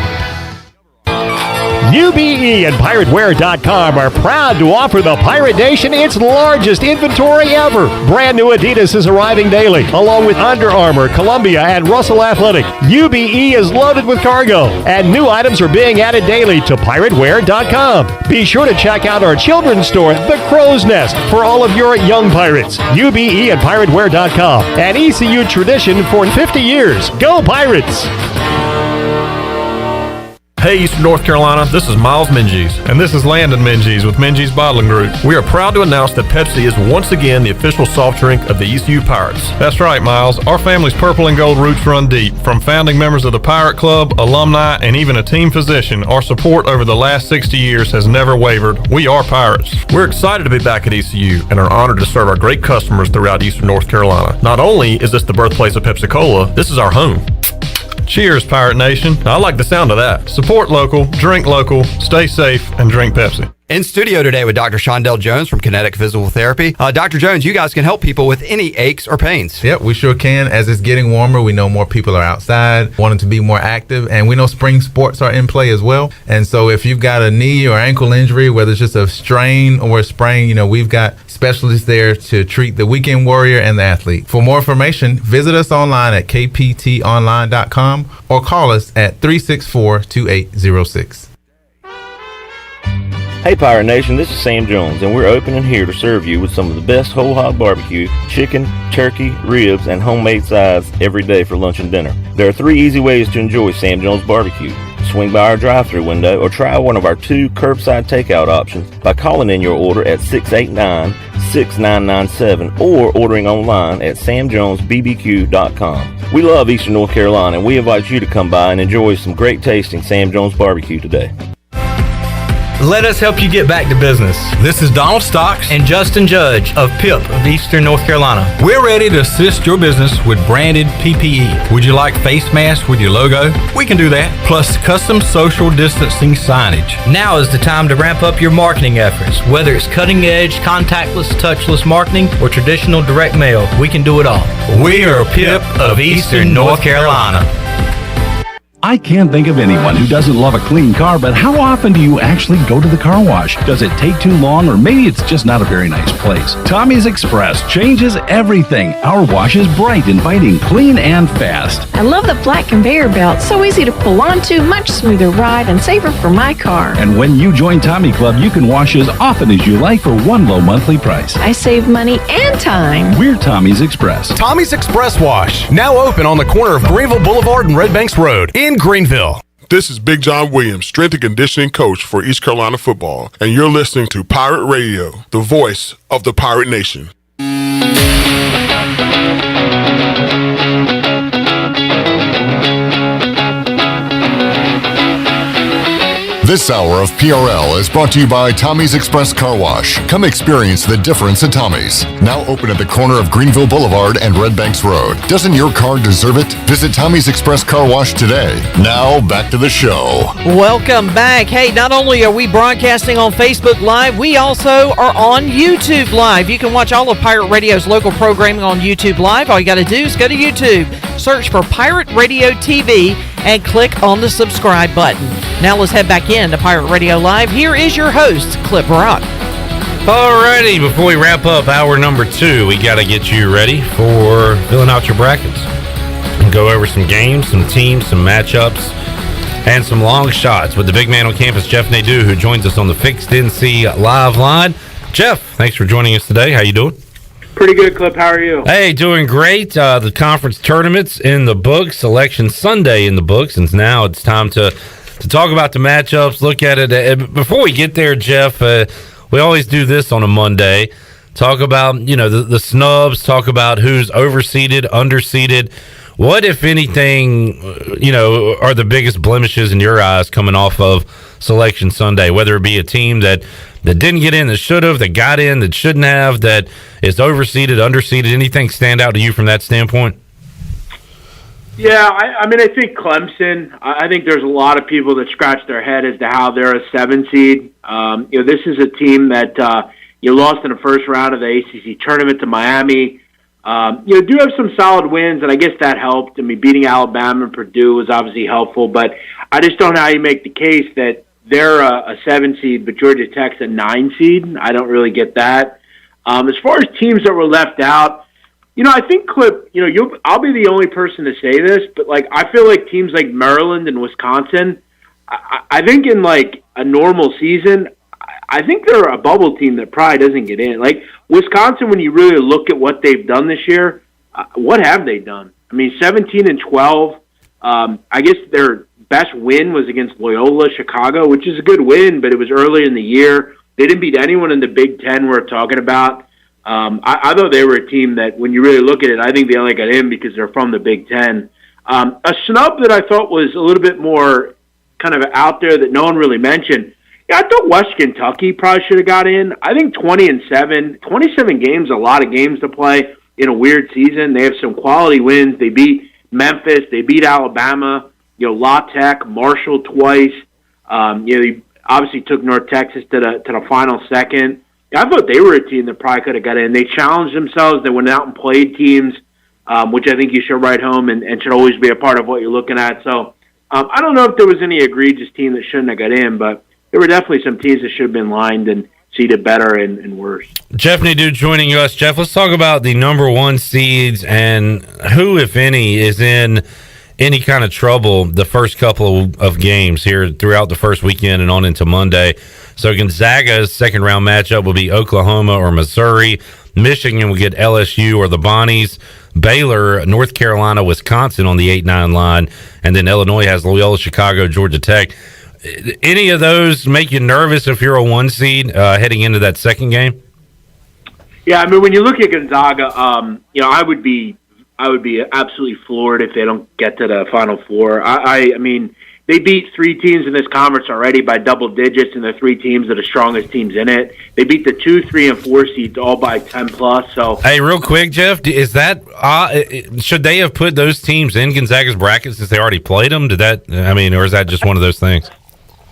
UBE and PirateWear.com are proud to offer the Pirate Nation its largest inventory ever. Brand new Adidas is arriving daily, along with Under Armour, Columbia, and Russell Athletic. UBE is loaded with cargo, and new items are being added daily to PirateWear.com. Be sure to check out our children's store, The Crow's Nest, for all of your young pirates. UBE and PirateWear.com, an ECU tradition for 50 years. Go Pirates! Hey, Eastern North Carolina, this is Miles Minges. And this is Landon Minges with Minges Bottling Group. We are proud to announce that Pepsi is once again the official soft drink of the ECU Pirates. That's right, Miles. Our family's purple and gold roots run deep. From founding members of the Pirate Club, alumni, and even a team physician, our support over the last 60 years has never wavered. We are Pirates. We're excited to be back at ECU and are honored to serve our great customers throughout Eastern North Carolina. Not only is this the birthplace of Pepsi-Cola, this is our home. Cheers, Pirate Nation. I like the sound of that. Support local, drink local, stay safe, and drink Pepsi. In studio today with Dr. Shondell Jones from Kinetic Physical Therapy. Dr. Jones, you guys can help people with any aches or pains. Yep, we sure can. As it's getting warmer, we know more people are outside, wanting to be more active, and we know spring sports are in play as well. And so if you've got a knee or ankle injury, whether it's just a strain or a sprain, we've got specialists there to treat the weekend warrior and the athlete. For more information, visit us online at kptonline.com or call us at 364-2806. Hey Pirate Nation, this is Sam Jones, and we're open and here to serve you with some of the best whole hog barbecue, chicken, turkey, ribs, and homemade sides every day for lunch and dinner. There are 3 easy ways to enjoy Sam Jones barbecue. Swing by our drive-thru window or try one of our 2 curbside takeout options by calling in your order at 689-6997 or ordering online at samjonesbbq.com. We love Eastern North Carolina, and we invite you to come by and enjoy some great tasting Sam Jones barbecue today. Let us help you get back to business. This is Donald Stocks and Justin Judge of PIP of Eastern North Carolina. We're ready to assist your business with branded PPE. Would you like face masks with your logo? We can do that, plus custom social distancing signage. Now is the time to ramp up your marketing efforts. Whether it's cutting edge, contactless, touchless marketing, or traditional direct mail, we can do it all. We are PIP of Eastern North Carolina. I can't think of anyone who doesn't love a clean car, but how often do you actually go to the car wash? Does it take too long, or maybe it's just not a very nice place? Tommy's Express changes everything. Our wash is bright, inviting, clean, and fast. I love the flat conveyor belt. So easy to pull onto, much smoother ride, and safer for my car. And when you join Tommy Club, you can wash as often as you like for one low monthly price. I save money and time. We're Tommy's Express. Tommy's Express Wash, now open on the corner of Greenville Boulevard and Red Banks Road in Greenville. This is Big John Williams, strength and conditioning coach for East Carolina football, and you're listening to Pirate Radio, the voice of the Pirate Nation. This hour of PRL is brought to you by Tommy's Express Car Wash. Come experience the difference at Tommy's. Now open at the corner of Greenville Boulevard and Red Banks Road. Doesn't your car deserve it? Visit Tommy's Express Car Wash today. Now back to the show. Welcome back. Hey, not only are we broadcasting on Facebook Live, we also are on YouTube Live. You can watch all of Pirate Radio's local programming on YouTube Live. All you got to do is go to YouTube, search for Pirate Radio TV, and click on the subscribe button. Now let's head back in to Pirate Radio Live. Here is your host, Clip Brock. Alrighty, before we wrap up hour number 2, we got to get you ready for filling out your brackets. And go over some games, some teams, some matchups, and some long shots with the big man on campus, Jeff Nadu, who joins us on the Fixed NC Live line. Jeff, thanks for joining us today. How you doing? Pretty good, Clip. How are you? Hey, doing great. The conference tournament's in the books, Selection Sunday in the books, and now it's time to talk about the matchups, look at it. Before we get there, Jeff, we always do this on a Monday. Talk about, the snubs, talk about who's overseeded, underseeded. What, if anything, are the biggest blemishes in your eyes coming off of Selection Sunday? Whether it be a team that didn't get in that should have, that got in that shouldn't have, that is overseeded, underseeded, anything stand out to you from that standpoint? Yeah, I mean, I think Clemson, I think there's a lot of people that scratch their head as to how they're a 7 seed. This is a team that lost in the first round of the ACC tournament to Miami. Do have some solid wins, and I guess that helped. I mean, beating Alabama and Purdue was obviously helpful, but I just don't know how you make the case that they're a 7 seed, but Georgia Tech's a 9 seed. I don't really get that. As far as teams that were left out, I think, Clip, I'll be the only person to say this, but, I feel like teams like Maryland and Wisconsin, I think in, a normal season, I think they're a bubble team that probably doesn't get in. Wisconsin, when you really look at what they've done this year, what have they done? I mean, 17-12. I guess their best win was against Loyola Chicago, which is a good win, but it was early in the year. They didn't beat anyone in the Big Ten we're talking about. I thought they were a team that, when you really look at it, I think they only got in because they're from the Big Ten. A snub that I thought was a little bit more kind of out there that no one really mentioned, I thought West Kentucky probably should have got in. I think 20-7, 27 games, a lot of games to play in a weird season. They have some quality wins. They beat Memphis. They beat Alabama. La Tech, Marshall twice. They obviously took North Texas to the final second. I thought they were a team that probably could have got in. They challenged themselves. They went out and played teams, which I think you should write home and should always be a part of what you're looking at. So I don't know if there was any egregious team that shouldn't have got in, but there were definitely some teams that should have been lined and seeded better and worse. Jeff Nadu joining us. Jeff, let's talk about the number 1 seeds and who, if any, is in any kind of trouble the first couple of games here throughout the first weekend and on into Monday. So Gonzaga's second round matchup will be Oklahoma or Missouri. Michigan will get LSU or the Bonnies. Baylor, North Carolina, Wisconsin on the 8-9 line. And then Illinois has Loyola, Chicago, Georgia Tech. Any of those make you nervous if you're a 1 seed heading into that second game? Yeah, I mean, when you look at Gonzaga, I would be absolutely floored if they don't get to the Final Four. I mean, they beat 3 teams in this conference already by double digits, and the 3 teams that are strongest teams in it. They beat the 2, 3, and 4 seeds all by 10+. So, hey, real quick, Jeff, is that should they have put those teams in Gonzaga's bracket since they already played them? Or is that just one of those things?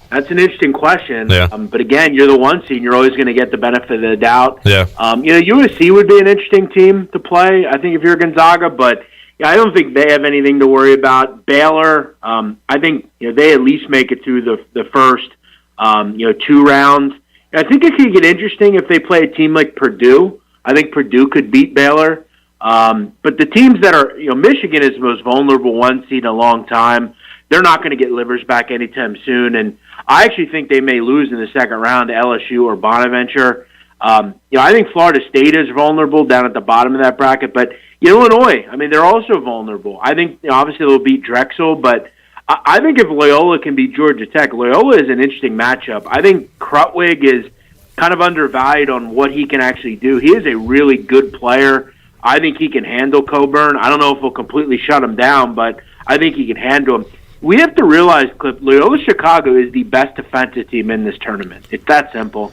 That's an interesting question. Yeah. But again, you're the 1 seed, and you're always going to get the benefit of the doubt. Yeah. USC would be an interesting team to play, I think, if you're Gonzaga, but I don't think they have anything to worry about. Baylor, I think they at least make it through the first 2 rounds. I think it could get interesting if they play a team like Purdue. I think Purdue could beat Baylor. But the teams that are, Michigan is the most vulnerable 1 seed in a long time. They're not going to get livers back anytime soon, and I actually think they may lose in the second round to LSU or Bonaventure. I think Florida State is vulnerable down at the bottom of that bracket, but Illinois, I mean, they're also vulnerable. I think obviously they'll beat Drexel, but I think if Loyola can beat Georgia Tech, Loyola is an interesting matchup. I think Krutwig is kind of undervalued on what he can actually do. He is a really good player. I think he can handle Coburn. I don't know if he'll completely shut him down, but I think he can handle him. We have to realize, Cliff, Loyola Chicago is the best defensive team in this tournament. It's that simple.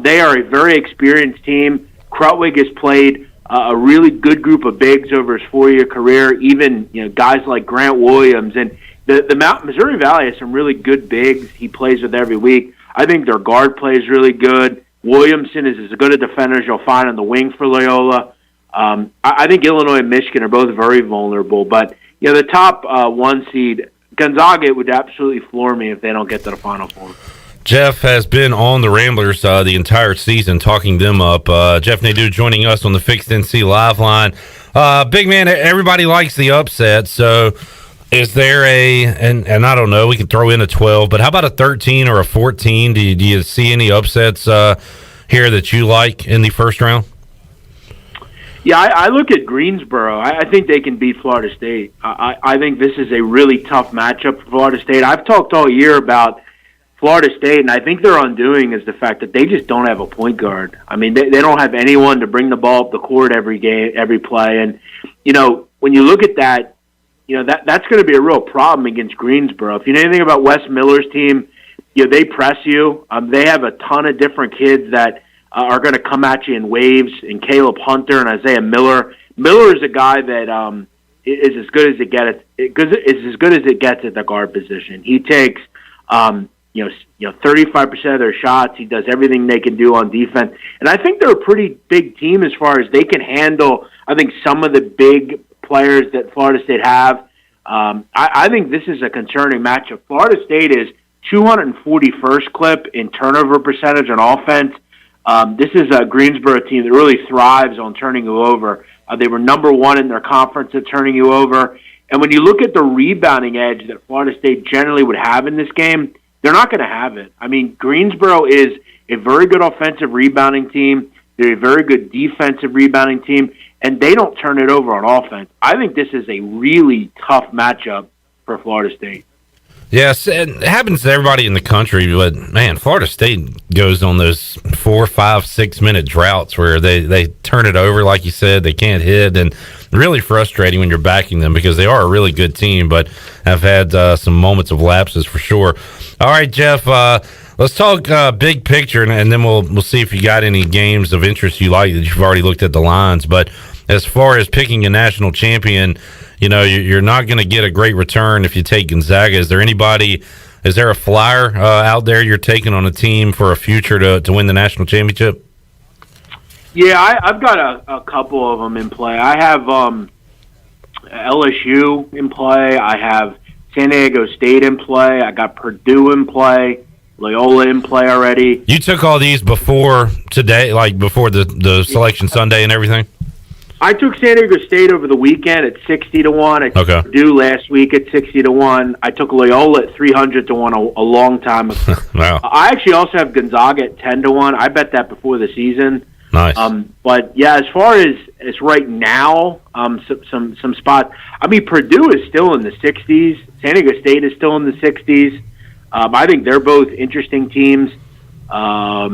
They are a very experienced team. Krutwig has played a really good group of bigs over his 4-year career, even guys like Grant Williams. And the Missouri Valley has some really good bigs he plays with every week. I think their guard play is really good. Williamson is as good a defender as you'll find on the wing for Loyola. I think Illinois and Michigan are both very vulnerable. But the top 1 seed, Gonzaga, would absolutely floor me if they don't get to the Final Four. Jeff has been on the Ramblers the entire season, talking them up. Jeff Nadu joining us on the Fixed NC Live line. Big man, everybody likes the upset, so is there and I don't know, we can throw in a 12, but how about a 13 or a 14? Do you see any upsets here that you like in the first round? Yeah, I look at Greensboro. I think they can beat Florida State. I think this is a really tough matchup for Florida State. I've talked all year about Florida State, and I think their undoing is the fact that they just don't have a point guard. I mean, they don't have anyone to bring the ball up the court every game, every play. And, when you look at that, that's going to be a real problem against Greensboro. If you know anything about Wes Miller's team, they press you. They have a ton of different kids that are going to come at you in waves, and Caleb Hunter and Isaiah Miller. Miller is a guy that is as good as it gets. Is as good as it gets at the guard position. He takes 35% of their shots. He does everything they can do on defense, and I think they're a pretty big team as far as they can handle. I think some of the big players that Florida State have. I think this is a concerning matchup. Florida State is 241st clip in turnover percentage on offense. This is a Greensboro team that really thrives on turning you over. They were number one in their conference at turning you over. And when you look at the rebounding edge that Florida State generally would have in this game, they're not going to have it. I mean, Greensboro is a very good offensive rebounding team. They're a very good defensive rebounding team, and they don't turn it over on offense. I think this is a really tough matchup for Florida State. Yes, it happens to everybody in the country, but man, Florida State goes on those 4, 5, 6 minute droughts where they turn it over, like you said, they can't hit, and really frustrating when you're backing them because they are a really good team, but have had some moments of lapses for sure. All right, Jeff, let's talk big picture, and then we'll see if you got any games of interest you like that you've already looked at the lines. But as far as picking a national champion, you're not going to get a great return if you take Gonzaga. Is there a flyer out there you're taking on a team for a future to win the national championship? Yeah, I've got a couple of them in play. I have LSU in play. I have San Diego State in play. I got Purdue in play. Loyola in play already. You took all these before today, like before the Selection Sunday and everything? I took San Diego State over the weekend at 60-1. I took Purdue last week at 60-1. I took Loyola at 300-1 a long time ago. Wow. I actually also have Gonzaga at 10-1. I bet that before the season. Nice. But yeah, as far as right now, some spots. I mean, Purdue is still in the 60s. San Diego State is still in the 60s. I think they're both interesting teams. A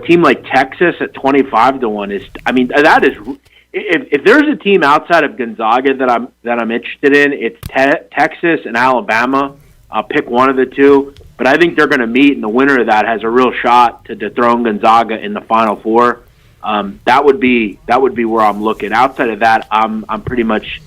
team like Texas at 25-1 is. I mean, that is. If there's a team outside of Gonzaga that I'm interested in, it's Texas and Alabama. I'll pick one of the two, but I think they're going to meet, and the winner of that has a real shot to dethrone Gonzaga in the Final Four. That would be where I'm looking. Outside of that, I'm pretty much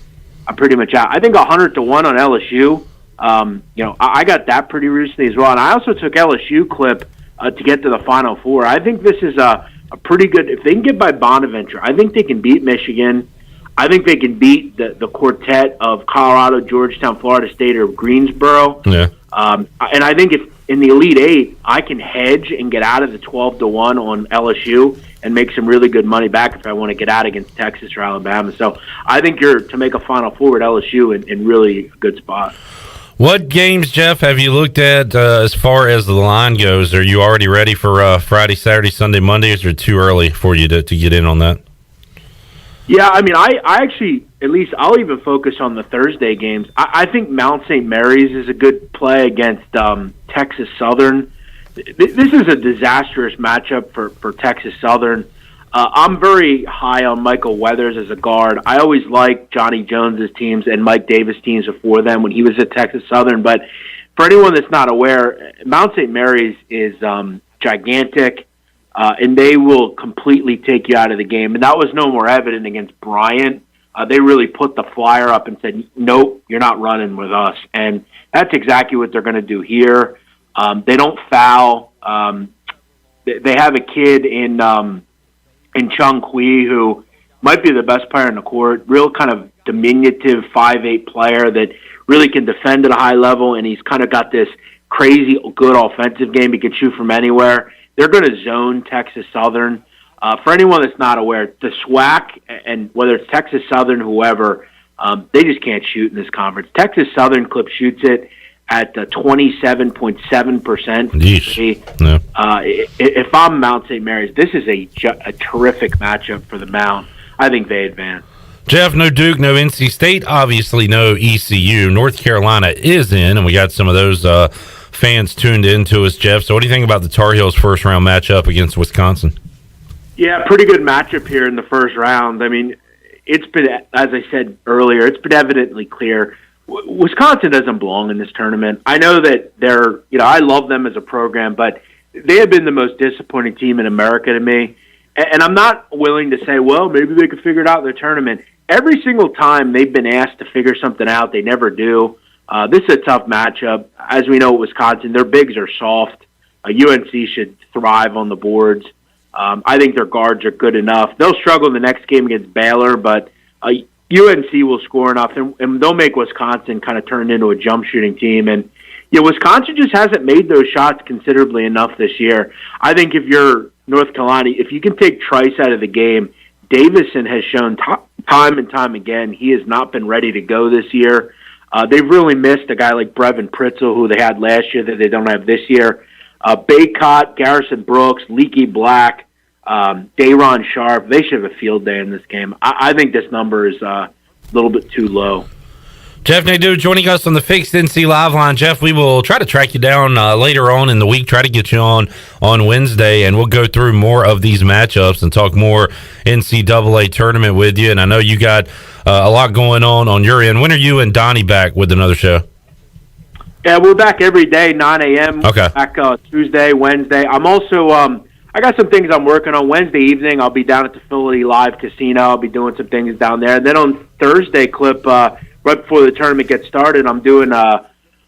out. I think 100-1 on LSU. I got that pretty recently as well, and I also took LSU clip to get to the Final Four. I think this is a pretty good. If they can get by Bonaventure, I think they can beat Michigan. I think they can beat the quartet of Colorado, Georgetown, Florida State, or Greensboro. Yeah. And I think if in the Elite Eight, I can hedge and get out of the 12-1 on LSU and make some really good money back if I want to get out against Texas or Alabama. So I think you're to make a Final Four at LSU in really a good spot. What games, Jeff, have you looked at as far as the line goes? Are you already ready for Friday, Saturday, Sunday, Monday, or is it too early for you to get in on that? Yeah, I mean, I actually, at least I'll even focus on the Thursday games. I think Mount St. Mary's is a good play against Texas Southern. This is a disastrous matchup for Texas Southern. I'm very high on Michael Weathers as a guard. I always liked Johnny Jones's teams and Mike Davis' teams before then when he was at Texas Southern. But for anyone that's not aware, Mount St. Mary's is gigantic, and they will completely take you out of the game. And that was no more evident against Bryant. They really put the flyer up and said, nope, you're not running with us. And that's exactly what they're going to do here. They don't foul. They have a kid in Chung Kui, who might be the best player in the court, real kind of diminutive 5'8" player that really can defend at a high level, and he's kind of got this crazy good offensive game. He can shoot from anywhere. They're going to zone Texas Southern. For anyone that's not aware, the SWAC, and whether it's Texas Southern, whoever, they just can't shoot in this conference. Texas Southern clip shoots it at 27.7%. Yeah. If I'm Mount St. Mary's, this is a terrific matchup for the Mount. I think they advance. Jeff, no Duke, no NC State, obviously no ECU. North Carolina is in, and we got some of those fans tuned into us, Jeff. So what do you think about the Tar Heels' first-round matchup against Wisconsin? Yeah, pretty good matchup here in the first round. I mean, it's been, as I said earlier, it's been evidently clear. Wisconsin doesn't belong in this tournament. I know that I love them as a program, but they have been the most disappointing team in America to me. And I'm not willing to say, well, maybe they could figure it out in the tournament. Every single time they've been asked to figure something out, they never do. This is a tough matchup. As we know, Wisconsin, their bigs are soft. UNC should thrive on the boards. I think their guards are good enough. They'll struggle in the next game against Baylor, but UNC will score enough, and they'll make Wisconsin kind of turn into a jump shooting team. And Wisconsin just hasn't made those shots considerably enough this year. I think if you're North Carolina, if you can take Trice out of the game, Davison has shown time and time again he has not been ready to go this year. They've really missed a guy like Brevin Pritzel, who they had last year that they don't have this year. Baycott, Garrison Brooks, Leaky Black, Dayron Sharp, they should have a field day in this game. I think this number is a little bit too low. Jeff Nadu joining us on the Fixed NC Live line. Jeff, we will try to track you down later on in the week, try to get you on Wednesday, and we'll go through more of these matchups and talk more NCAA tournament with you. And I know you got a lot going on your end. When are you and Donnie back with another show? Yeah, we're back every day, 9 a.m. Okay. Back Tuesday, Wednesday. I'm also I got some things I'm working on. Wednesday evening, I'll be down at the Philly Live Casino. I'll be doing some things down there. And then on Thursday, Clip, right before the tournament gets started, I'm doing a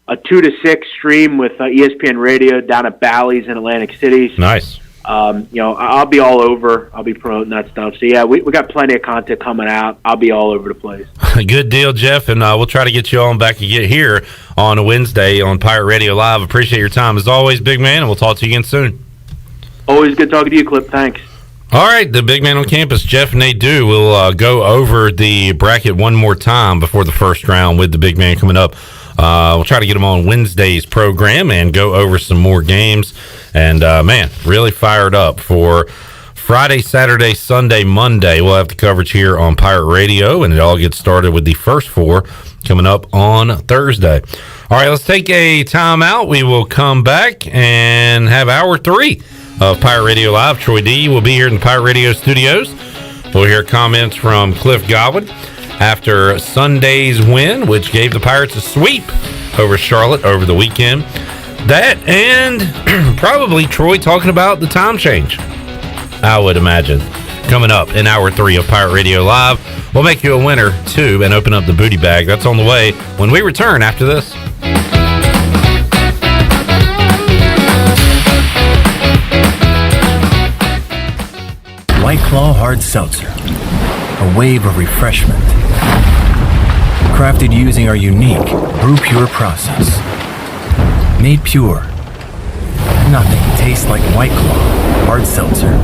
2 to 6 stream with ESPN Radio down at Bally's in Atlantic City. Nice. I'll be all over. I'll be promoting that stuff. So, yeah, we got plenty of content coming out. I'll be all over the place. Good deal, Jeff, and we'll try to get you on back again here on a Wednesday on Pirate Radio Live. Appreciate your time as always, big man, and we'll talk to you again soon. Always good talking to you, Clip. Thanks. All right, the big man on campus, Jeff Nadu, will go over the bracket one more time before the first round with the big man coming up. We'll try to get him on Wednesday's program and go over some more games. And, man, really fired up for Friday, Saturday, Sunday, Monday. We'll have the coverage here on Pirate Radio, and it all gets started with the first four coming up on Thursday. All right, let's take a timeout. We will come back and have hour 3 of Pirate Radio Live. Troy D will be here in the Pirate Radio studios. We'll hear comments from Cliff Godwin after Sunday's win, which gave the Pirates a sweep over Charlotte over the weekend. That and probably Troy talking about the time change, I would imagine, coming up in hour 3 of Pirate Radio Live. We'll make you a winner, too, and open up the booty bag. That's on the way when we return after this. White Claw Hard Seltzer, a wave of refreshment. Crafted using our unique Brew Pure process. Made pure. Nothing tastes like White Claw Hard Seltzer.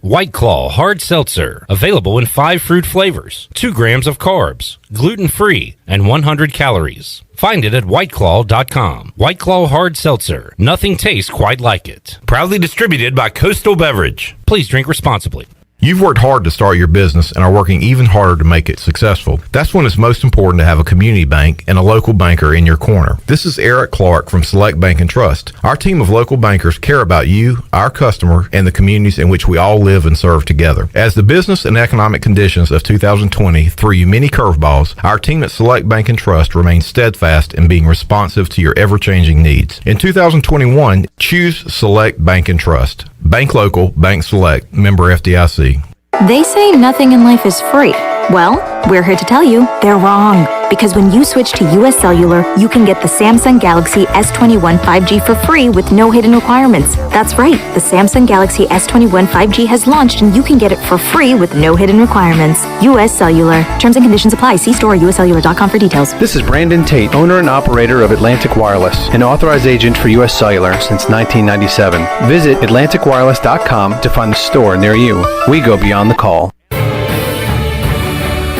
White Claw Hard Seltzer, available in 5 fruit flavors, 2 grams of carbs, gluten-free, and 100 calories. Find it at whiteclaw.com. White Claw Hard Seltzer. Nothing tastes quite like it. Proudly distributed by Coastal Beverage. Please drink responsibly. You've worked hard to start your business and are working even harder to make it successful. That's when it's most important to have a community bank and a local banker in your corner. This is Eric Clark from Select Bank and Trust. Our team of local bankers care about you, our customer, and the communities in which we all live and serve together. As the business and economic conditions of 2020 threw you many curveballs, our team at Select Bank and Trust remains steadfast in being responsive to your ever-changing needs. In 2021, choose Select Bank and Trust. Bank local, bank select, member FDIC. They say nothing in life is free. Well, we're here to tell you they're wrong. Because when you switch to US Cellular, you can get the Samsung Galaxy S21 5G for free with no hidden requirements. That's right, the Samsung Galaxy S21 5G has launched and you can get it for free with no hidden requirements. US Cellular. Terms and conditions apply. See store or uscellular.com for details. This is Brandon Tate, owner and operator of Atlantic Wireless, an authorized agent for US Cellular since 1997. Visit atlanticwireless.com to find a store near you. We go beyond the call.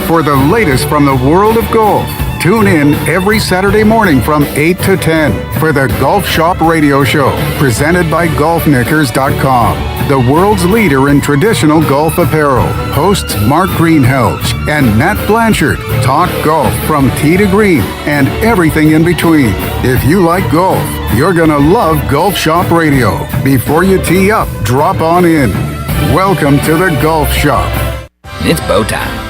For the latest from the world of golf, tune in every Saturday morning from 8 to 10 for the Golf Shop Radio Show, presented by GolfKnickers.com, the world's leader in traditional golf apparel. Hosts Mark Greenhalgh and Nat Blanchard talk golf from tee to green and everything in between. If you like golf, you're going to love Golf Shop Radio. Before you tee up, drop on in. Welcome to the Golf Shop. It's bow time.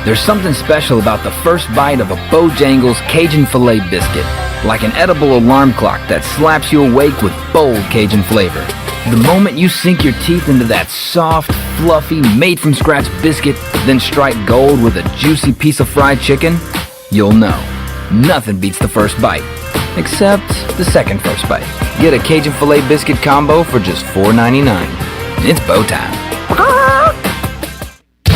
There's something special about the first bite of a Bojangles Cajun Filet biscuit, like an edible alarm clock that slaps you awake with bold Cajun flavor. The moment you sink your teeth into that soft, fluffy, made-from-scratch biscuit, then strike gold with a juicy piece of fried chicken, you'll know. Nothing beats the first bite, except the second first bite. Get a Cajun Filet biscuit combo for just $4.99. It's bow time.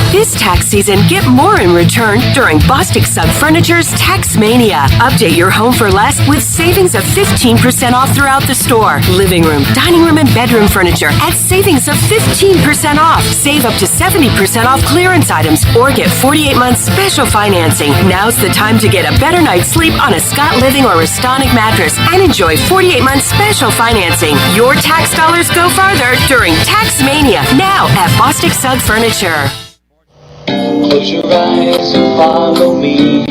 This tax season, get more in return during Bostic Sub Furniture's Tax Mania. Update your home for less with savings of 15% off throughout the store. Living room, dining room, and bedroom furniture at savings of 15% off. Save up to 70% off clearance items or get 48 months special financing. Now's the time to get a better night's sleep on a Scott Living or Restonic mattress and enjoy 48 months special financing. Your tax dollars go farther during Tax Mania now at Bostic Sub Furniture. Close your eyes and follow me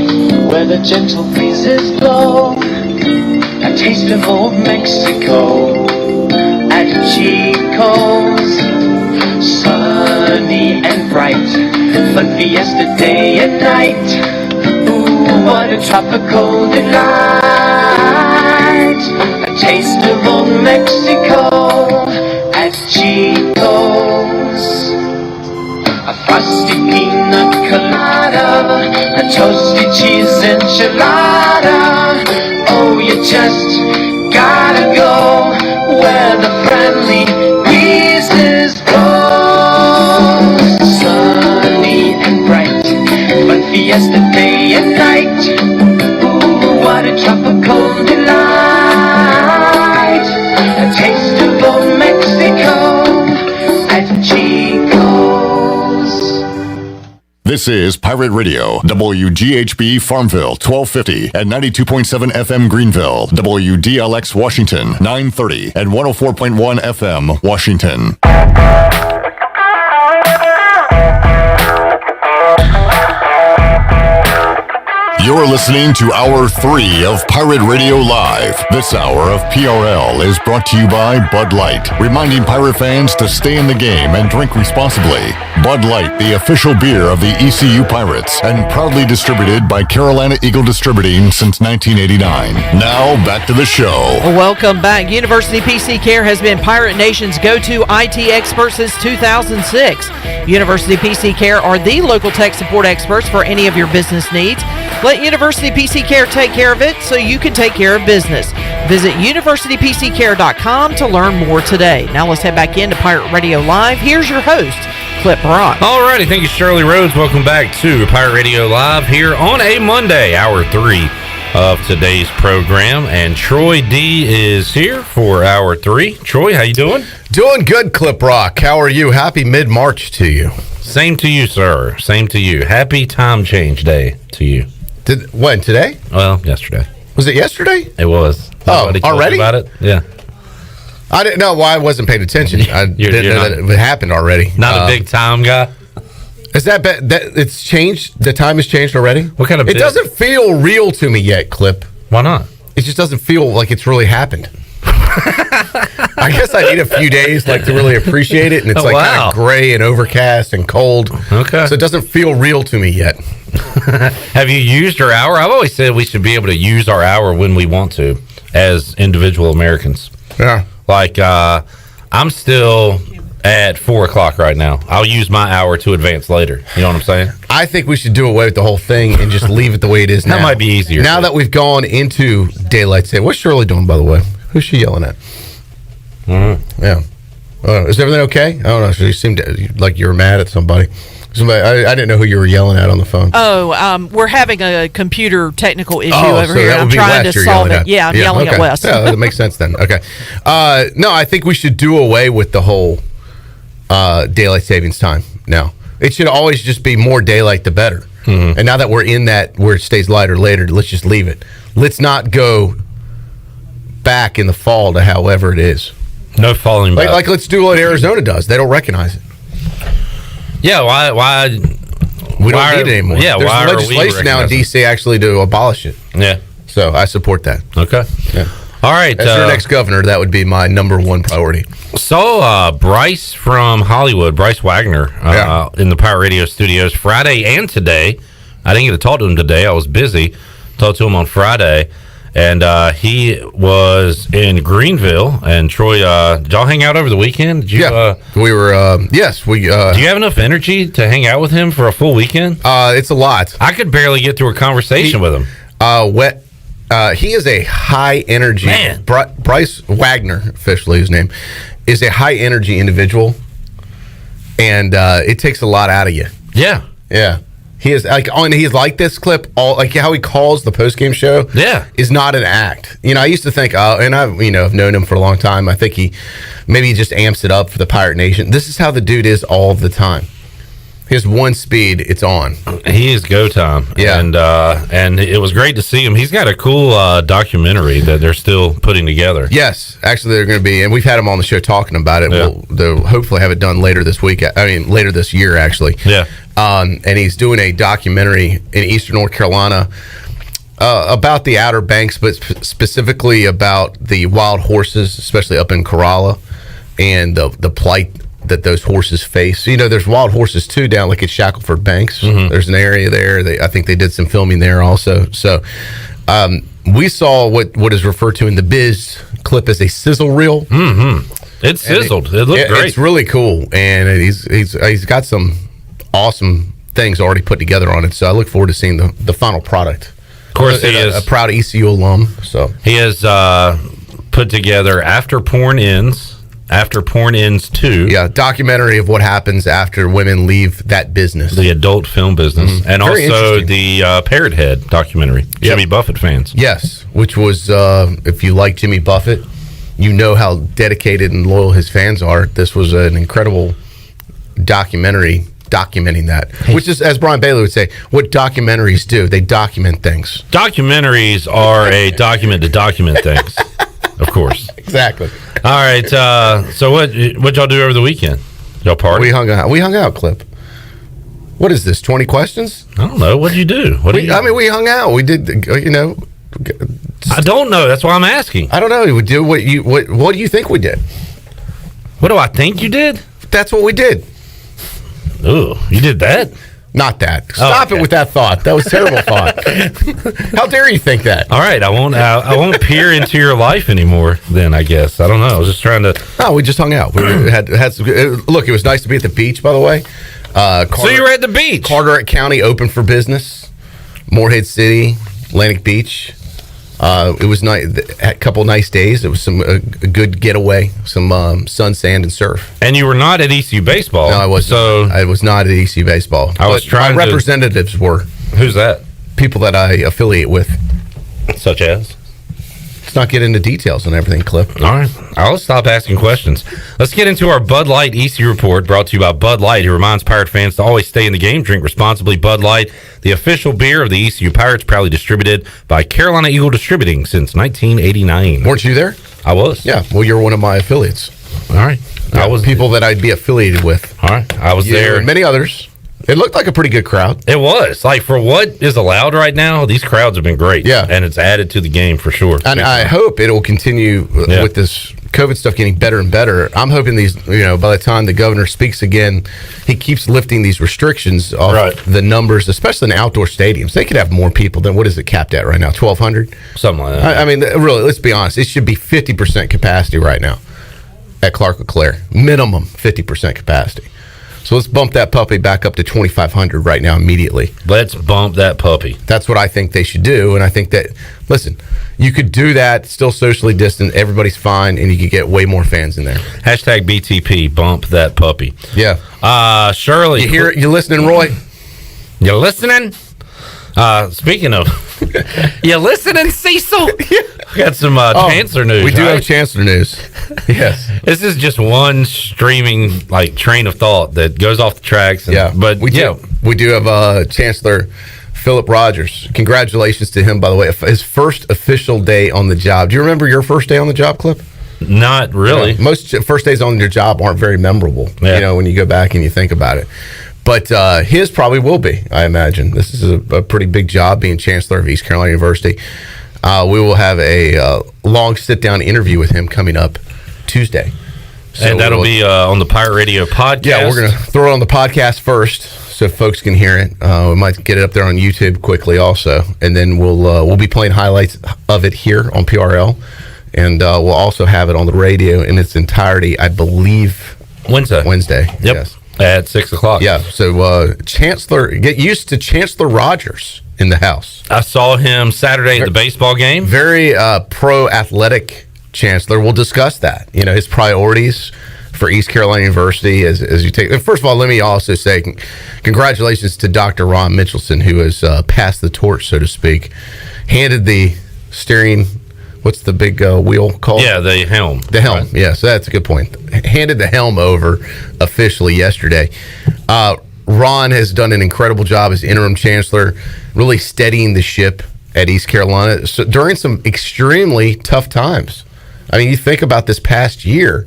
where the gentle breezes blow. A taste of old Mexico at Chico's. Sunny and bright, fun fiesta day and night. Ooh, what a tropical delight. A taste of old Mexico at Chico's. A frosty pina colada, a toasted cheese enchilada. Oh, you just gotta go where the friendly breezes blow. Sunny and bright, fun fiesta day and night. Ooh, what a tropical delight. A taste of old Mexico at Chico's. This is Pirate Radio, WGHB Farmville, 1250 and 92.7 FM Greenville, WDLX Washington, 930 and 104.1 FM Washington. You're listening to Hour 3 of Pirate Radio Live. This hour of PRL is brought to you by Bud Light, reminding pirate fans to stay in the game and drink responsibly. Bud Light, the official beer of the ECU Pirates, and proudly distributed by Carolina Eagle Distributing since 1989. Now, back to the show. Welcome back. University PC Care has been Pirate Nation's go-to IT expert since 2006. University PC Care are the local tech support experts for any of your business needs. Let University PC Care take care of it so you can take care of business. Visit universitypccare.com to learn more today. Now let's head back into Pirate Radio Live. Here's your host, Clip Brock. Alrighty, thank you, Shirley Rhodes. Welcome back to Pirate Radio Live here on a Monday, Hour 3 of today's program. And Troy D is here for Hour 3. Troy, how you doing? Doing good, Clip Rock. How are you? Happy mid-March to you. Same to you, sir. Same to you. Happy time change day to you. When, today? Well, yesterday. Was it yesterday? It was. Nobody told already? you About it? Yeah. I didn't know why I wasn't paying attention. I didn't know that it happened already. Not a big time guy? Is that it's changed? The time has changed already? What kind of It doesn't feel real to me yet, Clip. Why not? It just doesn't feel like it's really happened. I guess I need a few days to really appreciate it, and it's kind of gray and overcast and cold. Okay. So it doesn't feel real to me yet. Have you used your hour? I've always said we should be able to use our hour when we want to as individual Americans. Yeah. Like, I'm still at 4 o'clock right now. I'll use my hour to advance later. You know what I'm saying? I think we should do away with the whole thing and just leave it the way it is now. That might be easier. Now that we've gone into daylight saving. What's Shirley doing, by the way? Who's she yelling at? Mm-hmm. Yeah. Is everything okay? I don't know. She seemed like you were mad at somebody. I didn't know who you were yelling at on the phone. Oh, we're having a computer technical issue over so here. that would I'm be trying Wes to you're solve yelling it. at. Yeah, I'm yelling okay. at Wes. Yeah, that makes sense then. Okay. No, I think we should do away with the whole daylight savings time now. It should always just be more daylight the better. Mm-hmm. And now that we're in that where it stays lighter later, let's just leave it. Let's not go back in the fall to however it is. No falling back. Like let's do what Arizona does. They don't recognize it. Yeah, why we don't need it anymore. Yeah, there's why legislation now in D.C. actually to abolish it. Yeah. So I support that. Okay. Yeah. All right. As your next governor, that would be my number one priority. So Bryce from Hollywood, Bryce Wagner, in the Pirate Radio studios Friday and today I didn't get to talk to him today. I was busy. Talked to him on Friday, and he was in Greenville. And Troy, did y'all hang out over the weekend? Did you, we were. Yes, we. Do you have enough energy to hang out with him for a full weekend? It's a lot. I could barely get through a conversation with him. He is a high energy man. Bryce Wagner, officially his name, is a high energy individual, and it takes a lot out of you. Yeah. He is he's like this clip, like how he calls the post game show. Yeah, is not an act. I used to think, and I've known him for a long time. I think he just amps it up for the Pirate Nation. This is how the dude is all the time. His one speed, it's on. He is go time. Yeah, and it was great to see him. He's got a cool documentary that they're still putting together. Yes, actually, they're going to be, and we've had him on the show talking about it. Yeah. They'll hopefully have it done later this week. Later this year, actually. Yeah. And he's doing a documentary in Eastern North Carolina about the Outer Banks, but specifically about the wild horses, especially up in Corolla, and the plight that those horses face. There's wild horses too down like at Shackleford Banks. Mm-hmm. There's an area there. I think they did some filming there also. So we saw what is referred to in the biz clip as a sizzle reel. Mm-hmm. It sizzled. It looked great. It's really cool, and he's got some awesome things already put together on it. So I look forward to seeing the final product. Of course, he is a proud ECU alum. So he has put together After Porn Ends 2. Yeah, documentary of what happens after women leave that business, the adult film business, and Very also the Parrot Head documentary. Jimmy Buffett fans. Yes, which was if you like Jimmy Buffett, you know how dedicated and loyal his fans are. This was an incredible documentary documenting that, which is, as Brian Bailey would say, what documentaries do. They document things. Documentaries are a document to document things, of course. Exactly. All right. So what y'all do over the weekend? Y'all party? We hung out, Clip. What is this? 20 questions? I don't know. What'd you do? We hung out. We did. I don't know. That's why I'm asking. I don't know. We do what do you think we did? What do I think you did? That's what we did. Ooh, you did that? Not that. Stop it with that thought. That was a terrible thought. How dare you think that? All right, I won't peer into your life anymore. Then I guess I don't know. I was just trying to. No, we just hung out. We had some. Look, it was nice to be at the beach. By the way, so you were at the beach. Carteret County open for business. Morehead City, Atlantic Beach. It was nice. A couple nice days. It was a good getaway. Some sun, sand, and surf. And you were not at ECU baseball. No, I was. So I was not at ECU baseball. My representatives were. Who's that? People that I affiliate with. Such as? Let's not get into details on everything, Clip. All right. I'll stop asking questions. Let's get into our Bud Light ECU report, brought to you by Bud Light, who reminds Pirate fans to always stay in the game. Drink responsibly. Bud Light, the official beer of the ECU Pirates, proudly distributed by Carolina Eagle Distributing since 1989. Weren't you there? I was. Yeah. Well, you're one of my affiliates. All right. I was people that I'd be affiliated with. All right. I was there. And many others. It looked like a pretty good crowd. It was. Like, for what is allowed right now, these crowds have been great. Yeah. And it's added to the game for sure. And I hope it will continue with this COVID stuff getting better and better. I'm hoping these, by the time the governor speaks again, he keeps lifting these restrictions off the numbers, especially in outdoor stadiums. They could have more people than, what is it capped at right now? 1,200? Something like that. I mean, really, let's be honest. It should be 50% capacity right now at Clark LeClaire. Minimum 50% capacity. So let's bump that puppy back up to 2,500 right now immediately. Let's bump that puppy. That's what I think they should do. And I think that, listen, you could do that, still socially distant, everybody's fine, and you could get way more fans in there. Hashtag BTP, bump that puppy. Yeah. Shirley. You listening, Roy? You listening? Speaking of, you listening, Cecil? We got some Chancellor news. We do have Chancellor news. Yes. This is just one streaming train of thought that goes off the tracks. But we do have Chancellor Philip Rogers. Congratulations to him, by the way. His first official day on the job. Do you remember your first day on the job, Clip? Not really. Most first days on your job aren't very memorable, when you go back and you think about it. But his probably will be, I imagine. This is a pretty big job, being Chancellor of East Carolina University. We will have a long sit-down interview with him coming up Tuesday. And that'll be on the Pirate Radio podcast. Yeah, we're going to throw it on the podcast first. so folks can hear it. We might get it up there on YouTube quickly also, and then we'll be playing highlights of it here on PRL, and we'll also have it on the radio in its entirety, I believe. Wednesday. Yep. Yes. At 6 o'clock. Yeah. So Chancellor, get used to Chancellor Rogers in the house. I saw him Saturday at the baseball game. Very pro-athletic Chancellor. We'll discuss that. His priorities for East Carolina University as you take. First of all, let me also say congratulations to Dr. Ron Mitchelson, who has passed the torch, so to speak. Handed the steering, what's the big wheel called? Yeah, the helm. The helm, right. Yeah, so that's a good point. Handed the helm over officially yesterday. Ron has done an incredible job as interim chancellor, really steadying the ship at East Carolina during some extremely tough times. I mean, you think about this past year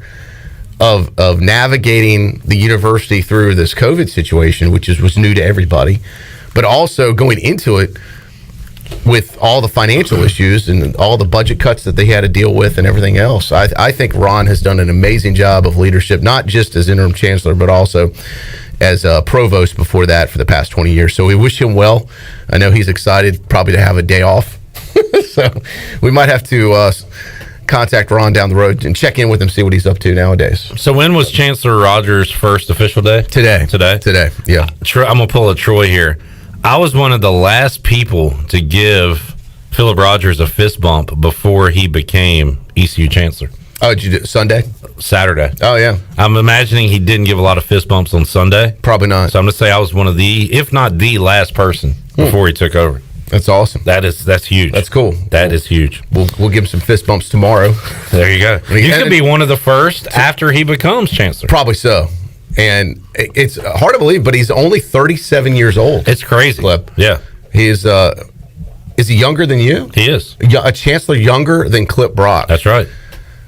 of navigating the university through this COVID situation, which was new to everybody, but also going into it with all the financial issues and all the budget cuts that they had to deal with and everything else. I think Ron has done an amazing job of leadership, not just as interim chancellor, but also as provost before that for the past 20 years. So we wish him well. I know he's excited probably to have a day off. So we might have to contact Ron down the road and check in with him, see what he's up to nowadays. So when was Chancellor Rogers' first official day? Today, yeah. I'm going to pull a Troy here. I was one of the last people to give Philip Rogers a fist bump before he became ECU Chancellor. Oh, did you do it Sunday? Saturday. Oh, yeah. I'm imagining he didn't give a lot of fist bumps on Sunday. Probably not. So I'm going to say I was one of the, if not the last person before he took over. That's awesome. That's huge. That's cool. That is huge. We'll give him some fist bumps tomorrow. There you go. You could be one of the first after he becomes chancellor. Probably so. And it's hard to believe, but he's only 37 years old. It's crazy. Clip. Yeah. He is he younger than you? He is. A chancellor younger than Clip Brock. That's right.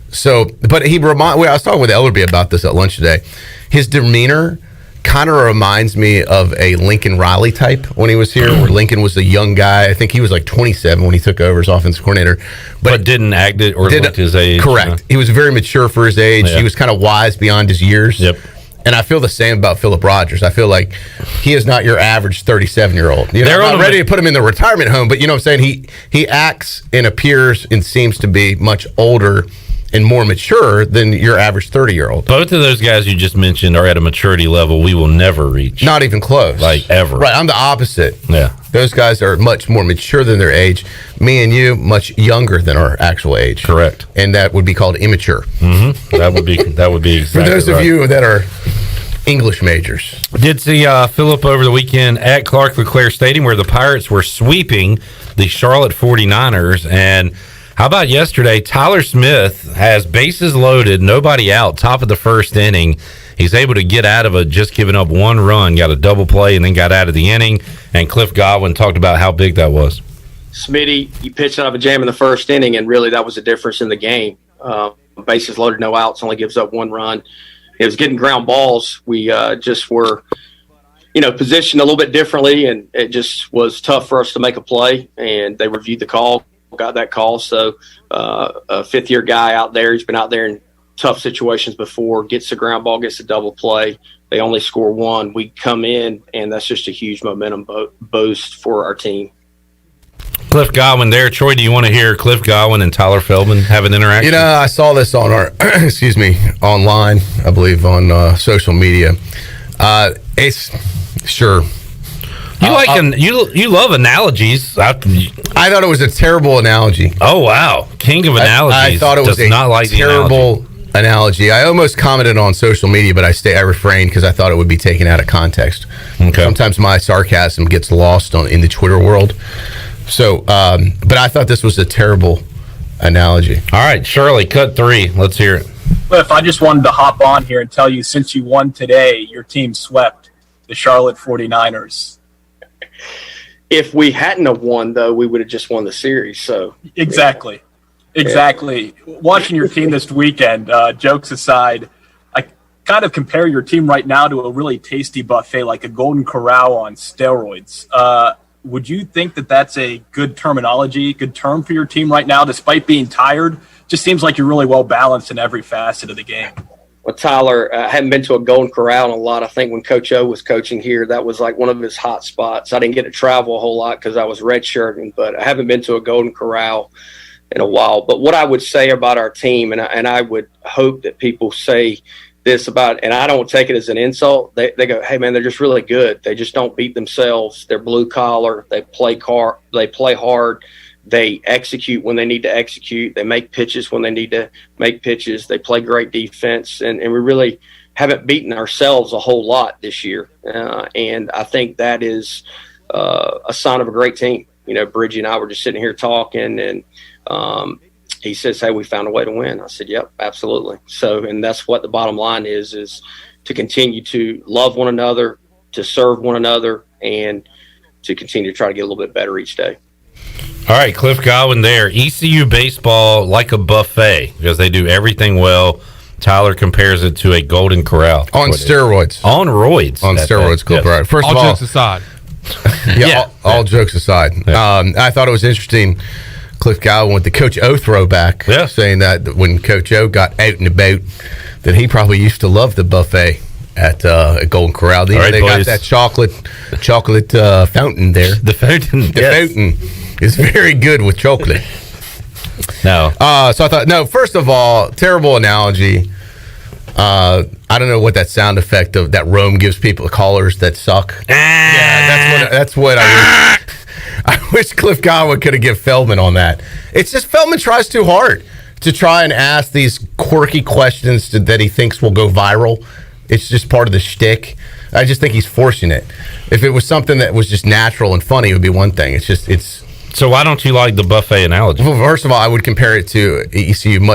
So, but I was talking with Ellerbe about this at lunch today. His demeanor kind of reminds me of a Lincoln Riley type when he was here, where Lincoln was a young guy. I think he was like 27 when he took over as offensive coordinator. But didn't act it or looked his age. Correct. He was very mature for his age. Yeah. He was kind of wise beyond his years. Yep. And I feel the same about Philip Rogers. I feel like he is not your average 37-year-old. I'm not ready to put him in the retirement home, but you know what I'm saying? He acts and appears and seems to be much older and more mature than your average 30-year-old. Both of those guys you just mentioned are at a maturity level we will never reach. Not even close. Like, ever. Right, I'm the opposite. Yeah. Those guys are much more mature than their age. Me and you, much younger than our actual age. Correct. And that would be called immature. Mm-hmm. That would be exactly for those of you that are English majors. Did see Philip over the weekend at Clark LeClaire Stadium where the Pirates were sweeping the Charlotte 49ers. And how about yesterday? Tyler Smith has bases loaded, nobody out, top of the first inning. He's able to get out of it, just giving up one run, got a double play, and then got out of the inning. And Cliff Godwin talked about how big that was. Smitty, you pitched out of a jam in the first inning, and really that was the difference in the game. Bases loaded, no outs, only gives up one run. It was getting ground balls. We just were, positioned a little bit differently, and it just was tough for us to make a play. And they reviewed the call, got that call. So a fifth-year guy out there, he's been out there in tough situations before, gets a ground ball, gets a double play. They only score one. We come in, and that's just a huge momentum boost for our team. Cliff Godwin there. Troy, do you want to hear Cliff Godwin and Tyler Feldman have an interaction? I saw this on our, online, I believe, on social media. It's sure. You love analogies. I thought it was a terrible analogy. Oh, wow. King of analogies. I thought it was a terrible analogy. I almost commented on social media, but I refrained because I thought it would be taken out of context. Okay. Sometimes my sarcasm gets lost in the Twitter world. So, but I thought this was a terrible analogy. All right, Shirley, cut 3. Let's hear it. Cliff, I just wanted to hop on here and tell you, since you won today, your team swept the Charlotte 49ers. If we hadn't have won, though, we would have just won the series. So Exactly. Watching your team this weekend, jokes aside, I kind of compare your team right now to a really tasty buffet, like a Golden Corral on steroids. Would you think that that's a good terminology, good term for your team right now, despite being tired? Just seems like you're really well balanced in every facet of the game. Well, Tyler, I hadn't been to a Golden Corral in a lot. I think when Coach O was coaching here, that was like one of his hot spots. I didn't get to travel a whole lot because I was redshirting, but I haven't been to a Golden Corral in a while. But what I would say about our team, and I would hope that people say this about, and I don't take it as an insult. They go, hey man, they're just really good. They just don't beat themselves. They're blue collar. They play hard. They execute when they need to execute. They make pitches when they need to make pitches. They play great defense, and we really haven't beaten ourselves a whole lot this year. And I think that is a sign of a great team. You know, Bridgie and I were just sitting here talking, and he says, hey, we found a way to win. I said, yep, absolutely. So, and that's what the bottom line is to continue to love one another, to serve one another, and to continue to try to get a little bit better each day. All right, Cliff Godwin there. ECU baseball like a buffet because they do everything well. Tyler compares it to a Golden Corral. On steroids. On roids. On steroids, Cliff. Right. First of all, jokes aside. All jokes aside. Yeah. I thought it was interesting, Cliff Godwin with the Coach O throwback, saying that when Coach O got out and about, that he probably used to love the buffet at Golden Corral. They got that chocolate fountain there. The fountain. Fountain is very good with chocolate. No. So I thought, no, first of all, terrible analogy. I don't know what that sound effect of that Rome gives people, callers that suck. Yeah, that's what I wish. I wish Cliff Godwin could have given Feldman on that. It's just Feldman tries too hard to try and ask these quirky questions that he thinks will go viral. It's just part of the shtick. I just think he's forcing it. If it was something that was just natural and funny, it would be one thing. It's. So why don't you like the buffet analogy? Well, first of all, I would compare it to ECU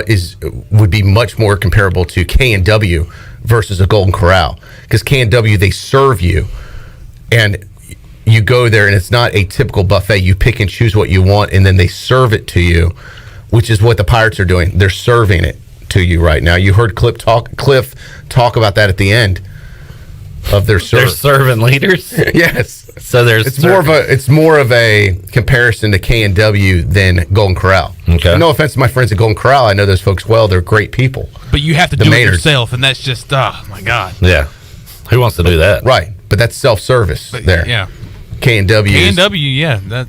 would be much more comparable to K&W versus a Golden Corral, because K&W, they serve you, and you go there, and it's not a typical buffet. You pick and choose what you want, and then they serve it to you, which is what the Pirates are doing. They're serving it to you right now. You heard Cliff talk about that at the end of their serve. They're servant leaders. Yes. So it's more of a comparison to K&W than Golden Corral. Okay. No offense to my friends at Golden Corral. I know those folks well. They're great people. But you have to do it yourself, and that's just, oh my God. Yeah. Who wants to do that? Right. But that's self-service there. Yeah. K&W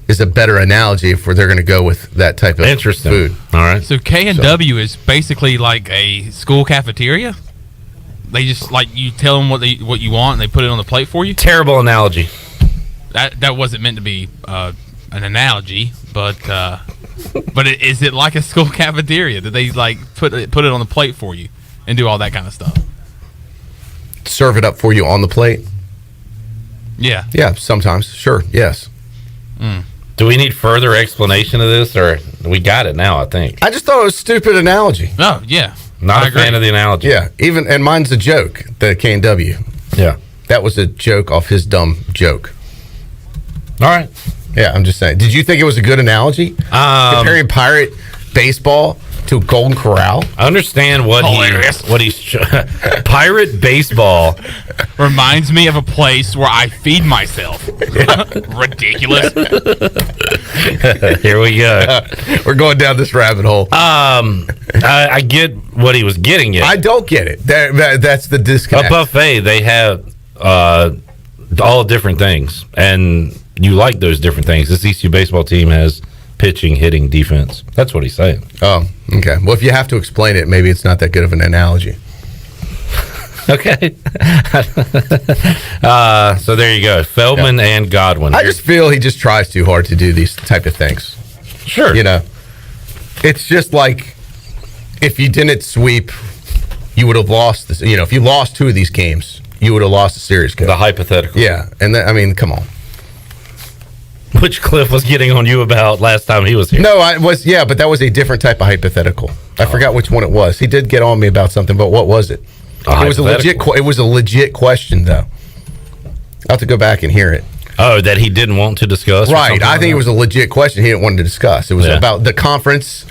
is a better analogy if they're going to go with that type of food. All right. So K&W is basically like a school cafeteria? They just, like, you tell them what you want, and they put it on the plate for you? Terrible analogy. That wasn't meant to be an analogy, but is it like a school cafeteria? Did they, like, put it on the plate for you and do all that kind of stuff? Serve it up for you on the plate? Yeah. Yeah, sometimes. Sure, yes. Do we need further explanation of this, or we got it now, I think? I just thought it was a stupid analogy. Oh, yeah. Not a fan of the analogy. Yeah, and mine's a joke, the K&W. Yeah. That was a joke off his dumb joke. All right. Yeah, I'm just saying. Did you think it was a good analogy? Comparing Pirate baseball to Golden Corral? I understand what he's Pirate baseball reminds me of a place where I feed myself. Ridiculous. Here we go. We're going down this rabbit hole. I get what he was getting at. I don't get it. That's the disconnect. A buffet, they have all different things, and you like those different things. This ECU baseball team has pitching, hitting, defense. That's what he's saying. Oh, okay. Well, if you have to explain it, maybe it's not that good of an analogy. Okay. So there you go. Feldman and Godwin. I just feel he just tries too hard to do these type of things. Sure. You know, it's just like if you didn't sweep, you would have lost this. You know, if you lost two of these games, you would have lost a series game. The hypothetical. Yeah. And I mean, come on. Which Cliff was getting on you about last time he was here. No, but that was a different type of hypothetical. I forgot which one it was. He did get on me about something, but what was it? It was a legit question, though. I'll have to go back and hear it. Oh, that he didn't want to discuss? Right. I think it was a legit question he didn't want to discuss. It was about the conference,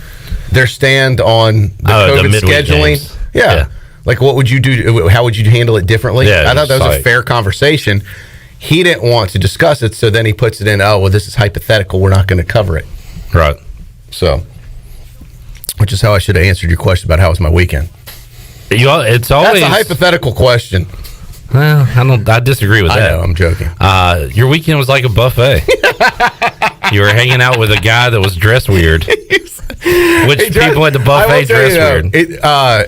their stand on the COVID scheduling. Yeah. Like, what would you do? How would you handle it differently? Yeah, I thought that was a fair conversation. He didn't want to discuss it, so then he puts it in, this is hypothetical. We're not going to cover it. Right. So, which is how I should have answered your question about how was my weekend. It's always That's a hypothetical question. Well, I disagree with that. I know, I'm joking. Your weekend was like a buffet. You were hanging out with a guy that was dressed weird. Which people at the buffet dress weird.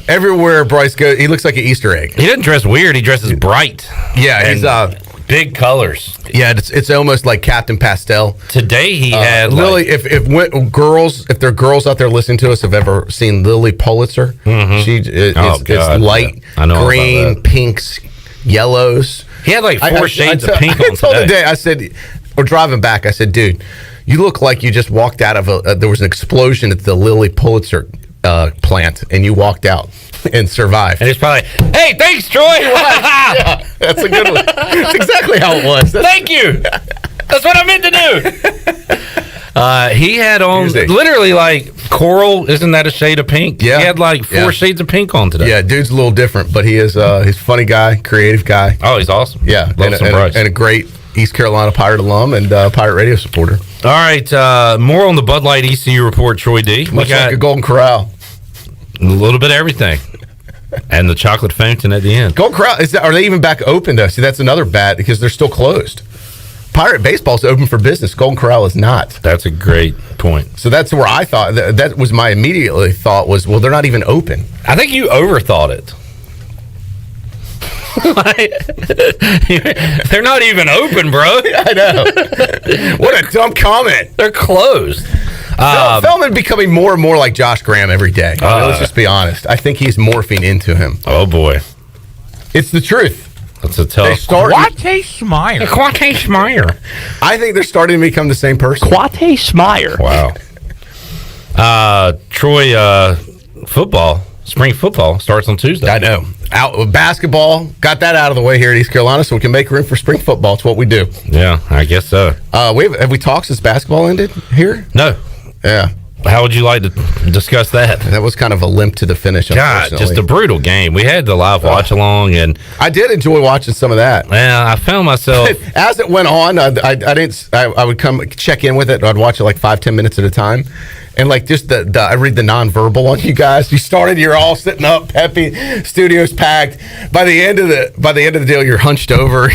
Everywhere Bryce goes, he looks like an Easter egg. He doesn't dress weird. He dresses bright. Yeah, he's big colors. Yeah, it's almost like Captain Pastel. Today he had Lily. If there are girls out there listening to us have ever seen Lily Pulitzer, she it's light green, pinks, yellows. He had like four shades of pink on today. today. I said, we're driving back. I said, dude, you look like you just walked out of there was an explosion at the Lily Pulitzer plant, and you walked out and survived. And it's probably, hey, thanks, Troy. Yeah, that's a good one. That's exactly how it was. Thank you. That's what I meant to do. He had on literally like coral. Isn't that a shade of pink? Yeah. He had like four shades of pink on today. Yeah, dude's a little different, but he is he's a funny guy, creative guy. Oh, he's awesome. Yeah, and a great East Carolina Pirate alum and Pirate Radio supporter. All right, more on the Bud Light ECU report, Troy D. Much like a Golden Corral. A little bit of everything. And the chocolate fountain at the end. Golden Corral, are they even back open though? See, that's another bad because they're still closed. Pirate Baseball's open for business. Golden Corral is not. That's a great point. So that's where I thought, that was my immediately thought was, well, they're not even open. I think you overthought it. They're not even open, bro. I know. What a dumb comment. They're closed. Feldman becoming more and more like Josh Graham every day. Let's just be honest. I think he's morphing into him. Oh boy, it's the truth. That's a tough. Quate Smire. I think they're starting to become the same person. Quate Smire. Wow. Troy, football, spring football starts on Tuesday. I know. Out with basketball, got that out of the way here at East Carolina, so we can make room for spring football. It's what we do. Yeah, I guess so. Have we talked since basketball ended here? No. Yeah. How would you like to discuss that? That was kind of a limp to the finish. God, just a brutal game. We had the live watch along, and I did enjoy watching some of that. Yeah, I found myself as it went on. I would come check in with it. I'd watch it like 5-10 minutes at a time. And like just I read the nonverbal on you guys. You started, you're all sitting up, peppy, studio's packed. By the end of the deal, you're hunched over,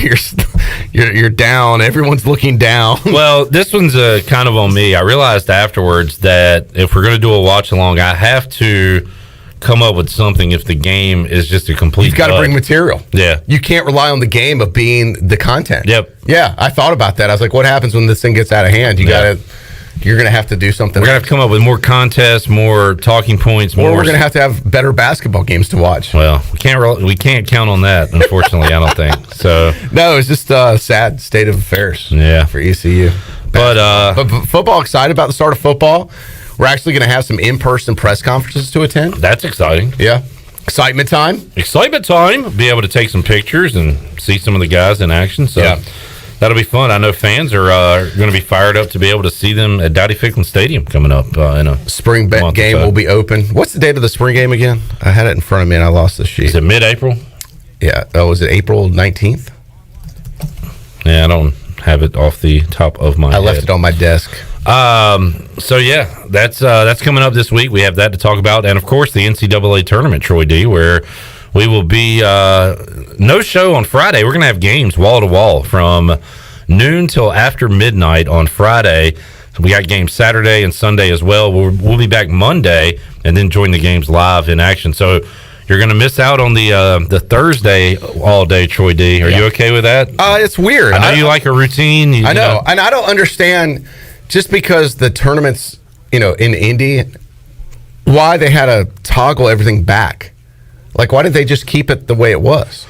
you're down. Everyone's looking down. Well, this one's kind of on me. I realized afterwards that if we're going to do a watch along, I have to come up with something if the game is just a complete. You've got to bring material. Yeah, you can't rely on the game of being the content. Yep. Yeah, I thought about that. I was like, what happens when this thing gets out of hand? You're going to have to do something. We're going to have to come up with more contests, more talking points, or we're going to have better basketball games to watch. Well, we can't count on that, unfortunately. I don't think so. No, it's just a sad state of affairs. Yeah, for ECU. But football, excited about the start of football. We're actually going to have some in-person press conferences to attend. That's exciting. Yeah, excitement time. Excitement time. Be able to take some pictures and see some of the guys in action. So. Yeah. That'll be fun. I know fans are going to be fired up to be able to see them at Dowdy Ficklin Stadium coming up in a spring game will be open. What's the date of the spring game again? I had it in front of me and I lost the sheet. Is it mid-April? Yeah. Oh, is it April 19th? Yeah, I don't have it off the top of my head. I left it on my desk. So yeah, that's coming up this week. We have that to talk about, and of course the NCAA tournament, Troy D, where we will be no show on Friday. We're going to have games wall to wall from noon till after midnight on Friday. We got games Saturday and Sunday as well. We'll be back Monday and then join the games live in action. So you're going to miss out on the Thursday all day, Troy D. Are you okay with that? It's weird. I know you like a routine. I know, and I don't understand just because the tournaments, in Indy, why they had to toggle everything back. Like, why did they just keep it the way it was?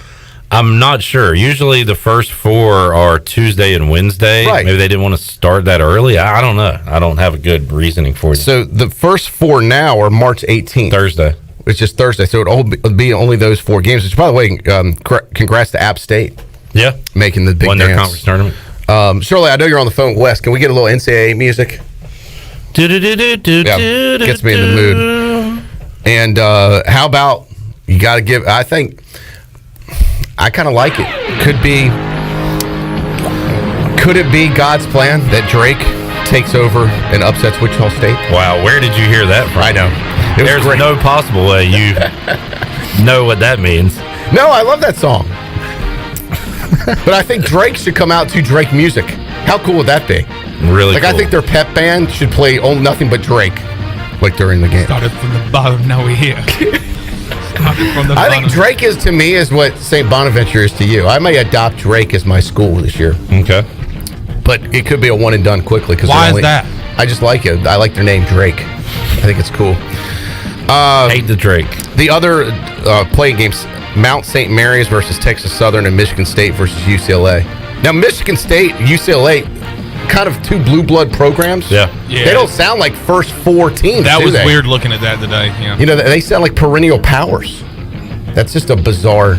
I'm not sure. Usually the first four are Tuesday and Wednesday. Right. Maybe they didn't want to start that early. I don't know. I don't have a good reasoning for it. So the first four now are March 18th. Thursday. It's just Thursday. So it'll be only those 4 games. Which, by the way, congrats to App State. Yeah. Making the big won dance. their conference tournament. Shirley, I know you're on the phone, Wes. Can we get a little NCAA music? Yeah, gets me in the mood. And how about... You got to give. I think I kind of like it. Could it be God's plan that Drake takes over and upsets Wichita State? Wow, where did you hear that from? I know. There's no possible way you know what that means. No, I love that song. But I think Drake should come out to Drake music. How cool would that be? Really Like, cool. I think their pep band should play nothing but Drake, like, during the game. Started from the bottom, now we're here. I think Drake is, to me, is what St. Bonaventure is to you. I may adopt Drake as my school this year. Okay. But it could be a one and done quickly. Why is that? I just like it. I like their name, Drake. I think it's cool. Hate the Drake. The other playing games, Mount St. Mary's versus Texas Southern and Michigan State versus UCLA. Now, Michigan State, UCLA, kind of two blue blood programs. Yeah. They don't sound like first four teams. That do was they? weird looking at that today. Yeah. You know, they sound like perennial powers. That's just a bizarre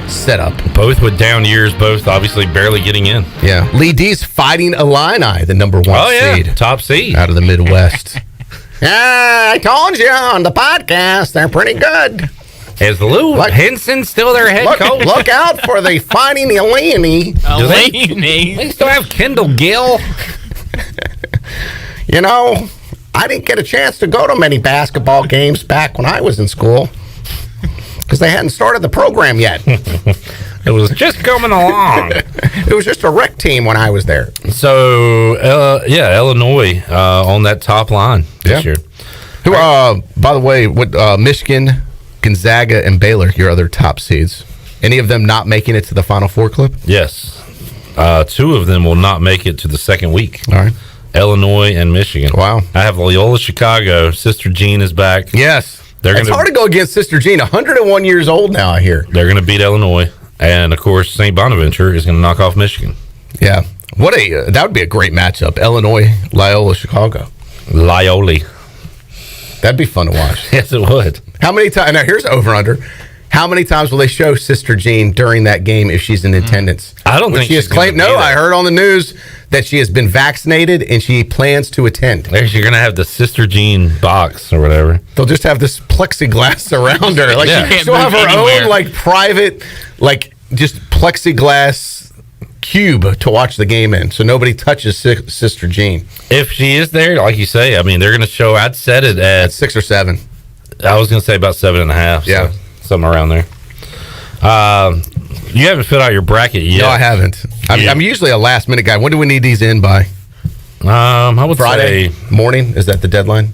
setup. Both with down years, both obviously barely getting in. Yeah. Lee D's fighting Illini, the number one seed. Top seed. Out of the Midwest. I told you on the podcast, they're pretty good. Is Lou Henson still their head coach? Look out for the fighting Illini. They still have Kendall Gill. You know, I didn't get a chance to go to many basketball games back when I was in school because they hadn't started the program yet. It was just coming along. It was just a rec team when I was there. So, Illinois on that top line this year. Who, by the way, Michigan, Gonzaga, and Baylor, your other top seeds. Any of them not making it to the Final Four, Clip? Yes. Two of them will not make it to the second week. All right. Illinois and Michigan. Wow. I have Loyola Chicago. Sister Jean is back. Yes. It's hard to go against Sister Jean. 101 years old now, I hear. They're going to beat Illinois. And, of course, St. Bonaventure is going to knock off Michigan. Yeah. That would be a great matchup. Illinois, Loyola, Chicago. Loyola. That'd be fun to watch. Yes, it would. How many times? Now, here's over-under. How many times will they show Sister Jean during that game if she's in attendance? I don't think she has she's gonna claimed. be No, there. I heard on the news that she has been vaccinated and she plans to attend. You're going to have the Sister Jean box or whatever. They'll just have this plexiglass around her. Like Yeah. she'll have her own like private, like just plexiglass cube to watch the game in, so nobody touches Sister Jean. If she is there, like you say, I mean, they're going to show. I'd set it at 6 or 7. I was going to say about 7.5. Yeah, so something around there. You haven't filled out your bracket yet. No, I haven't. I'm usually a last minute guy. When do we need these in by? I would Friday say morning. Is that the deadline?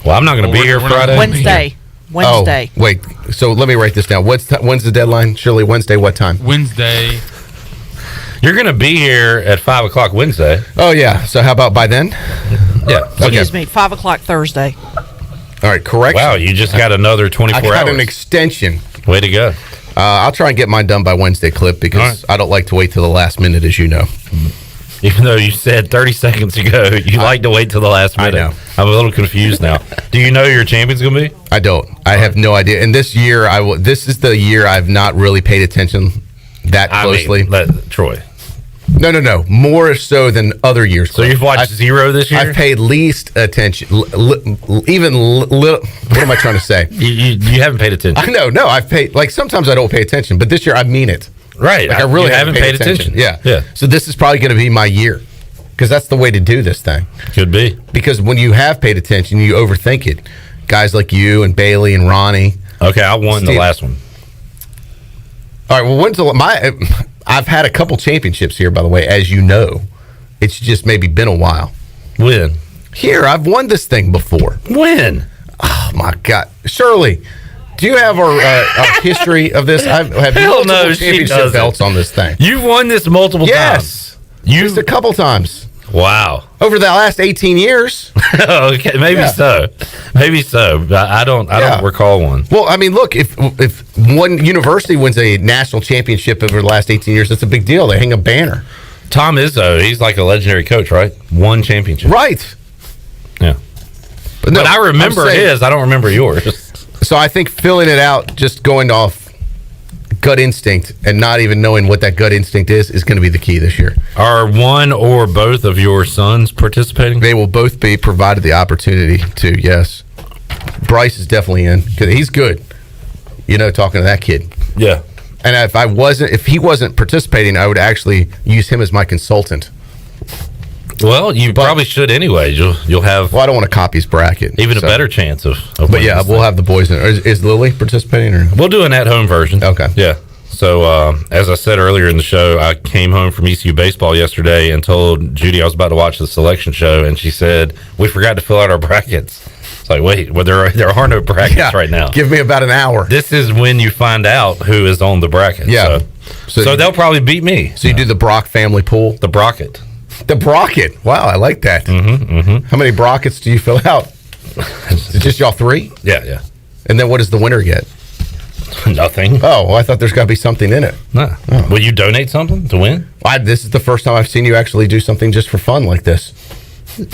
Well, I'm not going to be here Friday. Wednesday. Oh, wait. So let me write this down. When's the deadline? Shirley, Wednesday, what time? Wednesday. You're going to be here at 5 o'clock Wednesday. Oh, yeah. So how about by then? Yeah. Excuse me, 5 o'clock Thursday. All right, correct. Wow, you just got another 24 I got hours. an extension. Way to go. I'll try and get mine done by Wednesday, Clip, because I don't like to wait till the last minute, as you know. Even though you said 30 seconds ago you like to wait till the last minute. I know. I'm a little confused now. Do you know who your champion's going to be? I don't. I have no idea. And this year, this is the year I've not really paid attention that closely. Troy. No. More so than other years. So you've watched zero this year? I've paid least attention. What am I trying to say? you haven't paid attention. I know. No, I've paid. Like, sometimes I don't pay attention, but this year I mean it. Right. Like, I really You haven't paid attention. Yeah. So this is probably going to be my year, because that's the way to do this thing. Could be. Because when you have paid attention, you overthink it. Guys like you and Bailey and Ronnie. Okay, I won the last one. All right. Well, I've had a couple championships here, by the way, as you know. It's just maybe been a while. When? Here, I've won this thing before. When? Oh, my God. Shirley, do you have our history of this? I've had multiple championship belts on this thing. You've won this multiple times. Just a couple times. Wow. Over the last 18 years. Okay, maybe so. But I don't recall one. Well, I mean, look, if one university wins a national championship over the last 18 years, that's a big deal. They hang a banner. Tom Izzo, he's like a legendary coach, right? One championship. Right. Yeah. But I remember his. I don't remember yours. So I think filling it out, just going off gut instinct and not even knowing what that gut instinct is going to be the key this year. Are one or both of your sons participating? They will both be provided the opportunity to, yes. Bryce is definitely in, because he's good. You know, talking to that kid. Yeah. And if he wasn't participating, I would actually use him as my consultant. Well, you probably should anyway. You'll have. Well, I don't want to copy his bracket. Even a better chance of but yeah, we'll have the boys in it. Is Lily participating? Or? We'll do an at-home version. Okay. Yeah. So, as I said earlier in the show, I came home from ECU baseball yesterday and told Judy I was about to watch the selection show, and she said, we forgot to fill out our brackets. It's like, wait, well, there are no brackets right now. Give me about an hour. This is when you find out who is on the bracket. Yeah. So they'll probably beat me. So you do the Brock family pool? The Brocket. The Brocket. Wow, I like that. Mm-hmm. How many Brockets do you fill out? Is it just y'all 3? Yeah. And then what does the winner get? Nothing. Oh, well, I thought there's got to be something in it. No. Oh. Will you donate something to win? This is the first time I've seen you actually do something just for fun like this.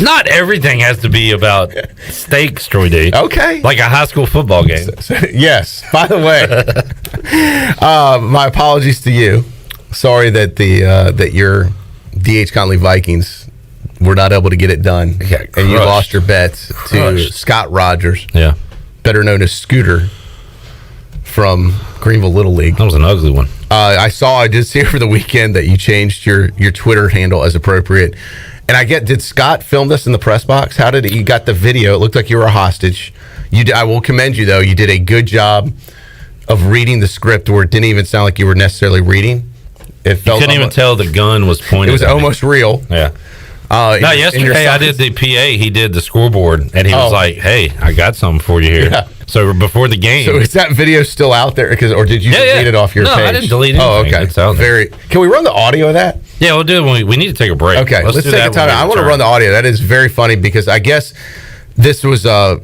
Not everything has to be about stakes, Troy D. Okay. Like a high school football game. Yes. By the way, my apologies to you. Sorry that that your DH Conley Vikings were not able to get it done. And you lost your bets to Scott Rogers. Yeah. Better known as Scooter from Greenville Little League. That was an ugly one. I did see over the weekend that you changed your Twitter handle as appropriate. And did Scott film this in the press box? How did you got the video? It looked like you were a hostage. I will commend you, though. You did a good job of reading the script where it didn't even sound like you were necessarily reading. It felt you couldn't even tell the gun was pointed. It was almost real. Yeah. No, yesterday I did the PA. He did the scoreboard, and he was like, "Hey, I got something for you here." Yeah. So before the game. So is that video still out there? Or did you delete it off your page? No, I didn't delete it. Oh, okay. It's out there. Can we run the audio of that? Yeah, we'll do it when we need to take a break. Okay, let's take a time. I want to run the audio. That is very funny because I guess this was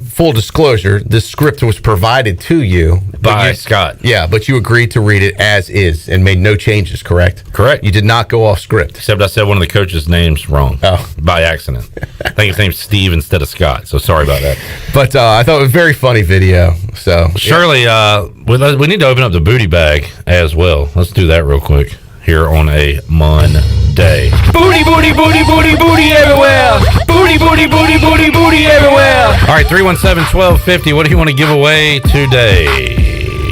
full disclosure. This script was provided to you by Scott. Yeah, but you agreed to read it as is and made no changes, correct? Correct. You did not go off script. Except I said one of the coaches' names wrong. Oh. By accident. I think his name's Steve instead of Scott, so sorry about that. But I thought it was a very funny video. So Shirley, we need to open up the booty bag as well. Let's do that real quick here on a Monday. Booty, booty, booty, booty, booty everywhere. Booty, booty, booty, booty, booty everywhere. All right, 317-1250. What do you want to give away today?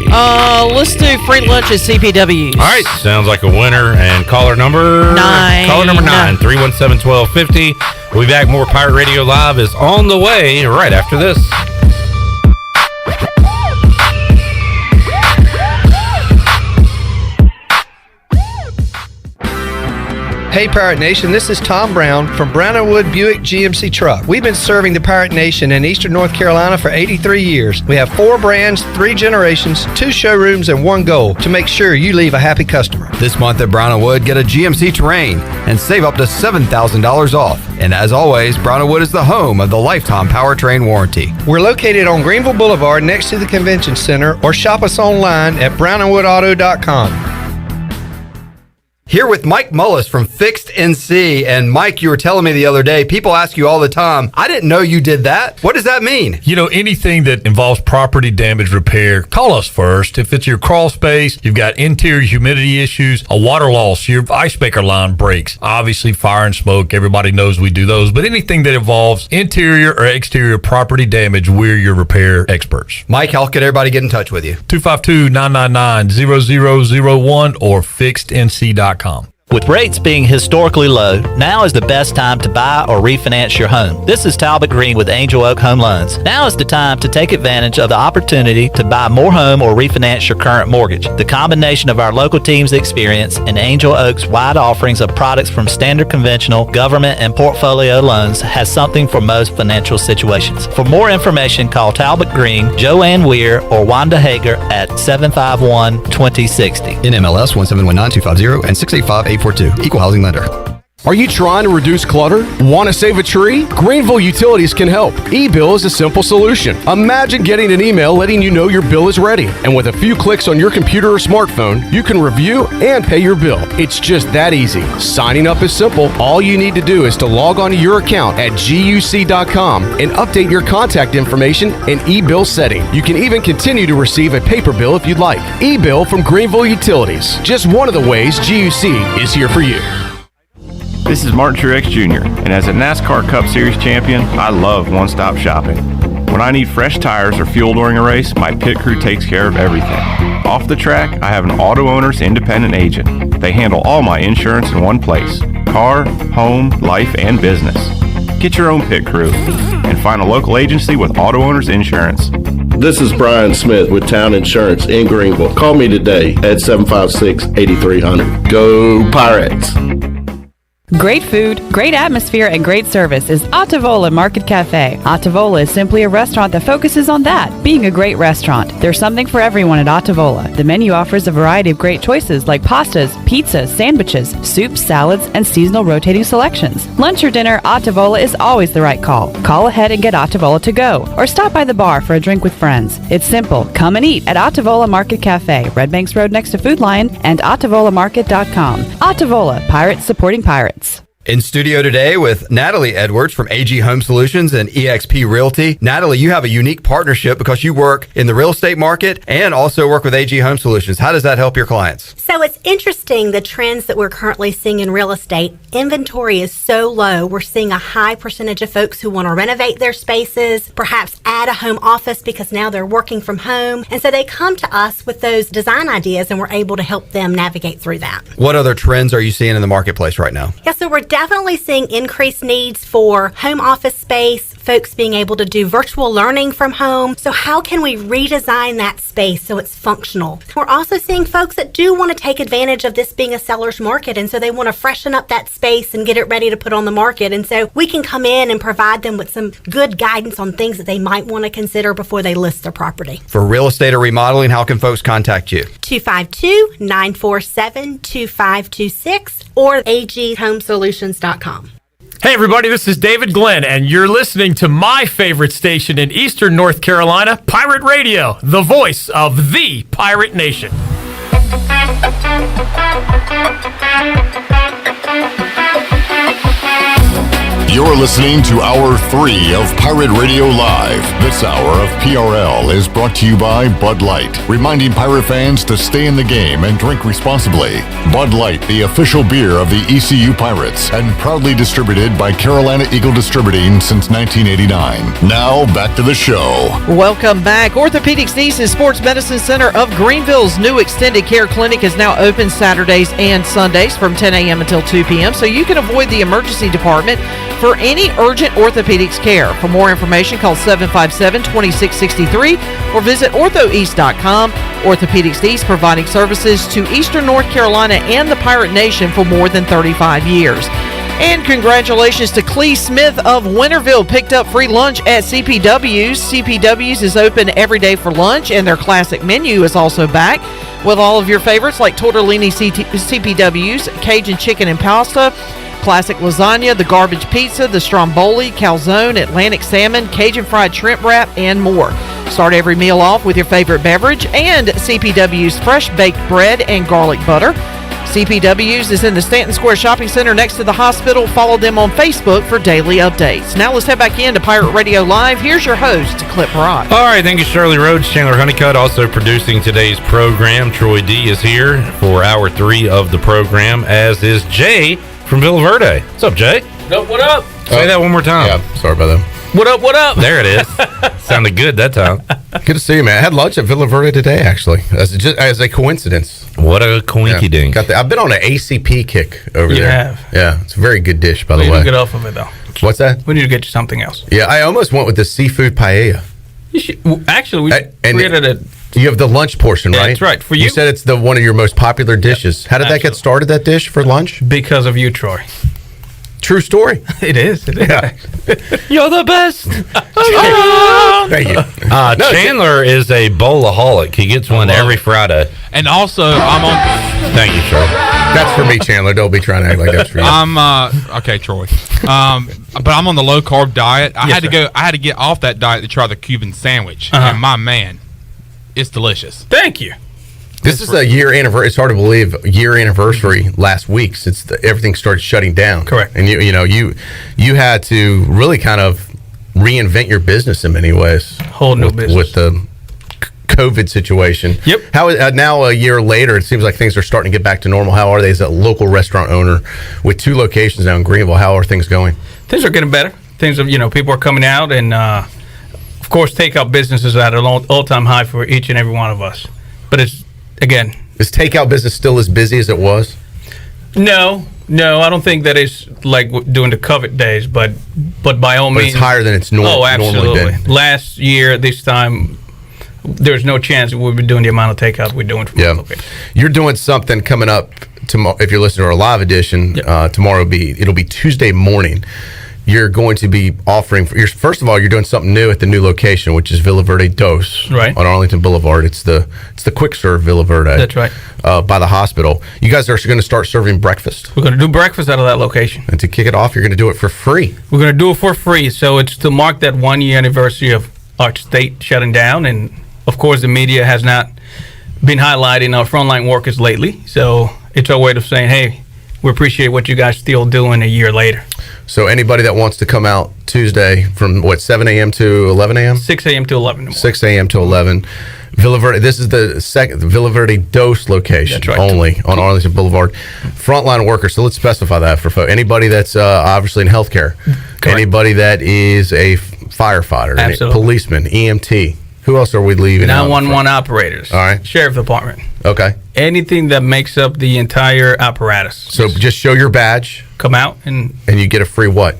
Let's do free lunch at CPW's. All right, sounds like a winner. And caller number 9. Caller number 9, 317-1250. We'll be back. More Pirate Radio Live is on the way right after this. Hey Pirate Nation, this is Tom Brown from Brown & Wood Buick GMC Truck. We've been serving the Pirate Nation in Eastern North Carolina for 83 years. We have 4 brands, 3 generations, 2 showrooms, and 1 goal to make sure you leave a happy customer. This month at Brown & Wood, get a GMC Terrain and save up to $7,000 off. And as always, Brown & Wood is the home of the lifetime powertrain warranty. We're located on Greenville Boulevard next to the Convention Center, or shop us online at brownandwoodauto.com. Here with Mike Mullis from Fixed NC. And Mike, you were telling me the other day, people ask you all the time, I didn't know you did that. What does that mean? You know, anything that involves property damage repair, call us first. If it's your crawl space, you've got interior humidity issues, a water loss, your ice maker line breaks, obviously fire and smoke, everybody knows we do those. But anything that involves interior or exterior property damage, we're your repair experts. Mike, how can everybody get in touch with you? 252-999-0001 or fixednc.com. With rates being historically low, now is the best time to buy or refinance your home. This is Talbot Green with Angel Oak Home Loans. Now is the time to take advantage of the opportunity to buy more home or refinance your current mortgage. The combination of our local team's experience and Angel Oak's wide offerings of products from standard conventional, government, and portfolio loans has something for most financial situations. For more information, call Talbot Green, Joanne Weir, or Wanda Hager at 751-2060. NMLS 1719250 and 685-842. Equal housing lender. Are you trying to reduce clutter? Want to save a tree? Greenville Utilities can help. E-bill is a simple solution. Imagine getting an email letting you know your bill is ready. And with a few clicks on your computer or smartphone, you can review and pay your bill. It's just that easy. Signing up is simple. All you need to do is to log onto your account at guc.com and update your contact information and e-bill setting. You can even continue to receive a paper bill if you'd like. E-bill from Greenville Utilities. Just one of the ways GUC is here for you. This is Martin Truex Jr., and as a NASCAR Cup Series champion, I love one-stop shopping. When I need fresh tires or fuel during a race, my pit crew takes care of everything. Off the track, I have an auto owner's independent agent. They handle all my insurance in one place: car, home, life, and business. Get your own pit crew and find a local agency with Auto Owners Insurance. This is Brian Smith with Town Insurance in Greenville. Call me today at 756-8300. Go Pirates! Great food, great atmosphere, and great service is Ottavola Market Cafe. Ottavola is simply a restaurant that focuses on that, being a great restaurant. There's something for everyone at Ottavola. The menu offers a variety of great choices like pastas, pizzas, sandwiches, soups, salads, and seasonal rotating selections. Lunch or dinner, Ottavola is always the right call. Call ahead and get Ottavola to go, or stop by the bar for a drink with friends. It's simple. Come and eat at Ottavola Market Cafe, Red Banks Road next to Food Lion, and OttavolaMarket.com. Ottavola, pirates supporting pirates. In studio today with Natalie Edwards from AG Home Solutions and eXp Realty. Natalie, you have a unique partnership because you work in the real estate market and also work with AG Home Solutions. How does that help your clients? So it's interesting, the trends that we're currently seeing in real estate. Inventory is so low. We're seeing a high percentage of folks who want to renovate their spaces, perhaps add a home office because now they're working from home. And so they come to us with those design ideas and we're able to help them navigate through that. What other trends are you seeing in the marketplace right now? Yeah, so we're definitely seeing increased needs for home office space, folks being able to do virtual learning from home. So how can we redesign that space so it's functional? We're also seeing folks that do want to take advantage of this being a seller's market, and so they want to freshen up that space and get it ready to put on the market. And so we can come in and provide them with some good guidance on things that they might want to consider before they list their property. For real estate or remodeling, how can folks contact you? 252-947-2526 or aghomesolutions.com. Hey everybody, this is David Glenn, and you're listening to my favorite station in Eastern North Carolina, Pirate Radio, the voice of the Pirate Nation. You're listening to Hour 3 of Pirate Radio Live. This hour of PRL is brought to you by Bud Light, reminding pirate fans to stay in the game and drink responsibly. Bud Light, the official beer of the ECU Pirates, and proudly distributed by Carolina Eagle Distributing since 1989. Now, back to the show. Welcome back. Orthopedics Needs and Sports Medicine Center of Greenville's new extended care clinic is now open Saturdays and Sundays from 10 a.m. until 2 p.m. so you can avoid the emergency department for any urgent orthopedics care. For more information, call 757-2663 or visit orthoeast.com. Orthopedics East, providing services to Eastern North Carolina and the Pirate Nation for more than 35 years. And congratulations to Clee Smith of Winterville, picked up free lunch at CPW's. CPW's is open every day for lunch, and their classic menu is also back with all of your favorites like tortellini CPW's, Cajun chicken and pasta, classic lasagna, the garbage pizza, the stromboli, calzone, Atlantic salmon, Cajun fried shrimp wrap, and more. Start every meal off with your favorite beverage and CPW's fresh baked bread and garlic butter. CPW's is in the Stanton Square Shopping Center next to the hospital. Follow them on Facebook for daily updates. Now let's head back into Pirate Radio Live. Here's your host, Clip Rock. All right, thank you, Shirley Rhodes. Chandler Honeycutt also producing today's program. Troy D is here for hour 3 of the program, as is Jay from Villa Verde. What's up, Jay? What up? Say that one more time. Yeah, sorry about that. What up, what up? There it is. Sounded good that time. Good to see you, man. I had lunch at Villa Verde today, actually, as a coincidence. What a coinky dink. I've been on an ACP kick over You there. have. Yeah, it's a very good dish, by the We way. need to get off of it, though. What's that? We need to get you something else. Yeah, I almost went with the seafood paella. Actually, we created a... You have the lunch portion, right? That's right. For You you, said it's one of your most popular dishes. How did that get started, that dish, for lunch? because of you, Troy. True story. It is. It is. Yeah. You're the best. Thank you. Chandler is a bowlaholic. He gets one every Friday. And also, I'm on. Thank you, Troy. That's for me, Chandler. Don't be trying to act like that's for you. I'm okay, Troy. But I'm on the low carb diet. I had to get off that diet to try the Cuban sandwich. And my man, it's delicious. Thank you. This is a year anniversary. It's hard to believe, year anniversary last week since everything started shutting down. Correct. And you had to really kind of reinvent your business in many ways. Whole new business with the COVID situation. Yep. How now a year later, it seems like things are starting to get back to normal. How are they as a local restaurant owner with 2 locations now in Greenville? How are things going? Things are getting better. Things are, people are coming out, and of course, takeout business is at an all-time high for each and every one of us. But it's, again, is takeout business still as busy as it was? No, I don't think that it's like during the COVID days, but by all means, it's higher than it's normally been. Last year, this time, there's no chance we'll be doing the amount of takeout we're doing from our location. You're doing something coming up tomorrow. If you're listening to our live edition, tomorrow it'll be Tuesday morning. You're going to be offering. First of all, you're doing something new at the new location, which is Villa Verde Dos on Arlington Boulevard. It's the quick serve Villa Verde. That's right. By the hospital. You guys are going to start serving breakfast. We're going to do breakfast out of that location. And to kick it off, you're going to do it for free. We're going to do it for free. So it's to mark that 1 year anniversary of our state shutting down, and of course, the media has not been highlighting our frontline workers lately. So it's our way of saying, hey, we appreciate what you guys still doing a year later. So anybody that wants to come out Tuesday from 7 a.m. to 11 a.m.? 6 a.m. to 11. 6 a.m. to 11. Villa Verde. This is the Villa Verde Dos location only on Arlington Boulevard. Frontline workers. So let's specify that for folks. Anybody that's obviously in healthcare. Correct. Anybody that is a firefighter, a policeman, EMT. Who else are we leaving? 911 operators. All right. Sheriff Department. Okay. Anything that makes up the entire apparatus. So just show your badge. Come out and you get a free what?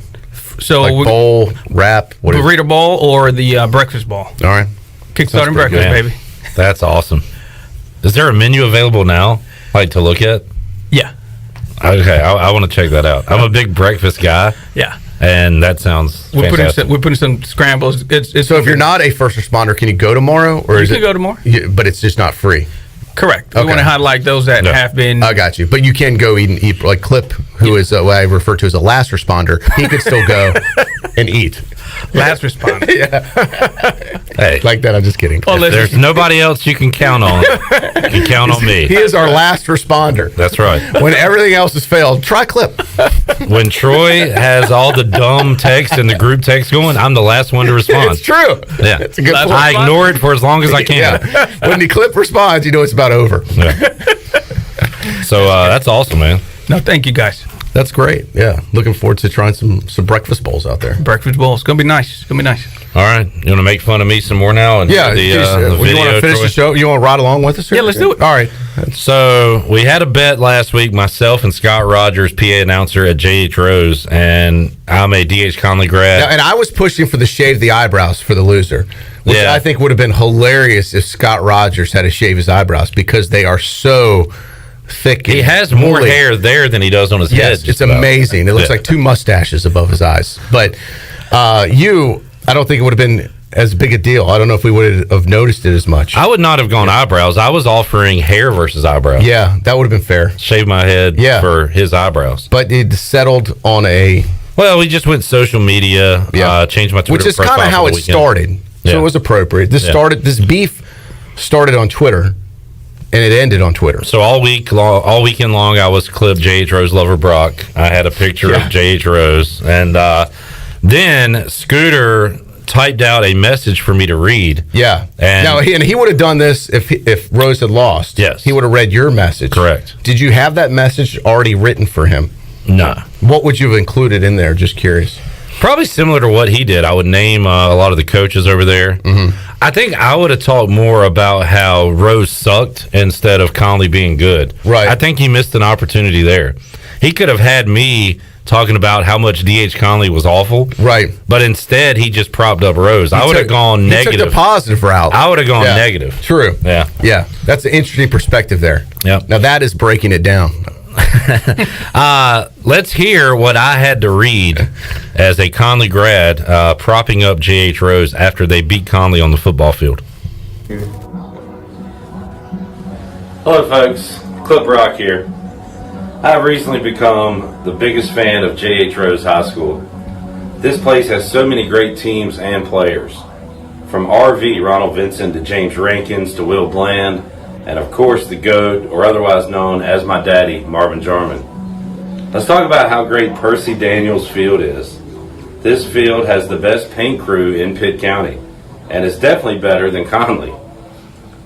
So like bowl, wrap, what burrito bowl or the breakfast bowl. All right. Kickstarting breakfast, baby. That's awesome. Is there a menu available now, like to look at? Yeah. Okay, I want to check that out. I'm a big breakfast guy. Yeah. And that sounds fantastic. We're putting some scrambles. It's so if you're not a first responder, can you go tomorrow? Or you can go tomorrow. But it's just not free. Correct. We want to highlight those that have been. I got you. But you can go eat. Like Clip, who is what I refer to as a last responder, he could still go and eat. Last responder. Hey, like that. I'm just kidding. Well, if there's nobody else you can count on, you can count on me. He is our last responder. That's right. When everything else has failed, try Clip. When Troy has all the dumb text and the group text going, I'm the last one to respond. It's true. Yeah, it's a good point. I ignore it for as long as I can. Yeah. When the Clip responds, you know it's about over. Yeah. So that's awesome, man. No, thank you guys. That's great. Yeah, looking forward to trying some breakfast bowls out there. Breakfast bowls. It's gonna be nice. It's gonna be nice. All right, you want to make fun of me some more now? And yeah. The you video, want to finish Troy? the show? You want to ride along with us? Yeah, let's do it. All right. So we had a bet last week, myself and Scott Rogers, PA announcer at JH Rose, and I'm a DH Conley grad. Now, and I was pushing for the shave of the eyebrows for the loser, which I think would have been hilarious if Scott Rogers had to shave his eyebrows because they are so thick. He has more hair there than he does on his head. It's amazing. It looks like two mustaches above his eyes. But I don't think it would have been as big a deal. I don't know if we would have noticed it as much. I would not have gone eyebrows. I was offering hair versus eyebrows. Yeah, that would have been fair. Shave my head for his eyebrows. But it settled on a... Well, we just went social media, changed my Twitter which is profile kind of how it started. So it was appropriate. This beef started on Twitter. And it ended on Twitter. So all weekend long, I was clipped JH Rose Lover Brock. I had a picture of JH Rose, and then Scooter typed out a message for me to read. Yeah. And he would have done this if Rose had lost. Yes. He would have read your message. Correct. Did you have that message already written for him? No. What would you have included in there? Just curious. Probably similar to what he did. I would name a lot of the coaches over there. Mm-hmm. I think I would have talked more about how Rose sucked instead of Conley being good. Right. I think he missed an opportunity there. He could have had me talking about how much DH Conley was awful. Right. But instead, he just propped up Rose. I would have gone negative. He took the positive route. I would have gone negative. True. Yeah. Yeah. That's an interesting perspective there. Yeah. Now, that is breaking it down. Let's hear what I had to read as a Conley grad propping up JH Rose after they beat Conley on the football field. Hello folks, Clip Rock here. I've recently become the biggest fan of JH Rose High School. This place has so many great teams and players. From RV Ronald Vincent to James Rankins to Will Bland, and of course the GOAT, or otherwise known as my daddy, Marvin Jarman. Let's talk about how great Percy Daniels Field is. This field has the best paint crew in Pitt County, and is definitely better than Conley.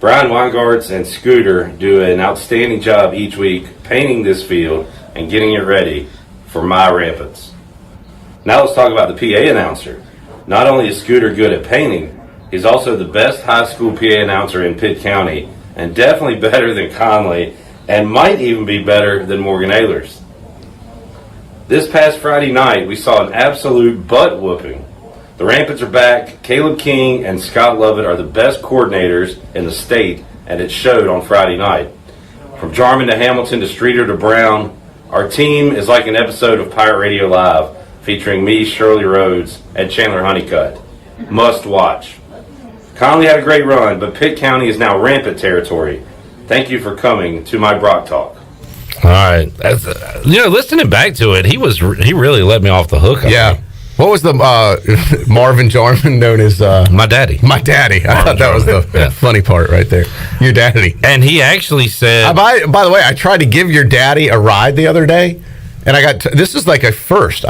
Brian Weingartz and Scooter do an outstanding job each week painting this field and getting it ready for my Rampants. Now let's talk about the PA announcer. Not only is Scooter good at painting, he's also the best high school PA announcer in Pitt County, and definitely better than Conley and might even be better than Morgan Ayler's. This past Friday night, we saw an absolute butt whooping. The Rampants are back. Caleb King and Scott Lovett are the best coordinators in the state, and it showed on Friday night. From Jarman to Hamilton to Streeter to Brown, our team is like an episode of Pirate Radio Live, featuring me, Shirley Rhodes, and Chandler Honeycutt. Must watch. Conley had a great run, but Pitt County is now Rampant territory. Thank you for coming to my Brock Talk. All right. Listening back to it, he really let me off the hook. Yeah. What was the Marvin Jarman known as? My daddy. My daddy. I thought that was the funny part right there. Your daddy. And he actually said... by the way, I tried to give your daddy a ride the other day, and I got... this is like a first.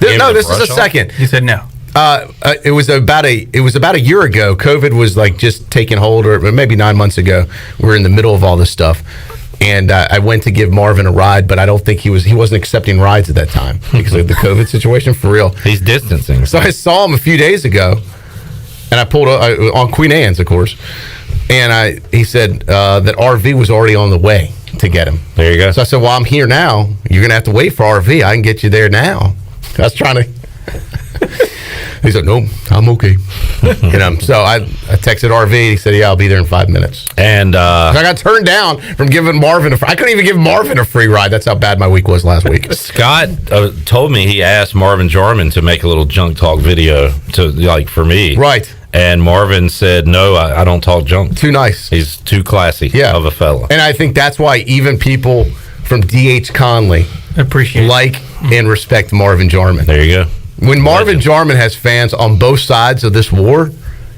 This is a second. He said no. It was about a year ago. COVID was like just taking hold, or maybe 9 months ago. We're in the middle of all this stuff. And I went to give Marvin a ride, but I don't think he wasn't accepting rides at that time because of the COVID situation, for real. He's distancing. So I saw him a few days ago, and I pulled on Queen Anne's, of course, and he said that RV was already on the way to get him. There you go. So I said, well, I'm here now. You're going to have to wait for RV. I can get you there now. I was trying to... He said, no, I'm okay. So I texted RV. He said, yeah, I'll be there in 5 minutes. And I got turned down from giving Marvin I couldn't even give Marvin a free ride. That's how bad my week was last week. Scott told me he asked Marvin Jarman to make a little junk talk video for me. Right. And Marvin said, no, I don't talk junk. Too nice. He's too classy of a fella. And I think that's why even people from D.H. Conley appreciate and respect Marvin Jarman. There you go. When Marvin Jarman has fans on both sides of this war,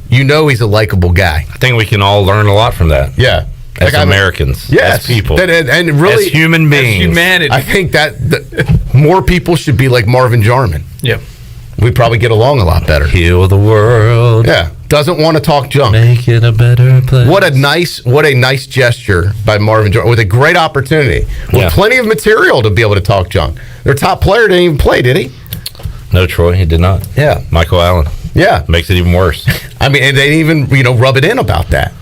you know he's a likable guy. I think we can all learn a lot from that. Yeah. As Americans. Yes. As people. And really, as human beings. As humanity. I think that more people should be like Marvin Jarman. Yep. We'd probably get along a lot better. Heal the world. Yeah. Doesn't want to talk junk. Make it a better place. What a nice gesture by Marvin Jarman, with a great opportunity. With plenty of material to be able to talk junk. Their top player didn't even play, did he? No, Troy, he did not. Yeah. Michael Allen. Yeah. Makes it even worse. I mean, and they didn't even, rub it in about that.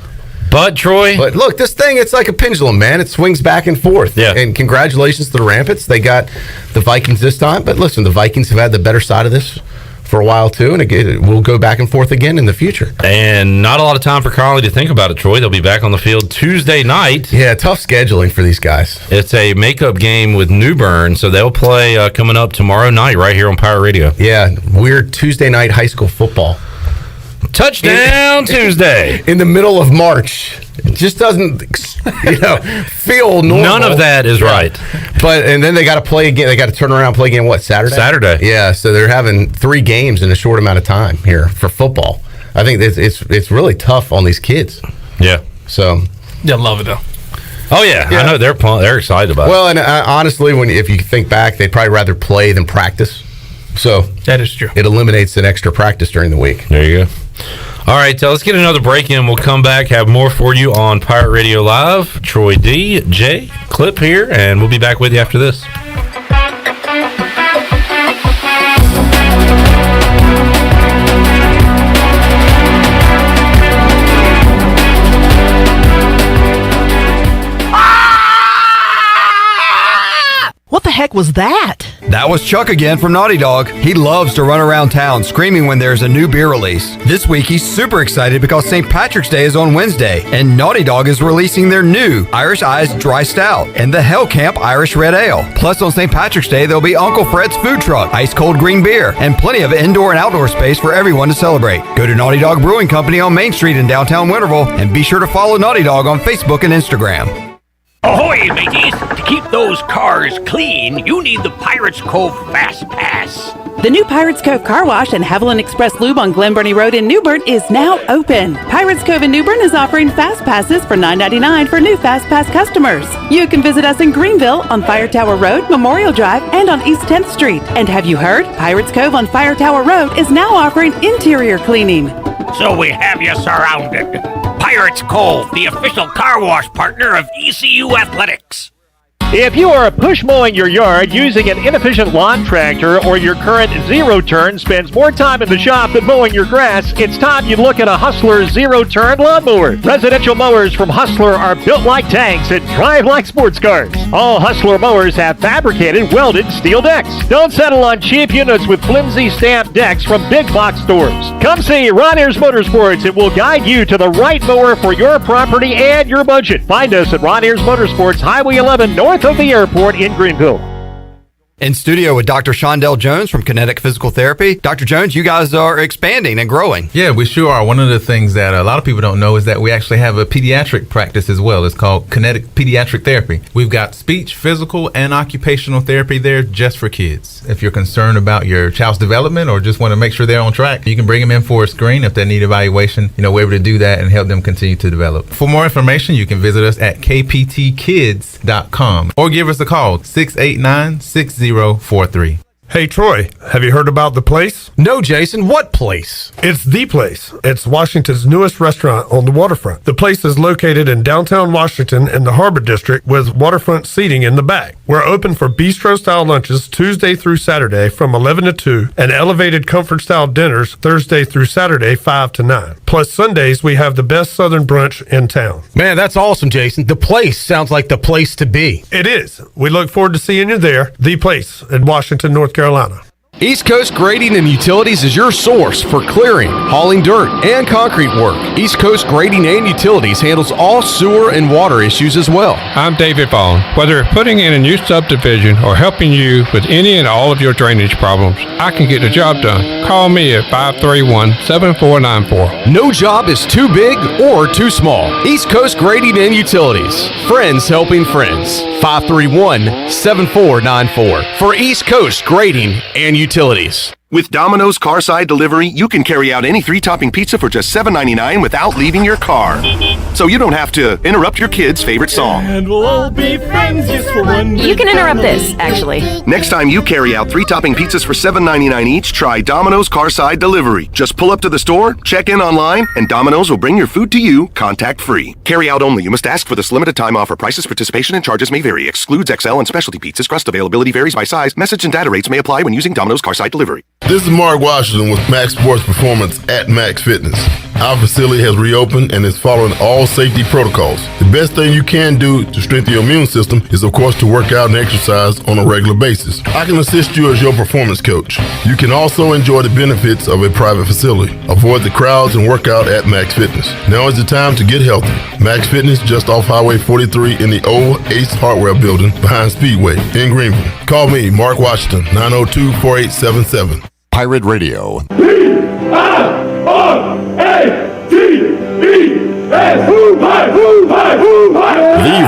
But, Troy. But look, this thing, it's like a pendulum, man. It swings back and forth. Yeah. And congratulations to the Rampants. They got the Vikings this time. But listen, the Vikings have had the better side of this for a while, too. And again, we'll go back and forth again in the future. And not a lot of time for Conley to think about it, Troy. They'll be back on the field Tuesday night. Yeah, tough scheduling for these guys. It's a makeup game with New Bern, so they'll play coming up tomorrow night right here on Pirate Radio. Yeah, weird Tuesday night high school football. Touchdown Tuesday. In the middle of March. It just doesn't, feel normal. None of that is right. And then they got to play again. They got to turn around and play again, what, Saturday? Saturday. Yeah, so they're having 3 games in a short amount of time here for football. I think it's really tough on these kids. Yeah. So. They'll love it, though. Oh, yeah. I know they're excited about it. Well, and honestly, if you think back, they'd probably rather play than practice. So. That is true. It eliminates an extra practice during the week. There you go. All right, let's get another break in. We'll come back, have more for you on Pirate Radio Live. Troy D, Jay, Clip here, and we'll be back with you after this. What the heck was that? That was Chuck again from Naughty Dog. He loves to run around town screaming when there's a new beer release. This week he's super excited because St. Patrick's Day is on Wednesday, and Naughty Dog is releasing their new Irish Eyes Dry Stout and the Hell Camp Irish Red Ale. Plus on St. Patrick's Day there'll be Uncle Fred's Food Truck, ice cold green beer, and plenty of indoor and outdoor space for everyone to celebrate. Go to Naughty Dog Brewing Company on Main Street in downtown Winterville, and be sure to follow Naughty Dog on Facebook and Instagram. Ahoy, mateys! To keep those cars clean, you need the Pirates Cove Fast Pass. The new Pirates Cove Car Wash and Haviland Express Lube on Glen Burnie Road in New Bern is now open. Pirates Cove in New Bern is offering Fast Passes for $9.99 for new Fast Pass customers. You can visit us in Greenville on Fire Tower Road, Memorial Drive, and on East 10th Street. And have you heard? Pirates Cove on Fire Tower Road is now offering interior cleaning. So we have you surrounded. Pirates Cove, the official car wash partner of ECU Athletics. If you are push mowing your yard using an inefficient lawn tractor, or your current zero-turn spends more time in the shop than mowing your grass, it's time you look at a Hustler zero-turn lawnmower. Residential mowers from Hustler are built like tanks and drive like sports cars. All Hustler mowers have fabricated, welded steel decks. Don't settle on cheap units with flimsy stamped decks from big box stores. Come see Ronnie's Motorsports. It will guide you to the right mower for your property and your budget. Find us at Ronnie's Motorsports, Highway 11, north of the airport in Greenville. In studio with Dr. Shondell Jones from Kinetic Physical Therapy. Dr. Jones, you guys are expanding and growing. Yeah, we sure are. One of the things that a lot of people don't know is that we actually have a pediatric practice as well. It's called Kinetic Pediatric Therapy. We've got speech, physical, and occupational therapy there just for kids. If you're concerned about your child's development or just want to make sure they're on track, you can bring them in for a screen. If they need evaluation, we're able to do that and help them continue to develop. For more information, you can visit us at kptkids.com or give us a call, 689-6043. Hey, Troy, have you heard about The Place? No, Jason. What place? It's The Place. It's Washington's newest restaurant on the waterfront. The Place is located in downtown Washington in the Harbor District with waterfront seating in the back. We're open for bistro-style lunches Tuesday through Saturday from 11 to 2 and elevated comfort-style dinners Thursday through Saturday 5 to 9. Plus, Sundays, we have the best Southern brunch in town. Man, that's awesome, Jason. The Place sounds like the place to be. It is. We look forward to seeing you there. The Place in Washington, North Carolina. East Coast Grading and Utilities is your source for clearing, hauling dirt, and concrete work. East Coast Grading and Utilities handles all sewer and water issues as well. I'm David Vaughn. Whether putting in a new subdivision or helping you with any and all of your drainage problems, I can get the job done. Call me at 531-7494. No job is too big or too small. East Coast Grading and Utilities. Friends helping friends. 531-7494 for East Coast Grading and Utilities. With Domino's Carside Delivery, you can carry out any 3-topping pizza for just $7.99 without leaving your car. So you don't have to interrupt your kid's favorite song. And we'll all be friends just for one day. You can interrupt this, actually. Next time you carry out 3-topping pizzas for $7.99 each, try Domino's Carside Delivery. Just pull up to the store, check in online, and Domino's will bring your food to you contact-free. Carry out only. You must ask for this limited time offer. Prices, participation, and charges may vary. Excludes XL and specialty pizzas. Crust availability varies by size. Message and data rates may apply when using Domino's Carside Delivery. This is Mark Washington with Max Sports Performance at Max Fitness. Our facility has reopened and is following all safety protocols. The best thing you can do to strengthen your immune system is, of course, to work out and exercise on a regular basis. I can assist you as your performance coach. You can also enjoy the benefits of a private facility. Avoid the crowds and work out at Max Fitness. Now is the time to get healthy. Max Fitness, just off Highway 43 in the old Ace Hardware Building behind Speedway in Greenville. Call me, Mark Washington, 902-4877. Pirate Radio. The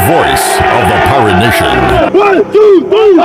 voice of the Pirate Nation. 1, 2, 3,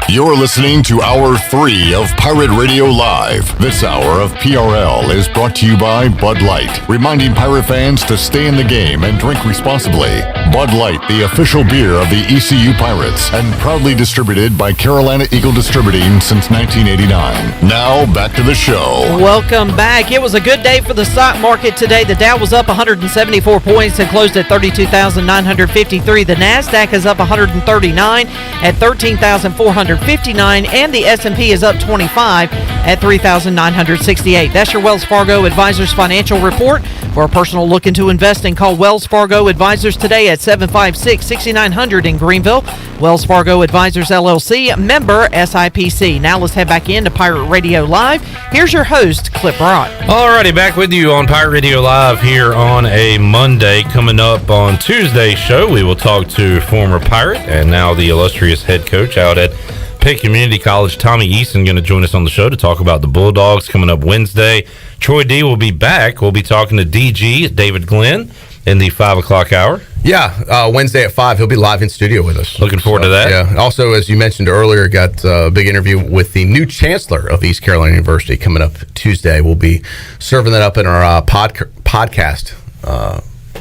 You're listening to Hour 3 of Pirate Radio Live. This hour of PRL is brought to you by Bud Light, reminding pirate fans to stay in the game and drink responsibly. Bud Light, the official beer of the ECU Pirates, and proudly distributed by Carolina Eagle Distributing since 1989. Now, back to the show. Welcome back. It was a good day for the stock market today. The Dow was up 174 points and closed at 32,953. The NASDAQ is up 139 at 13,459, and the S&P is up 25 at 3,968. That's your Wells Fargo Advisors Financial Report. For a personal look into investing, call Wells Fargo Advisors today at 756-6900 in Greenville. Wells Fargo Advisors, LLC, member SIPC. Now let's head back into Pirate Radio Live. Here's your host, Clip Rock. Alrighty, back with you on Pirate Radio Live here on a Monday. Coming up on Tuesday's show, we will talk to former Pirate and now the illustrious head coach out at Pitt Community College, Tommy Easton, going to join us on the show to talk about the Bulldogs coming up Wednesday. Troy D will be back. We'll be talking to DG, David Glenn, in the 5 o'clock hour. Yeah, Wednesday at 5, he'll be live in studio with us. Looking forward to that. Yeah. Also, as you mentioned earlier, got a big interview with the new chancellor of East Carolina University coming up Tuesday. We'll be serving that up in our podcast.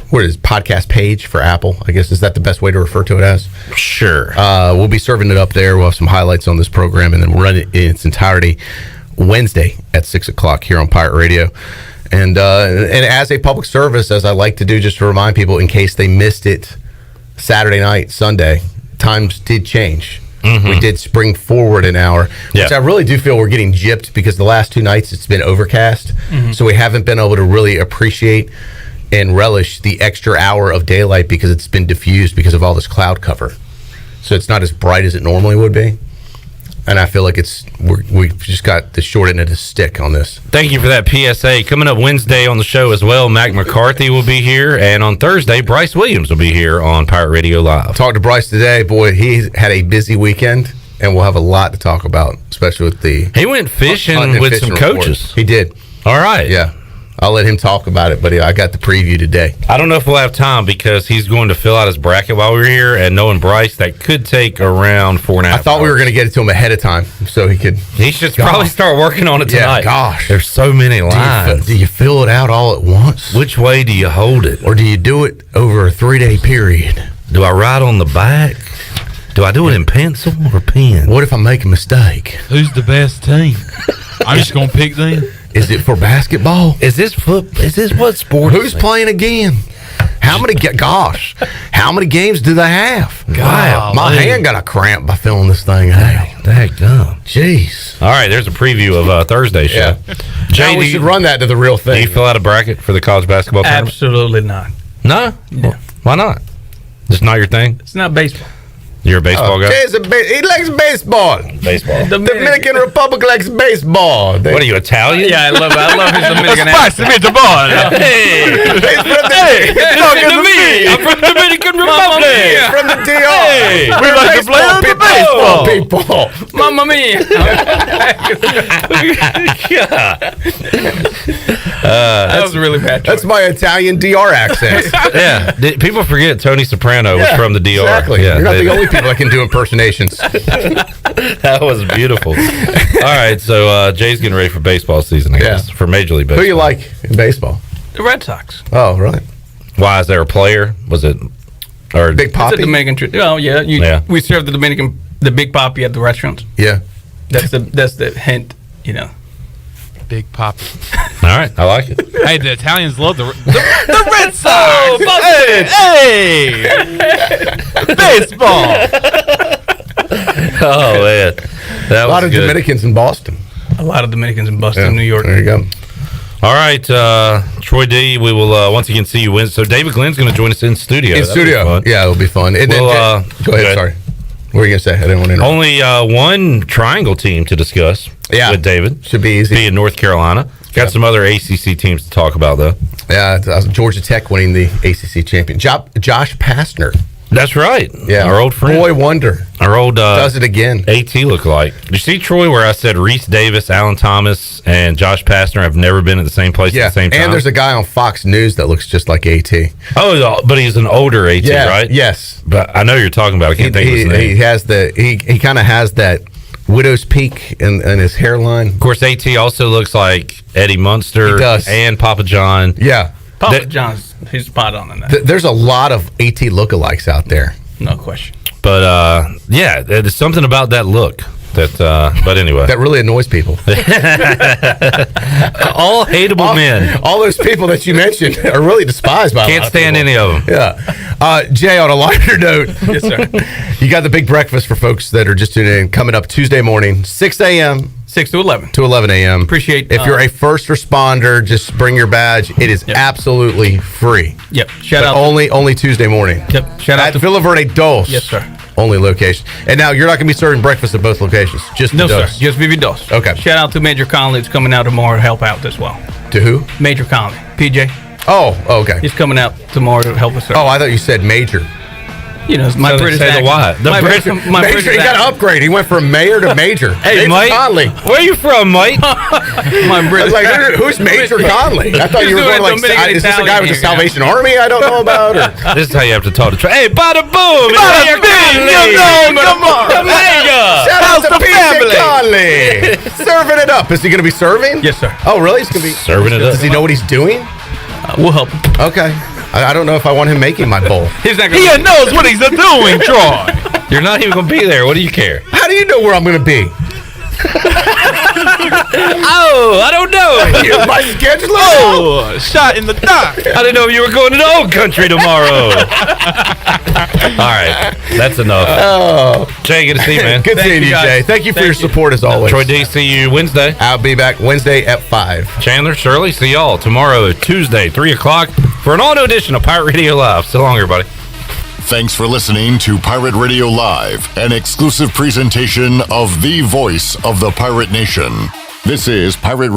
What is podcast page for Apple? I guess, is that the best way to refer to it as? Sure. We'll be serving it up there. We'll have some highlights on this program, and then we'll run it in its entirety Wednesday at 6 o'clock here on Pirate Radio. And as a public service, as I like to do, just to remind people in case they missed it Saturday night, Sunday, times did change. We did spring forward an hour, which I really do feel we're getting gypped because the last 2 nights it's been overcast. So we haven't been able to really appreciate and relish the extra hour of daylight because it's been diffused because of all this cloud cover. So it's not as bright as it normally would be. And I feel like we've just got the short end of the stick on this. Thank you for that PSA. Coming up Wednesday on the show as well, Mac McCarthy will be here. And on Thursday, Bryce Williams will be here on Pirate Radio Live. Talked to Bryce today. Boy, he had a busy weekend, and we'll have a lot to talk about, especially with the... He went fishing with some coaches. He did. All right. Yeah. I'll let him talk about it, but I got the preview today. I don't know if we'll have time because he's going to fill out his bracket while we're here, and knowing Bryce, that could take around 4.5 hours. I thought we were going to get it to him ahead of time so he could... He should probably start working on it tonight. Yeah, gosh. There's so many lines. Do you fill it out all at once? Which way do you hold it? Or do you do it over a 3-day period? Do I write on the back? Do I do it in pencil or pen? What if I make a mistake? Who's the best team? I'm just going to pick them. Is it for basketball? Is this what sport? Who's playing again? How many games do they have? Wow, my hand got a cramp by filling this thing out. Daggum. Jeez. All right, there's a preview of Thursday's show. Jay, we should run that to the real thing. Do you fill out a bracket for the college basketball tournament? Absolutely not. No? Yeah. Why not? It's not your thing? It's not baseball. You're a baseball guy? Jay's he likes baseball. Baseball. Dominican Republic likes baseball. What are you, Italian? Yeah, I love his Dominican accent. Hey! Talking to me. I'm from the Dominican Republic. From the DR. Hey! We like to play baseball people. Mamma mia. That was really bad. That's my Italian DR accent. Yeah. People forget Tony Soprano was from the DR. Exactly. Yeah, You're not the only people that can do impersonations. That was beautiful. All right, so Jay's getting ready for baseball season, I guess, for Major League Baseball. Who you like in baseball? The Red Sox. Oh, really? Why, is there a player? Was it or Big Poppy? It's a Dominican. Oh, yeah. We serve the Big Poppy at the restaurants. Yeah. That's the hint, Big Poppy. All right, I like it. Hey, the Italians love the Red Sox. Hey, baseball. Oh man, that a lot was of good. Dominicans in Boston. A lot of Dominicans in Boston, New York. There you go. All right, Troy D, we will once again see you win. So David Glenn's going to join us in studio. In studio. Yeah, it'll be fun. And We'll, go ahead, sorry. What were you going to say? I didn't want to interrupt. Only one triangle team to discuss with David. Should be easy. Be in North Carolina. Got some other ACC teams to talk about, though. Yeah, Georgia Tech winning the ACC champion. Josh Pastner. That's right. Yeah. Our old friend. Boy wonder. Our old does it again. AT look like. Did you see, Troy, where I said Reese Davis, Alan Thomas, and Josh Pastner have never been at the same place at the same time? And there's a guy on Fox News that looks just like AT. Oh, but he's an older AT, right? Yes. But I know you're talking about. I can't think of his name. He has he kind of has that widow's peak in his hairline. Of course, AT also looks like Eddie Munster. He does. And Papa John. Yeah. Papa John's, he's spot on in that. There's a lot of AT lookalikes out there. No question. But yeah, there's something about that look that. But anyway, that really annoys people. All hateable men. All those people that you mentioned are really despised by. Can't stand any of them. Yeah. Jay, on a lighter note, yes, sir. You got the big breakfast for folks that are just tuning in coming up Tuesday morning, 6 a.m. 6 to 11. To 11 a.m. Appreciate if you're a first responder, just bring your badge. It is absolutely free. Yep. Shout out. Only Tuesday morning. Yep. Shout out to Villa Verde Dos. Yes, sir. Only location. And now you're not going to be serving breakfast at both locations. Just no, Dos. sir. Just Vivi Dos. Okay. Shout out to Major Conley. It's coming out tomorrow to help out as well. To who? Major Conley. PJ. Oh, okay. He's coming out tomorrow to help us. Oh, I thought you said Major. You know, my British accent. The British. Major, he got an upgrade. He went from mayor to major. Hey, Major Mike. Conley. Where you from, Mike? My British. Like, who's Major Conley? I thought you were going like, is this a guy with the Salvation Army I don't know about? Or? This is how you have to talk to Troy. Hey, bada boom! Bada bing! Come on! Shout out to PJ Conley! Serving it up. Is he going to be serving? Yes, sir. Oh, really? He's going to be serving it up. Does he know what he's doing? We'll help him. Okay. I don't know if I want him making my bowl. He's not He knows what he's doing, Troy. You're not even going to be there. What do you care? How do you know where I'm going to be? Oh, I don't know. My schedule. Oh, shot in the dark. I didn't know you were going to the old country tomorrow. All right, that's enough. Oh, Jay, good to see you, man. good seeing you, Jay. Thank you for your support as always. Troy D, see you Wednesday. I'll be back Wednesday at 5. Chandler, Shirley, see y'all tomorrow, Tuesday, 3 o'clock, for an all-new edition of Pirate Radio Live. So long, everybody. Thanks for listening to Pirate Radio Live, an exclusive presentation of the voice of the Pirate Nation. This is Pirate